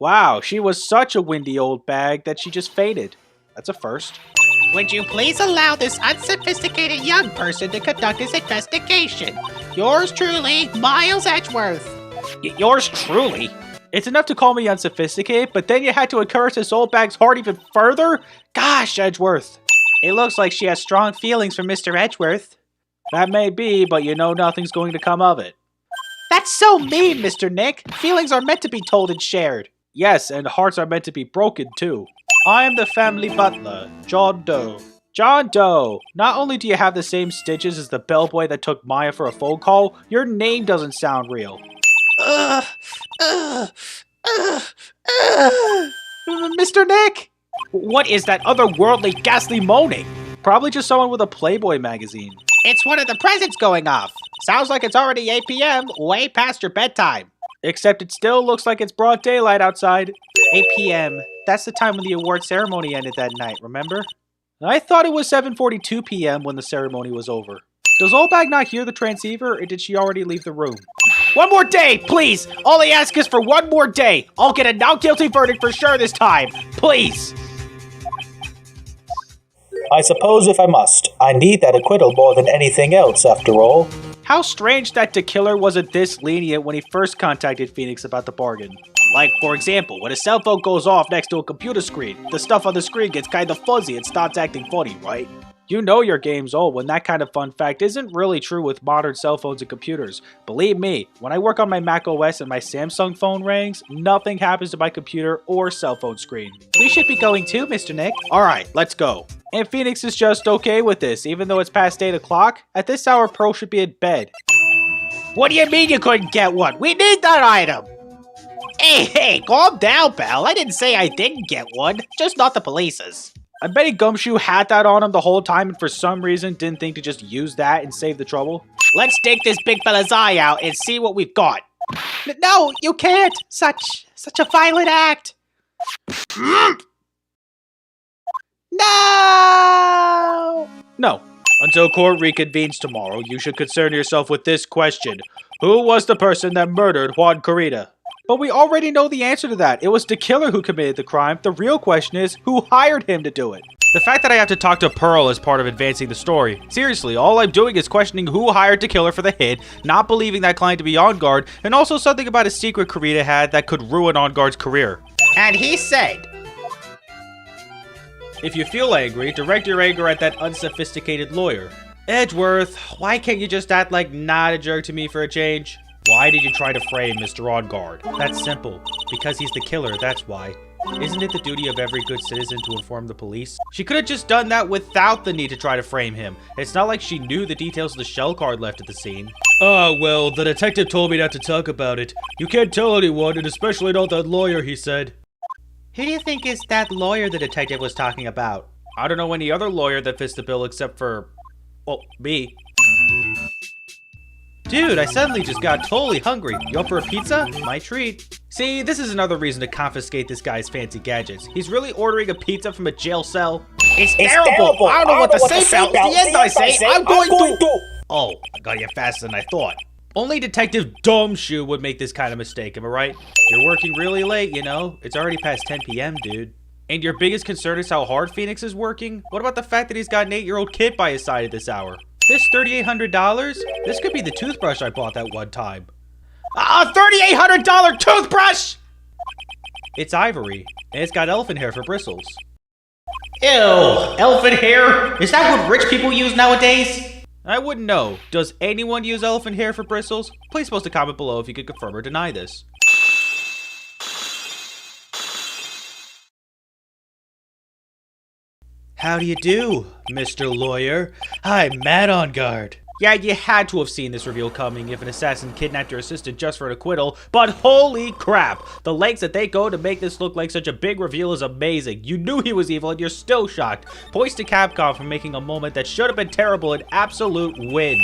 Wow, she was such a windy old bag that she just fainted. That's a first. Would you please allow this unsophisticated young person to conduct his investigation? Yours truly, Miles Edgeworth. Yours truly? It's enough to call me unsophisticated, but then you had to encourage this old bag's heart even further? Gosh, Edgeworth. It looks like she has strong feelings for Mr. Edgeworth. That may be, but you know nothing's going to come of it. That's so mean, Mr. Nick. Feelings are meant to be told and shared. Yes, and hearts are meant to be broken, too. I am the family butler, John Doe. John Doe, not only do you have the same stitches as the bellboy that took Maya for a phone call, your name doesn't sound real. Mr. Nick? What is that otherworldly, ghastly moaning? Probably just someone with a Playboy magazine. It's one of the presents going off. Sounds like it's already 8 p.m., way past your bedtime. Except it still looks like it's broad daylight outside. 8 p.m. That's the time when the award ceremony ended that night, remember? I thought it was 7:42 p.m. when the ceremony was over. Does Oldbag not hear the transceiver, or did she already leave the room? One more day, please! All I ask is for one more day. I'll get a not guilty verdict for sure this time. Please! I suppose if I must. I need that acquittal more than anything else, after all. How strange that the killer wasn't this lenient when he first contacted Phoenix about the bargain. Like, for example, when a cell phone goes off next to a computer screen, the stuff on the screen gets kind of fuzzy and starts acting funny, right? You know your game's old when that kind of fun fact isn't really true with modern cell phones and computers. Believe me, when I work on my Mac OS and my Samsung phone rings, nothing happens to my computer or cell phone screen. We should be going too, Mr. Nick. Alright, let's go. And Phoenix is just okay with this, even though it's past 8 o'clock. At this hour, Pearl should be in bed. What do you mean you couldn't get one? We need that item! Hey, calm down, pal. I didn't say I didn't get one, just not the police's. I bet he Gumshoe had that on him the whole time and for some reason didn't think to just use that and save the trouble. Let's take this big fella's eye out and see what we've got. No, you can't! Such a violent act! No! No. Until court reconvenes tomorrow, you should concern yourself with this question. Who was the person that murdered Juan Corrida? But we already know the answer to that. It was the killer who committed the crime. The real question is, who hired him to do it? The fact that I have to talk to Pearl is part of advancing the story. Seriously, all I'm doing is questioning who hired the killer for the hit, not believing that client to be on guard, and also something about a secret Corrida had that could ruin on guard's career. And he said, if you feel angry, direct your anger at that unsophisticated lawyer. Edgeworth, why can't you just act like not a jerk to me for a change? Why did you try to frame Mr. On Guard? That's simple. Because he's the killer, that's why. Isn't it the duty of every good citizen to inform the police? She could have just done that without the need to try to frame him. It's not like she knew the details of the shell card left at the scene. Well, the detective told me not to talk about it. You can't tell anyone, and especially not that lawyer, he said. Who do you think is that lawyer the detective was talking about? I don't know any other lawyer that fits the bill except for, well, me. Dude, I suddenly just got totally hungry. You up for a pizza? My treat. See, this is another reason to confiscate this guy's fancy gadgets. He's really ordering a pizza from a jail cell. It's terrible! I don't know what to say, pal. At the end I say, I'm going to... Oh, I got you faster than I thought. Only Detective Dumbshoe would make this kind of mistake, am I right? You're working really late, you know? It's already past 10 p.m., dude. And your biggest concern is how hard Phoenix is working? What about the fact that he's got an 8-year-old kid by his side at this hour? This $3,800? This could be the toothbrush I bought that one time. A $3,800 toothbrush! It's ivory, and it's got elephant hair for bristles. Ew, elephant hair? Is that what rich people use nowadays? I wouldn't know. Does anyone use elephant hair for bristles? Please post a comment below if you could confirm or deny this. How do you do, Mr. Lawyer? I'm Matt on guard. Yeah, you had to have seen this reveal coming if an assassin kidnapped your assistant just for an acquittal, but holy crap! The lengths that they go to make this look like such a big reveal is amazing. You knew he was evil and you're still shocked. Points to Capcom for making a moment that should have been terrible an absolute win.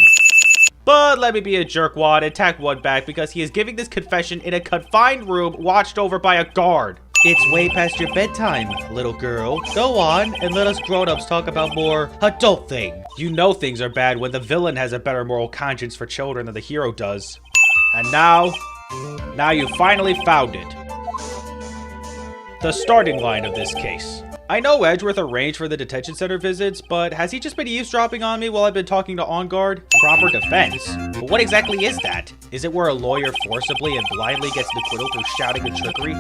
But let me be a jerkwad and tack one back because he is giving this confession in a confined room watched over by a guard. It's way past your bedtime, little girl. Go on and let us grown-ups talk about more adult things. You know things are bad when the villain has a better moral conscience for children than the hero does. And now you finally found it. The starting line of this case. I know Edgeworth arranged for the detention center visits, but has he just been eavesdropping on me while I've been talking to On Guard? Proper defense. But what exactly is that? Is it where a lawyer forcibly and blindly gets an acquittal through shouting and trickery?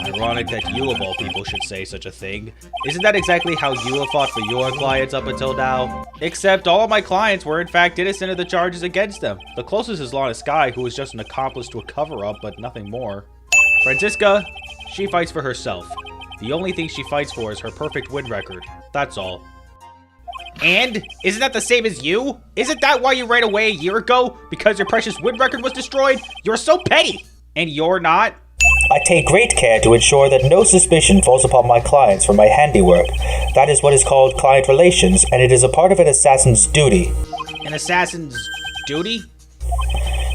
Ironic that you of all people should say such a thing. Isn't that exactly how you have fought for your clients up until now? Except all of my clients were in fact innocent of the charges against them. The closest is Lana Sky, who was just an accomplice to a cover-up, but nothing more. Franziska, she fights for herself. The only thing she fights for is her perfect win record. That's all. And? Isn't that the same as you? Isn't that why you ran away a year ago? Because your precious win record was destroyed? You're so petty! And you're not? I take great care to ensure that no suspicion falls upon my clients for my handiwork. That is what is called client relations, and it is a part of an assassin's duty. An assassin's duty?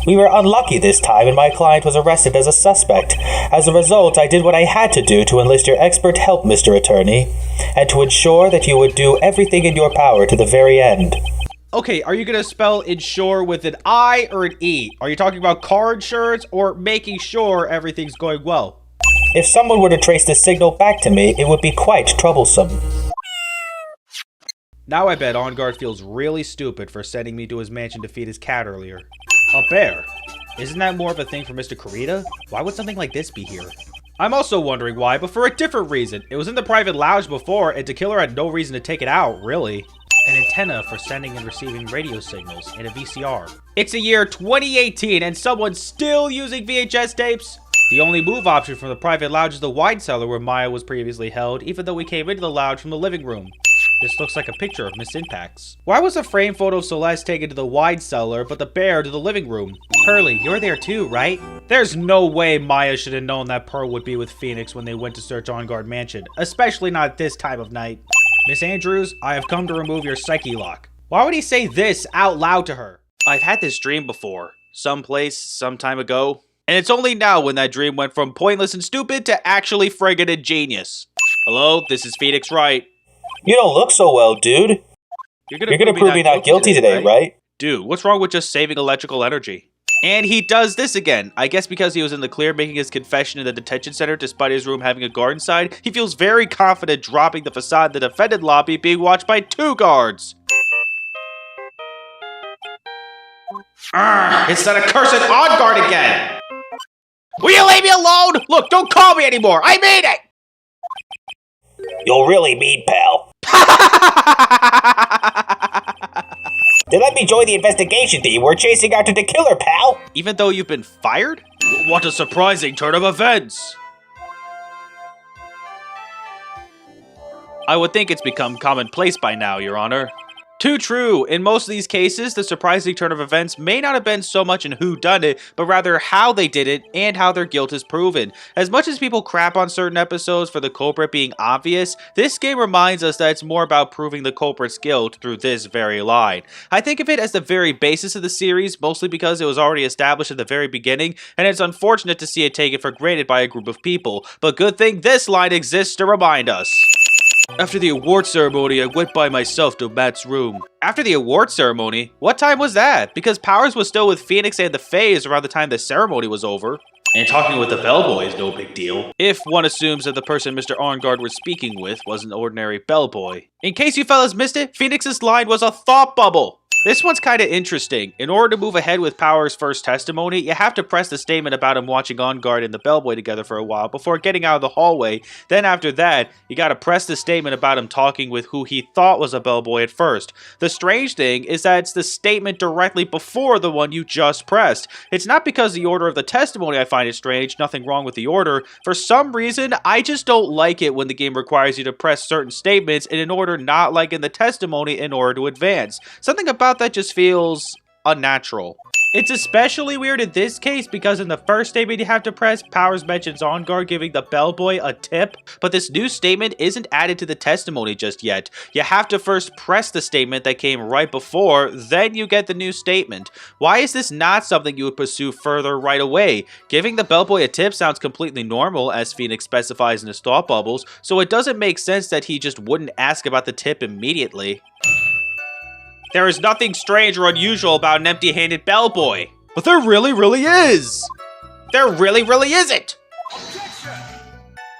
We were unlucky this time and my client was arrested as a suspect. As a result, I did what I had to do to enlist your expert help, Mr. Attorney, and to ensure that you would do everything in your power to the very end. Okay, are you gonna spell ensure with an I or an E? Are you talking about car insurance or making sure everything's going well? If someone were to trace the signal back to me, it would be quite troublesome. Now I bet On Guard feels really stupid for sending me to his mansion to feed his cat earlier. A bear? Isn't that more of a thing for Mr. Corrida? Why would something like this be here? I'm also wondering why, but for a different reason. It was in the private lounge before, and the killer had no reason to take it out, really. An antenna for sending and receiving radio signals, and a VCR. It's the year 2018, and someone's still using VHS tapes? The only move option from the private lounge is the wine cellar where Maya was previously held, even though we came into the lounge from the living room. This looks like a picture of Miss Impacts. Why was a frame photo of Celeste taken to the wine cellar, but the bear to the living room? Curly, you're there too, right? There's no way Maya should have known that Pearl would be with Phoenix when they went to search On Guard Mansion, especially not at this time of night. Miss Andrews, I have come to remove your psyche lock. Why would he say this out loud to her? I've had this dream before. Someplace, some time ago. And it's only now when that dream went from pointless and stupid to actually friggin' ingenious. Hello, this is Phoenix Wright. You don't look so well, dude. You're gonna prove me not guilty today, right? Dude, what's wrong with just saving electrical energy? And he does this again. I guess because he was in the clear making his confession in the detention center despite his room having a guard inside, he feels very confident dropping the facade in the defendant lobby being watched by 2 guards. It's that accursed On Guard again! Will you leave me alone? Look, don't call me anymore! I mean it! You're really mean, pal. Then let me join the investigation team. We're chasing after the killer, pal. Even though you've been fired? What a surprising turn of events! I would think it's become commonplace by now, Your Honor. Too true. In most of these cases, the surprising turn of events may not have been so much in who done it, but rather how they did it and how their guilt is proven. As much as people crap on certain episodes for the culprit being obvious, this game reminds us that it's more about proving the culprit's guilt through this very line. I think of it as the very basis of the series, mostly because it was already established at the very beginning, and it's unfortunate to see it taken for granted by a group of people, but good thing this line exists to remind us. After the award ceremony, I went by myself to Matt's room. After the award ceremony? What time was that? Because Powers was still with Phoenix and the Fays around the time the ceremony was over. And talking with the bellboy is no big deal. If one assumes that the person Mr. Arngard was speaking with was an ordinary bellboy. In case you fellas missed it, Phoenix's line was a thought bubble. This one's kinda interesting. In order to move ahead with Powers' first testimony, you have to press the statement about him watching On Guard and the bellboy together for a while before getting out of the hallway. Then after that, you gotta press the statement about him talking with who he thought was a bellboy at first. The strange thing is that it's the statement directly before the one you just pressed. It's not because the order of the testimony I find it strange, nothing wrong with the order. For some reason, I just don't like it when the game requires you to press certain statements in an order not like in the testimony in order to advance. Something about that just feels unnatural. It's especially weird in this case because in the first statement you have to press, Powers mentions On Guard giving the bellboy a tip, but this new statement isn't added to the testimony just yet. You have to first press the statement that came right before, then you get the new statement. Why is this not something you would pursue further right away? Giving the bellboy a tip sounds completely normal, as Phoenix specifies in his thought bubbles, so it doesn't make sense that he just wouldn't ask about the tip immediately. There is nothing strange or unusual about an empty-handed bellboy. But there really is. There really isn't.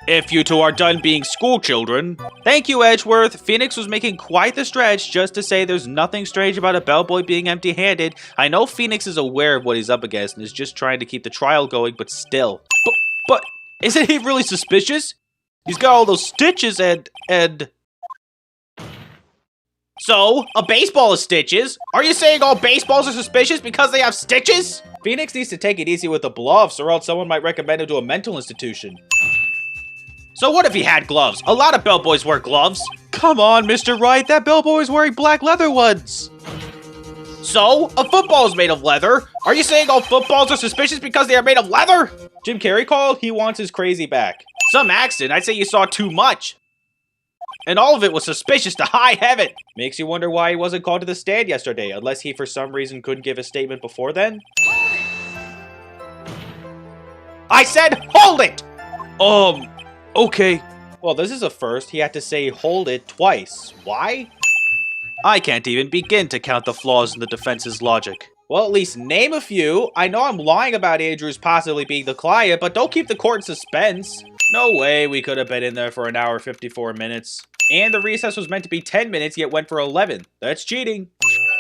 If you two are done being school children. Thank you, Edgeworth. Phoenix was making quite the stretch just to say there's nothing strange about a bellboy being empty-handed. I know Phoenix is aware of what he's up against and is just trying to keep the trial going, but still. But isn't he really suspicious? He's got all those stitches and... So, a baseball is stitches? Are you saying all baseballs are suspicious because they have stitches? Phoenix needs to take it easy with the gloves or else someone might recommend him to a mental institution. So what if he had gloves? A lot of bellboys wear gloves. Come on, Mr. Wright, that bellboy is wearing black leather ones. So, a football is made of leather. Are you saying all footballs are suspicious because they are made of leather? Jim Carrey called, he wants his crazy back. Some accident, I'd say you saw too much. And all of it was suspicious to high heaven. Makes you wonder why he wasn't called to the stand yesterday, unless he for some reason couldn't give a statement before then. I said, hold it! Okay. Well, this is a first. He had to say hold it twice. Why? I can't even begin to count the flaws in the defense's logic. Well, at least name a few. I know I'm lying about Andrews possibly being the client, but don't keep the court in suspense. No way we could have been in there for an hour 54 minutes. And the recess was meant to be 10 minutes, yet went for 11. That's cheating.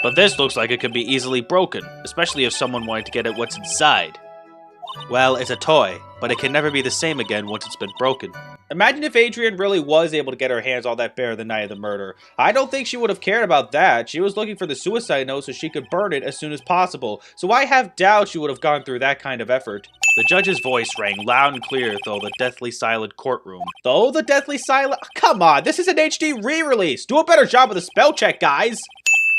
But this looks like it could be easily broken, especially if someone wanted to get at what's inside. Well, it's a toy, but it can never be the same again once it's been broken. Imagine if Adrian really was able to get her hands on that bear the night of the murder. I don't think she would have cared about that. She was looking for the suicide note so she could burn it as soon as possible. So I have doubt she would have gone through that kind of effort. The judge's voice rang loud and clear through the deathly silent courtroom. Though the deathly silent... Come on, this is an HD re-release. Do a better job with the spell check, guys.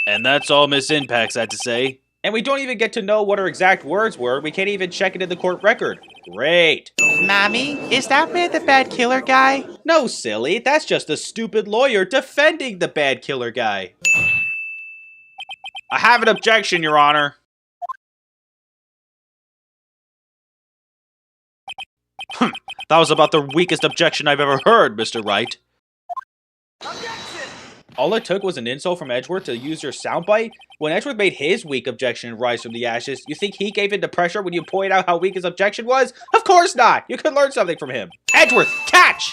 And that's all Miss Impax had to say. And we don't even get to know what her exact words were. We can't even check it in the court record. Great. Mommy, is that man the bad killer guy? No, silly. That's just a stupid lawyer defending the bad killer guy. I have an objection, Your Honor. That was about the weakest objection I've ever heard, Mr. Wright. All it took was an insult from Edgeworth to use your soundbite? When Edgeworth made his weak objection rise from the ashes, you think he gave in to pressure when you point out how weak his objection was? Of course not! You could learn something from him. Edgeworth, catch!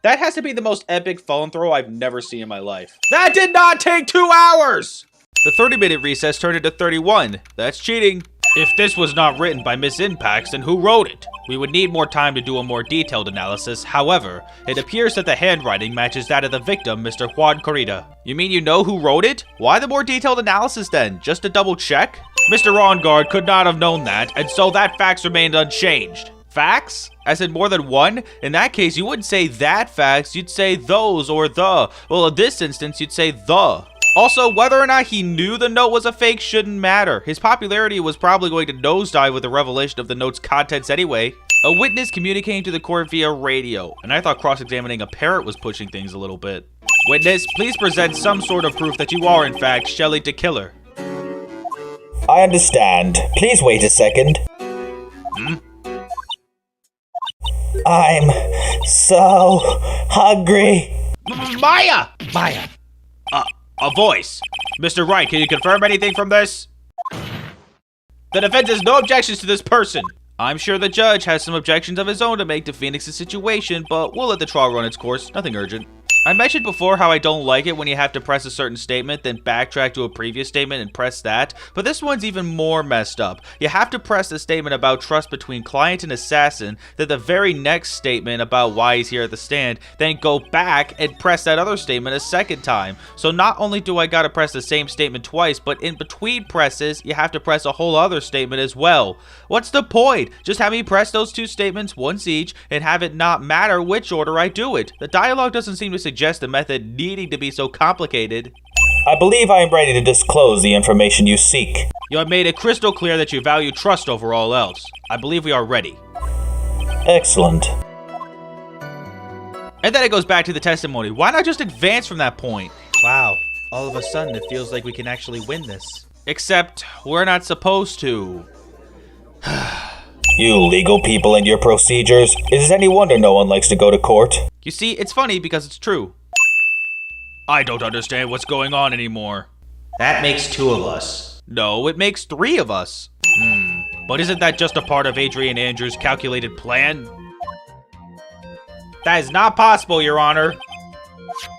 That has to be the most epic phone throw I've never seen in my life. That did not take 2 hours! The 30-minute recess turned into 31. That's cheating. If this was not written by Miss Impax, then who wrote it? We would need more time to do a more detailed analysis. However, it appears that the handwriting matches that of the victim, Mr. Juan Corrida. You mean you know who wrote it? Why the more detailed analysis then? Just to double check? Mr. Rongard could not have known that, and so that fact remained unchanged. Facts? As in more than one? In that case, you wouldn't say that facts, you'd say those or the. Well, in this instance, you'd say the. Also, whether or not he knew the note was a fake shouldn't matter. His popularity was probably going to nosedive with the revelation of the note's contents anyway. A witness communicating to the court via radio, and I thought cross-examining a parrot was pushing things a little bit. Witness, please present some sort of proof that you are, in fact, Shelley the killer. I understand. Please wait a second. I'm so hungry. Maya! Maya! A voice. Mr. Wright, can you confirm anything from this? The defense has no objections to this person. I'm sure the judge has some objections of his own to make to Phoenix's situation, but we'll let the trial run its course. Nothing urgent. I mentioned before how I don't like it when you have to press a certain statement, then backtrack to a previous statement and press that, but this one's even more messed up. You have to press the statement about trust between client and assassin, then the very next statement about why he's here at the stand, then go back and press that other statement a second time. So not only do I gotta press the same statement twice, but in between presses, you have to press a whole other statement as well. What's the point? Just have me press those two statements once each and have it not matter which order I do it. The dialogue doesn't seem to suggest the method needing to be so complicated. I believe I am ready to disclose the information you seek. You have made it crystal clear that you value trust over all else. I believe we are ready. Excellent. And then it goes back to the testimony. Why not just advance from that point? Wow, all of a sudden it feels like we can actually win this. Except, we're not supposed to. You legal people and your procedures. Is it any wonder no one likes to go to court? You see, it's funny because it's true. I don't understand what's going on anymore. That makes 2 of us. No, it makes 3 of us. But isn't that just a part of Adrian Andrews' calculated plan? That is not possible, Your Honor.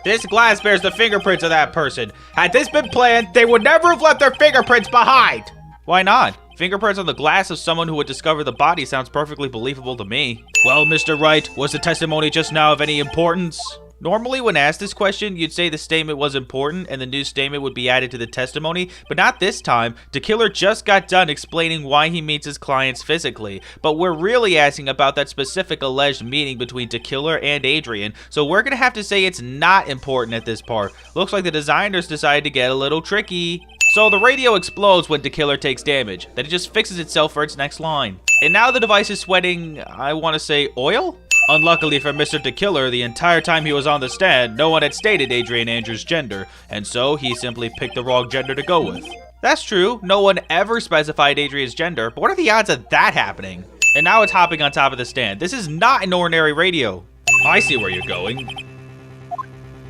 This glass bears the fingerprints of that person. Had this been planned, they would never have left their fingerprints behind. Why not? Fingerprints on the glass of someone who would discover the body sounds perfectly believable to me. Well, Mr. Wright, was the testimony just now of any importance? Normally, when asked this question, you'd say the statement was important and the new statement would be added to the testimony, but not this time. The killer just got done explaining why he meets his clients physically, but we're really asking about that specific alleged meeting between the killer and Adrian, so we're gonna have to say it's not important at this part. Looks like the designers decided to get a little tricky. So the radio explodes when the killer takes damage, then it just fixes itself for its next line. And now the device is sweating, I want to say, oil? Unluckily for Mr. DeKiller, the entire time he was on the stand, no one had stated Adrian Andrews' gender, and so he simply picked the wrong gender to go with. That's true, no one ever specified Adrian's gender, but what are the odds of that happening? And now it's hopping on top of the stand. This is not an ordinary radio. I see where you're going.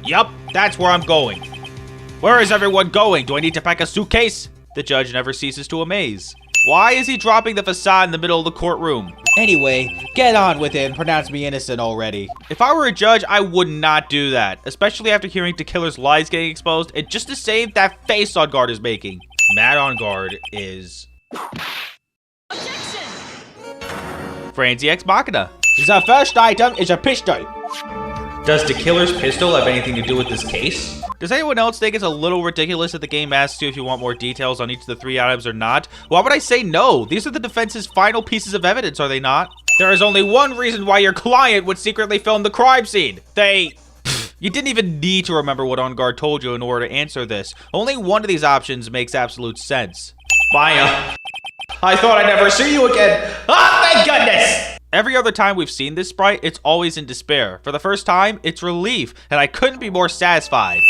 Yup, that's where I'm going. Where is everyone going? Do I need to pack a suitcase? The judge never ceases to amaze. Why is he dropping the facade in the middle of the courtroom? Anyway, get on with it and pronounce me innocent already. If I were a judge, I would not do that, especially after hearing the killer's lies getting exposed and just to save that face On Guard is making. Matt On Guard is Franzi Ex Machina. The first item is a pistol. Does the killer's pistol have anything to do with this case? Does anyone else think it's a little ridiculous that the game asks you if you want more details on each of the 3 items or not? Why would I say no? These are the defense's final pieces of evidence, are they not? There is only one reason why your client would secretly film the crime scene. You didn't even need to remember what On Guard told you in order to answer this. Only one of these options makes absolute sense. Maya, I thought I'd never see you again. Ah, thank goodness! Every other time we've seen this sprite, it's always in despair. For the first time, it's relief, and I couldn't be more satisfied.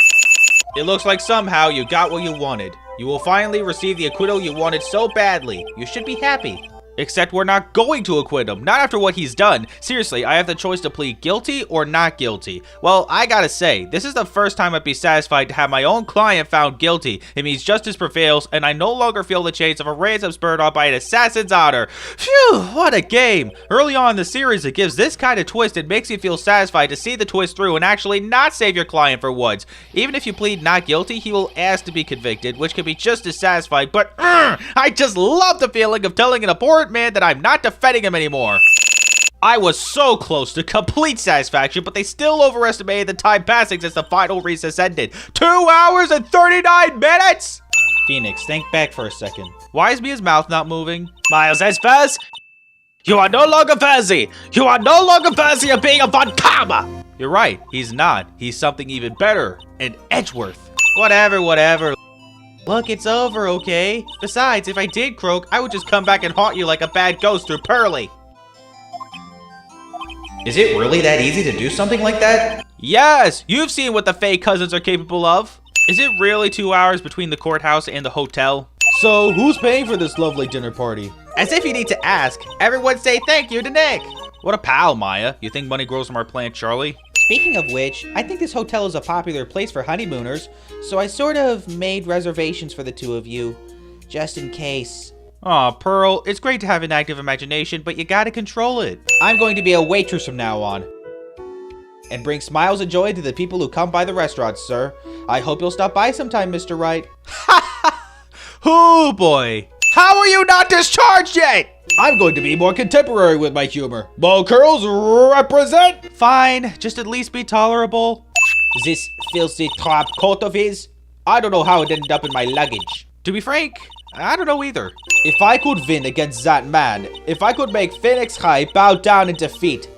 It looks like somehow you got what you wanted. You will finally receive the acquittal you wanted so badly. You should be happy. Except we're not going to acquit him, not after what he's done. Seriously, I have the choice to plead guilty or not guilty. Well, I gotta say, this is the first time I'd be satisfied to have my own client found guilty. It means justice prevails, and I no longer feel the chains of a ransom spurred on by an assassin's honor. Phew, what a game. Early on in the series, it gives this kind of twist and makes you feel satisfied to see the twist through and actually not save your client for once. Even if you plead not guilty, he will ask to be convicted, which can be just as satisfying, but I just love the feeling of telling an abhorrent man that I'm not defending him anymore. I was so close to complete satisfaction, but they still overestimated the time passing since the final recess ended. 2 hours and 39 minutes! Phoenix, think back for a second. Why is Mia's mouth not moving? Miles says first, you are no longer worthy. You are no longer worthy of being a Von Karma. You're right, he's not. He's something even better. An Edgeworth. Whatever. Look, it's over, okay? Besides, if I did croak, I would just come back and haunt you like a bad ghost through Pearly. Is it really that easy to do something like that? Yes! You've seen what the fake cousins are capable of. Is it really 2 hours between the courthouse and the hotel? So, who's paying for this lovely dinner party? As if you need to ask. Everyone say thank you to Nick. What a pal, Maya. You think money grows from our plant, Charlie? Speaking of which, I think this hotel is a popular place for honeymooners, so I sort of made reservations for the two of you, just in case. Aw, Pearl, it's great to have an active imagination, but you gotta control it. I'm going to be a waitress from now on. And bring smiles and joy to the people who come by the restaurant, sir. I hope you'll stop by sometime, Mr. Wright. Oh boy. How are you not discharged yet? I'm going to be more contemporary with my humor. Ball curls represent. Fine, just at least be tolerable. This filthy top coat of his, I don't know how it ended up in my luggage. To be frank, I don't know either. If I could win against that man, if I could make Phoenix High bow down in defeat,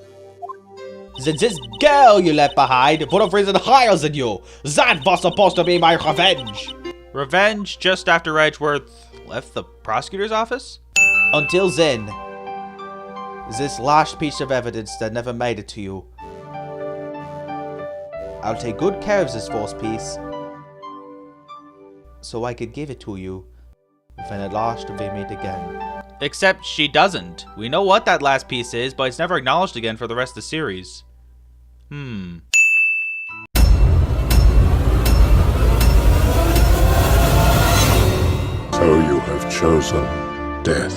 then this girl you left behind would have risen higher than you. That was supposed to be my revenge. Revenge just after Edgeworth left the prosecutor's office? Until then, this last piece of evidence that never made it to you, I'll take good care of this fourth piece, so I could give it to you when at last we meet again. Except she doesn't. We know what that last piece is, but it's never acknowledged again for the rest of the series. So you have chosen death.